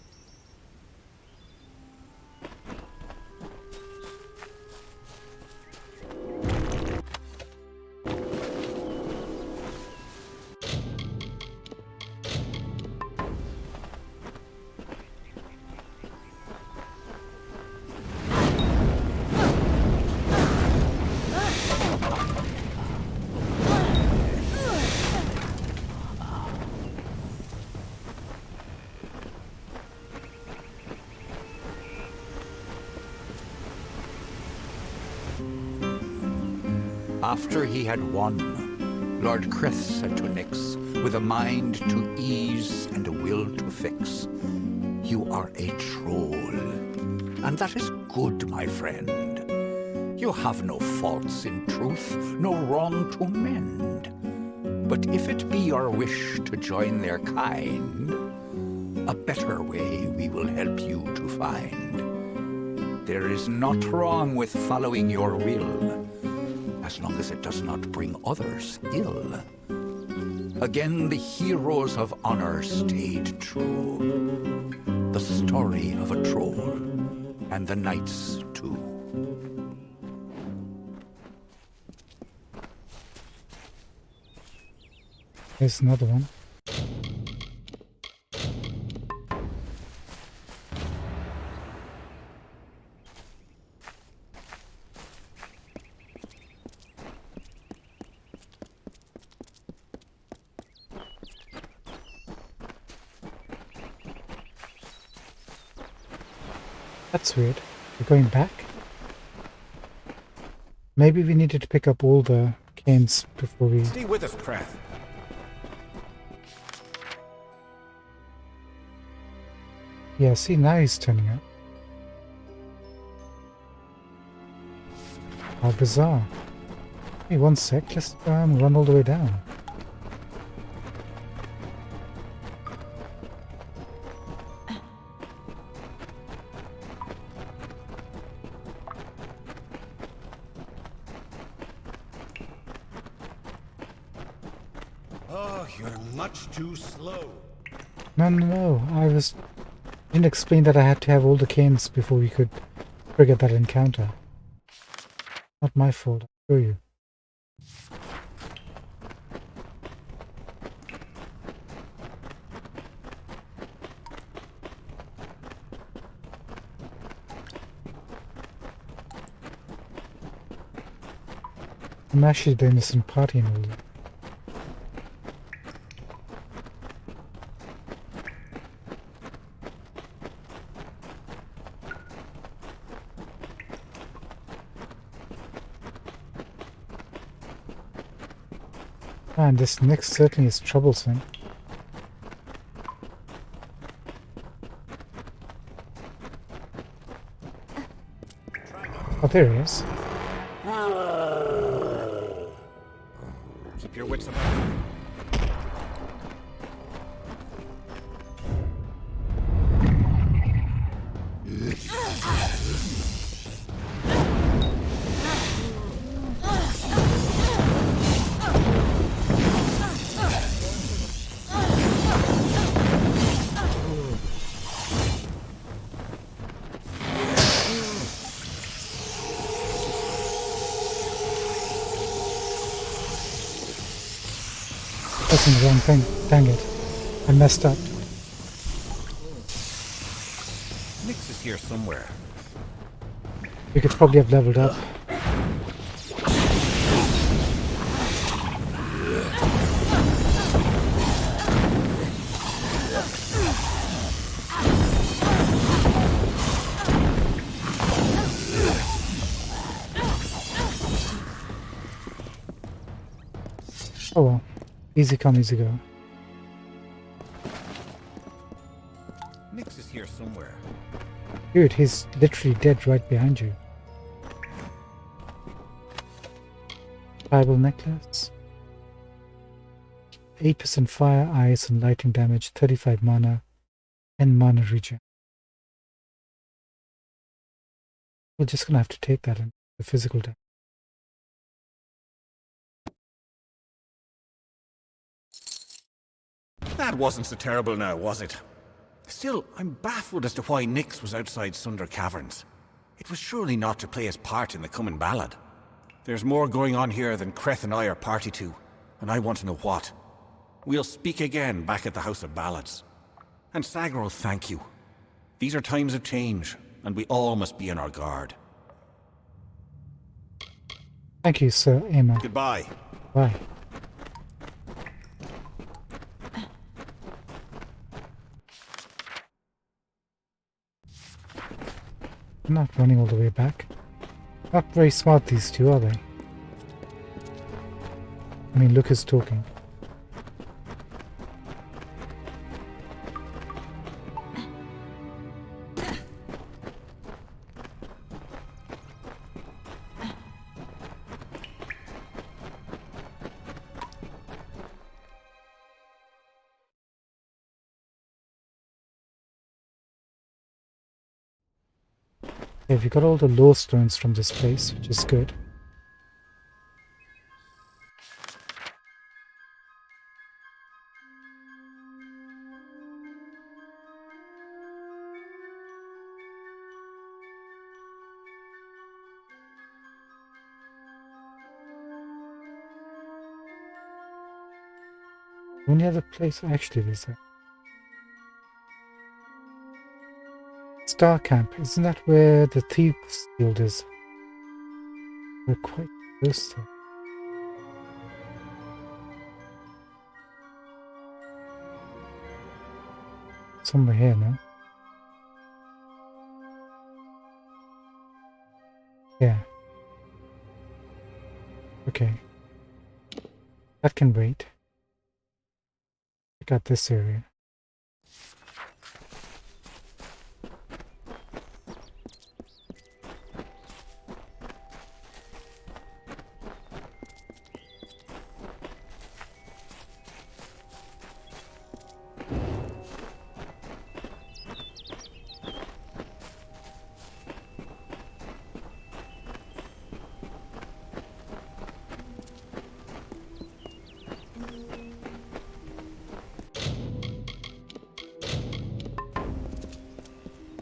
[SPEAKER 12] After he had won, Lord Crith said to Nyx, with a mind to ease and a will to fix, "You are a troll, and that is good, my friend. You have no faults in truth, no wrong to mend. But if it be your wish to join their kind, a better way we will help you to find. There is naught wrong with following your will, as long as it does not bring others ill." Again the heroes of honor stayed true. The story of a troll, and the knights too.
[SPEAKER 1] There's another one. That's weird. We're going back? Maybe we needed to pick up all the canes before we...
[SPEAKER 15] Stay with us, Krath.
[SPEAKER 1] Yeah, see, now he's turning up. How bizarre. Hey, one sec, let's run all the way down.
[SPEAKER 8] Oh, you're much too slow.
[SPEAKER 1] No, didn't explain that I had to have all the canes before we could trigger that encounter. Not my fault, I'll show you. I'm actually the innocent party in all this. Man, this next certainly is troublesome. Oh, there he is.
[SPEAKER 15] Keep your wits about you.
[SPEAKER 1] Pressing the wrong thing. Dang it. I messed up.
[SPEAKER 15] Nix is here somewhere.
[SPEAKER 1] We could probably have leveled up. Oh well. Easy come, easy go.
[SPEAKER 15] Nix is here somewhere.
[SPEAKER 1] Dude, he's literally dead right behind you. Tribal necklace. 8% fire, ice, and lightning damage, 35 mana, and mana regen. We're just gonna have to take that in the physical damage.
[SPEAKER 15] That wasn't so terrible now, was it? Still, I'm baffled as to why Nix was outside Sunder Caverns. It was surely not to play his part in the coming ballad. There's more going on here than Kreth and I are party to, and I want to know what. We'll speak again back at the House of Ballads. And Sagral, thank you. These are times of change, and we all must be on our guard.
[SPEAKER 1] Thank you, Sir Emma.
[SPEAKER 15] Goodbye.
[SPEAKER 1] Bye. I'm not running all the way back. Not very smart, these two, are they? I mean, look who's talking. Okay, we got all the low stones from this place, which is good. Only other place actually is there. Star Camp, isn't that where the Thieves Guild is? We're quite close there. Somewhere here, no? Yeah. Okay. That can wait. Check out this area.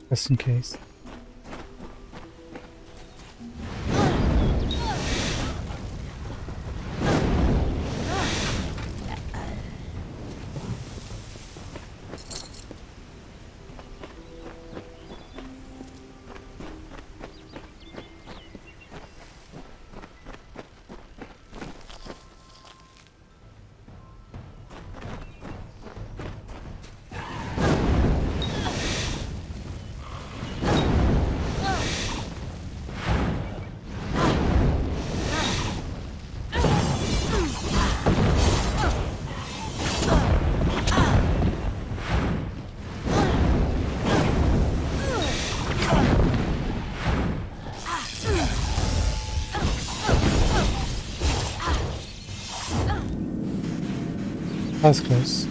[SPEAKER 1] Just in case. That was close.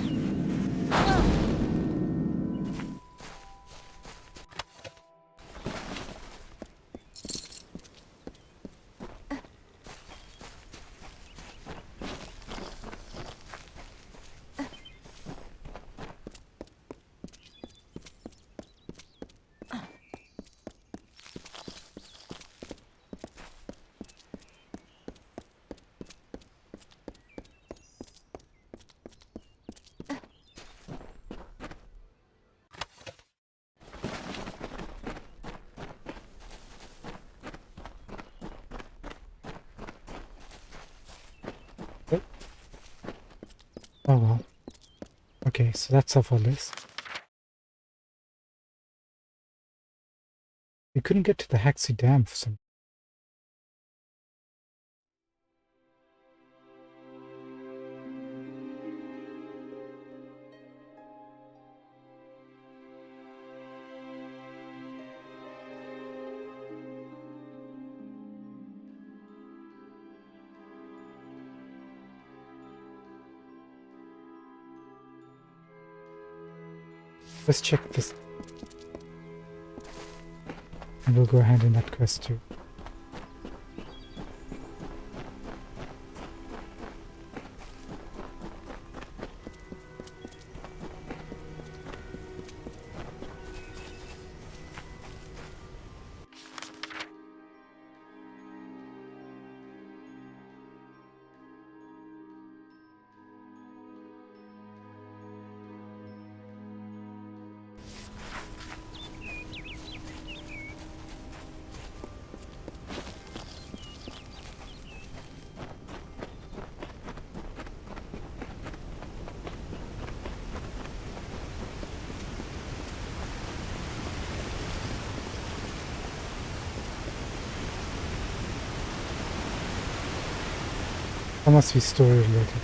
[SPEAKER 1] Oh well. Okay, so that's off our list. We couldn't get to the Haxi Dam for some. Let's check this. And we'll go ahead in that quest too. That must be story related.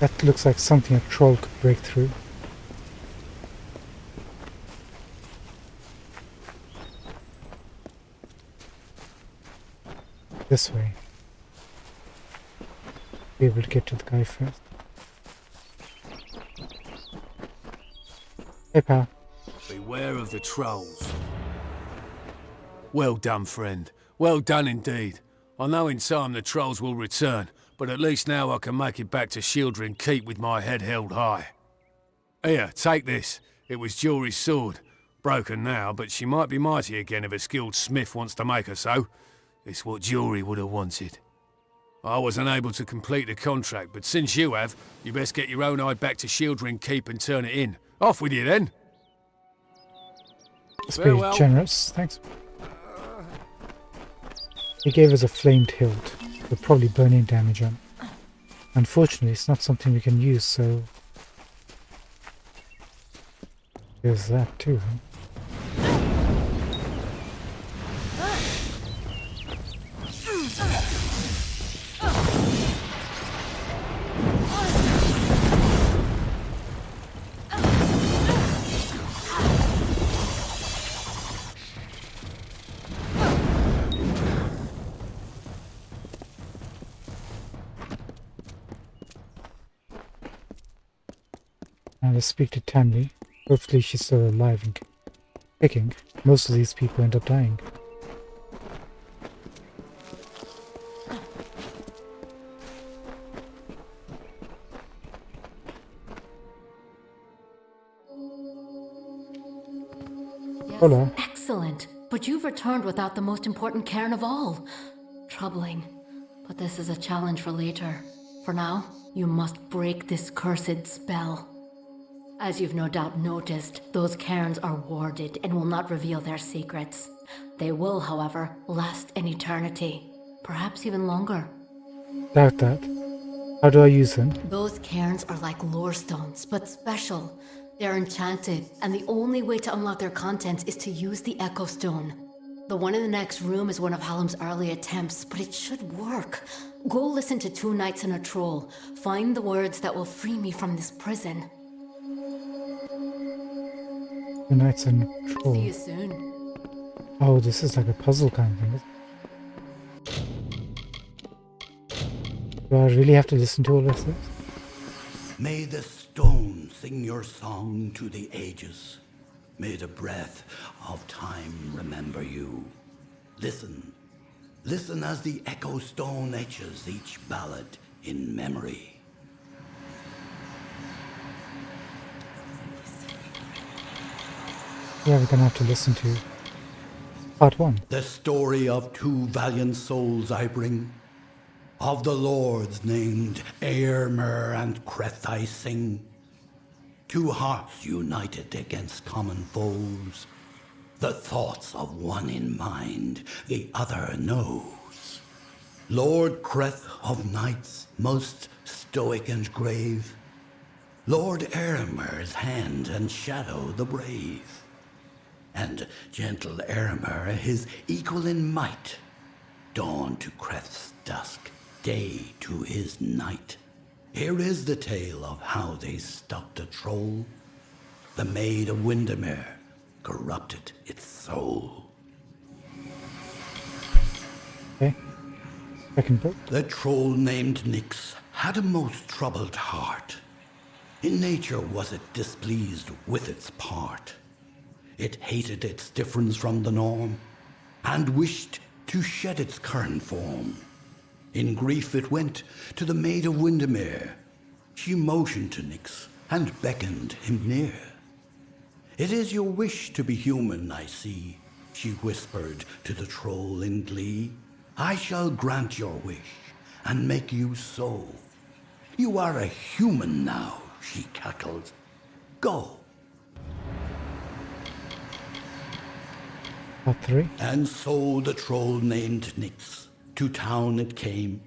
[SPEAKER 1] That looks like something a troll could break through. This way. Be able to get to the guy first. Hey pal.
[SPEAKER 11] Beware of the trolls. Well done, friend. Well done indeed. I know in time the trolls will return, but at least now I can make it back to Shieldring Keep with my head held high. Here, take this. It was Jury's sword. Broken now, but she might be mighty again if a skilled smith wants to make her so. It's what Jury would have wanted. I was unable to complete the contract, but since you have, you best get your own eye back to Shieldring Keep and turn it in. Off with you then!
[SPEAKER 1] That's pretty generous, thanks. He gave us a flamed hilt, with probably burning damage on. Unfortunately, it's not something we can use, so... there's that too. Now let's speak to Tammy. Hopefully she's still alive and kicking. Most of these people end up dying.
[SPEAKER 10] Yes,
[SPEAKER 1] Hola.
[SPEAKER 10] excellent. But you've returned without the most important cairn of all. Troubling. But this is a challenge for later. For now, you must break this cursed spell. As you've no doubt noticed, those cairns are warded and will not reveal their secrets. They will, however, last an eternity. Perhaps even longer.
[SPEAKER 1] Doubt that. How do I use them?
[SPEAKER 10] Those cairns are like lore stones, but special. They're enchanted, and the only way to unlock their contents is to use the Echo Stone. The one in the next room is one of Hallam's early attempts, but it should work. Go listen to 2 Knights and a Troll. Find the words that will free me from this prison.
[SPEAKER 1] 2 Knights and a Troll.
[SPEAKER 10] See you soon.
[SPEAKER 1] Oh, this is like a puzzle kind of thing. Do I really have to listen to all of this?
[SPEAKER 4] May the stone sing your song to the ages. May the breath of time remember you. Listen. Listen as the Echo Stone etches each ballad in memory.
[SPEAKER 1] Yeah, we're gonna have to listen to part 1.
[SPEAKER 4] The story of 2 valiant souls I bring. Of the lords named Eärmer and Creth I sing. 2 hearts united against common foes. The thoughts of one in mind, the other knows. Lord Creth of knights, most stoic and grave. Lord Eärmer's hand and shadow the brave. And gentle Eärmer, his equal in might. Dawn to Creth's dusk, day to his night. Here is the tale of how they stopped a troll. The Maid of Windermere corrupted its soul.
[SPEAKER 1] Okay. Second book.
[SPEAKER 4] The troll named Nyx had a most troubled heart. In nature was it displeased with its part. It hated its difference from the norm, and wished to shed its current form. In grief it went to the Maid of Windermere. She motioned to Nyx and beckoned him near. It is your wish to be human, I see, she whispered to the troll in glee. I shall grant your wish and make you so. You are a human now, she cackled. Go.
[SPEAKER 1] Part 3.
[SPEAKER 4] And so the troll named Nyx, to town it came,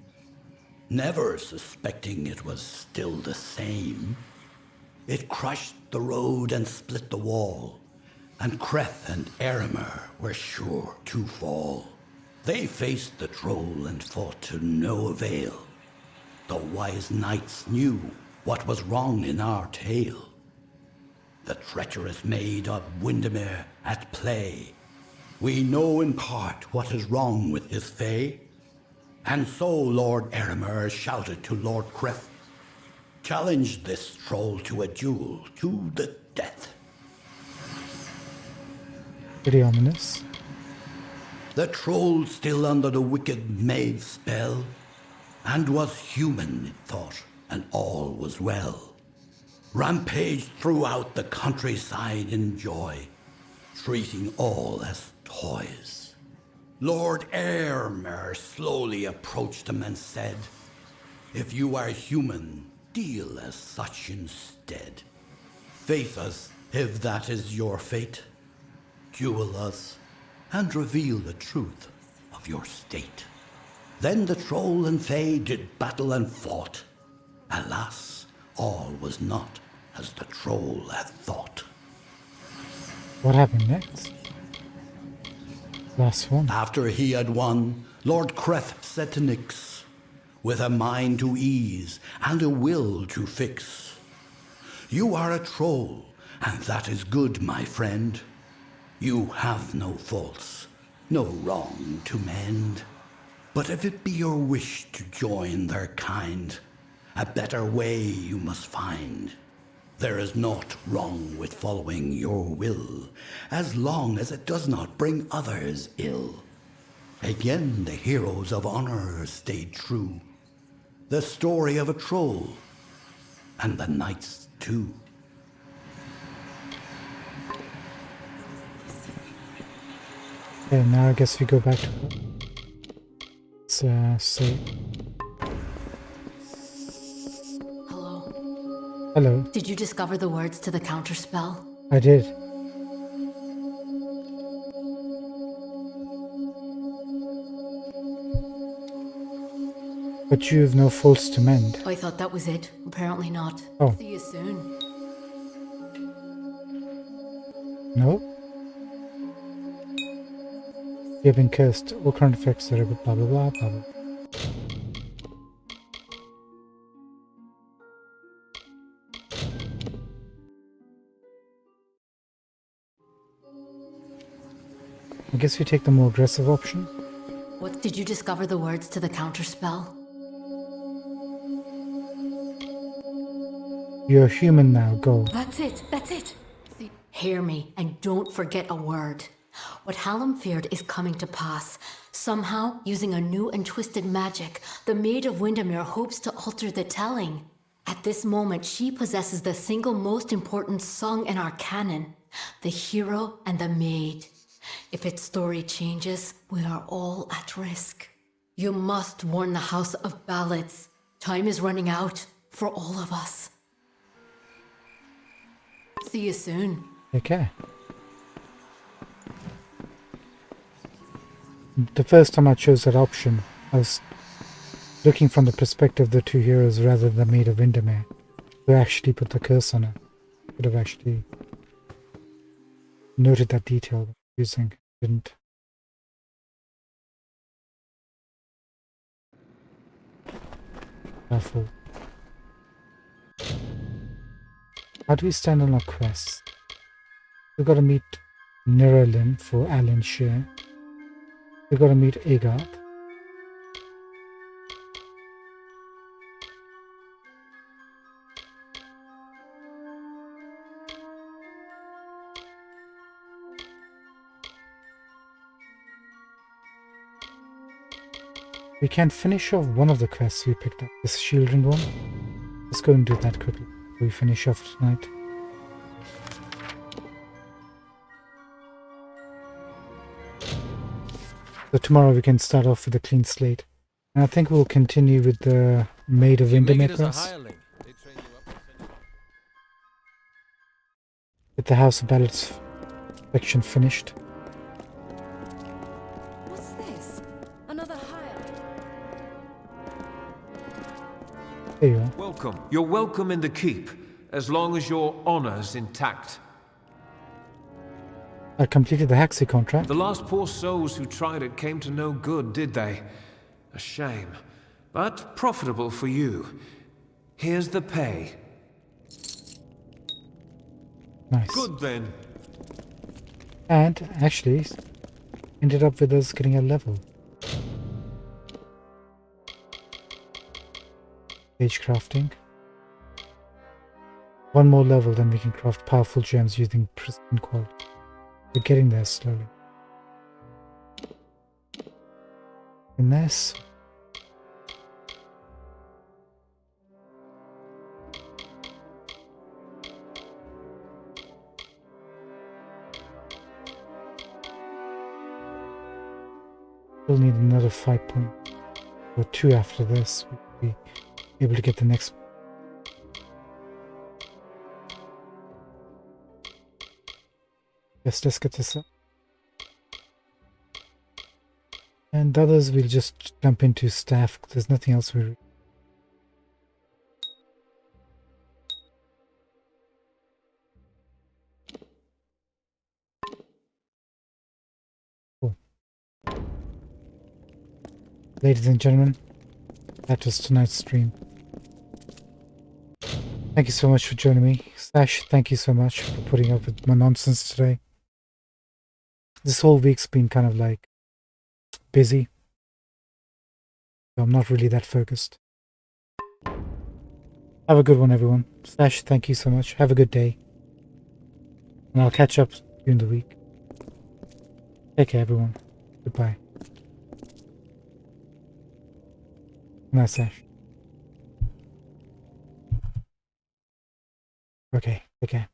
[SPEAKER 4] never suspecting it was still the same. It crushed the road and split the wall, and Creth and Eärmer were sure to fall. They faced the troll and fought to no avail. The wise knights knew what was wrong in our tale. The treacherous Maid of Windermere at play. We know in part what is wrong with his fay. And so Lord Eärmer shouted to Lord Creth, challenged this troll to a duel to the death.
[SPEAKER 1] Pretty ominous.
[SPEAKER 4] the troll still under the wicked maid's spell, and was human, it thought, and all was well. Rampaged throughout the countryside in joy, treating all as toys. Lord Airmer slowly approached him and said, "If you are human, deal as such instead. Face us, if that is your fate. Duel us, and reveal the truth of your state." Then the troll and fae did battle and fought. Alas, all was not as the troll had thought.
[SPEAKER 1] What happened next? Last one.
[SPEAKER 4] After he had won, Lord Creth said to Nyx, with a mind to ease and a will to fix, "You are a troll, and that is good, my friend. You have no faults, no wrong to mend. But if it be your wish to join their kind, a better way you must find. There is naught wrong with following your will, as long as it does not bring others ill." Again the heroes of honor stayed true. The story of a troll, and the knights too.
[SPEAKER 1] Okay, now I guess we go back to let's see. Hello.
[SPEAKER 10] Did you discover the words to the counterspell?
[SPEAKER 1] I did. But you have no faults to mend.
[SPEAKER 10] I thought that was it. Apparently not.
[SPEAKER 1] Oh.
[SPEAKER 10] See you soon.
[SPEAKER 1] No? You have been cursed. All current effects are blah blah blah blah blah. I guess we take the more aggressive option.
[SPEAKER 10] What did you discover the words to the counterspell?
[SPEAKER 1] You're human now, go.
[SPEAKER 10] That's it, that's it. Hear me, and don't forget a word. What Hallam feared is coming to pass. Somehow, using a new and twisted magic, the Maid of Windermere hopes to alter the telling. At this moment, she possesses the single most important song in our canon, the hero and the maid. If its story changes, we are all at risk. You must warn the House of Ballads. Time is running out for all of us. See you soon.
[SPEAKER 1] Okay. The first time I chose that option, I was looking from the perspective of the two heroes rather than the Maid of Windermere, who actually put the curse on her. Could have actually noted that detail. Using didn't. Careful. How do we stand on our quest? We've got to meet Niralyn for Alan Shear. We've got to meet Agarth. We can finish off one of the quests we picked up, this shielding one. Let's go and do that quickly before we finish off tonight. So tomorrow we can start off with a clean slate. And I think we'll continue with the Maid of Windermere quest. With the House of Ballads section finished.
[SPEAKER 14] What's this? Another hireling?
[SPEAKER 1] There you are.
[SPEAKER 16] Welcome. You're welcome in the keep, as long as your honor's intact.
[SPEAKER 1] I completed the Haxi contract.
[SPEAKER 16] The last poor souls who tried it came to no good, did they? A shame. But profitable for you. Here's the pay.
[SPEAKER 1] Nice.
[SPEAKER 16] Good then.
[SPEAKER 1] And actually ended up with us getting a level. Page crafting. One more level, then we can craft powerful gems using pristine quality. We're getting there slowly. Finesse. We'll need another 5 point or 2 after this. We'll be able to get the next. Yes, let's get this up. And the others we'll just jump into staff. There's nothing else we. Cool. Ladies and gentlemen, that was tonight's stream. Thank you so much for joining me. Sash, thank you so much for putting up with my nonsense today. This whole week's been kind of like busy. So I'm not really that focused. Have a good one, everyone. Sash, thank you so much. Have a good day. And I'll catch up during the week. Take care, everyone. Goodbye. Nice, Sash. Okay, take care.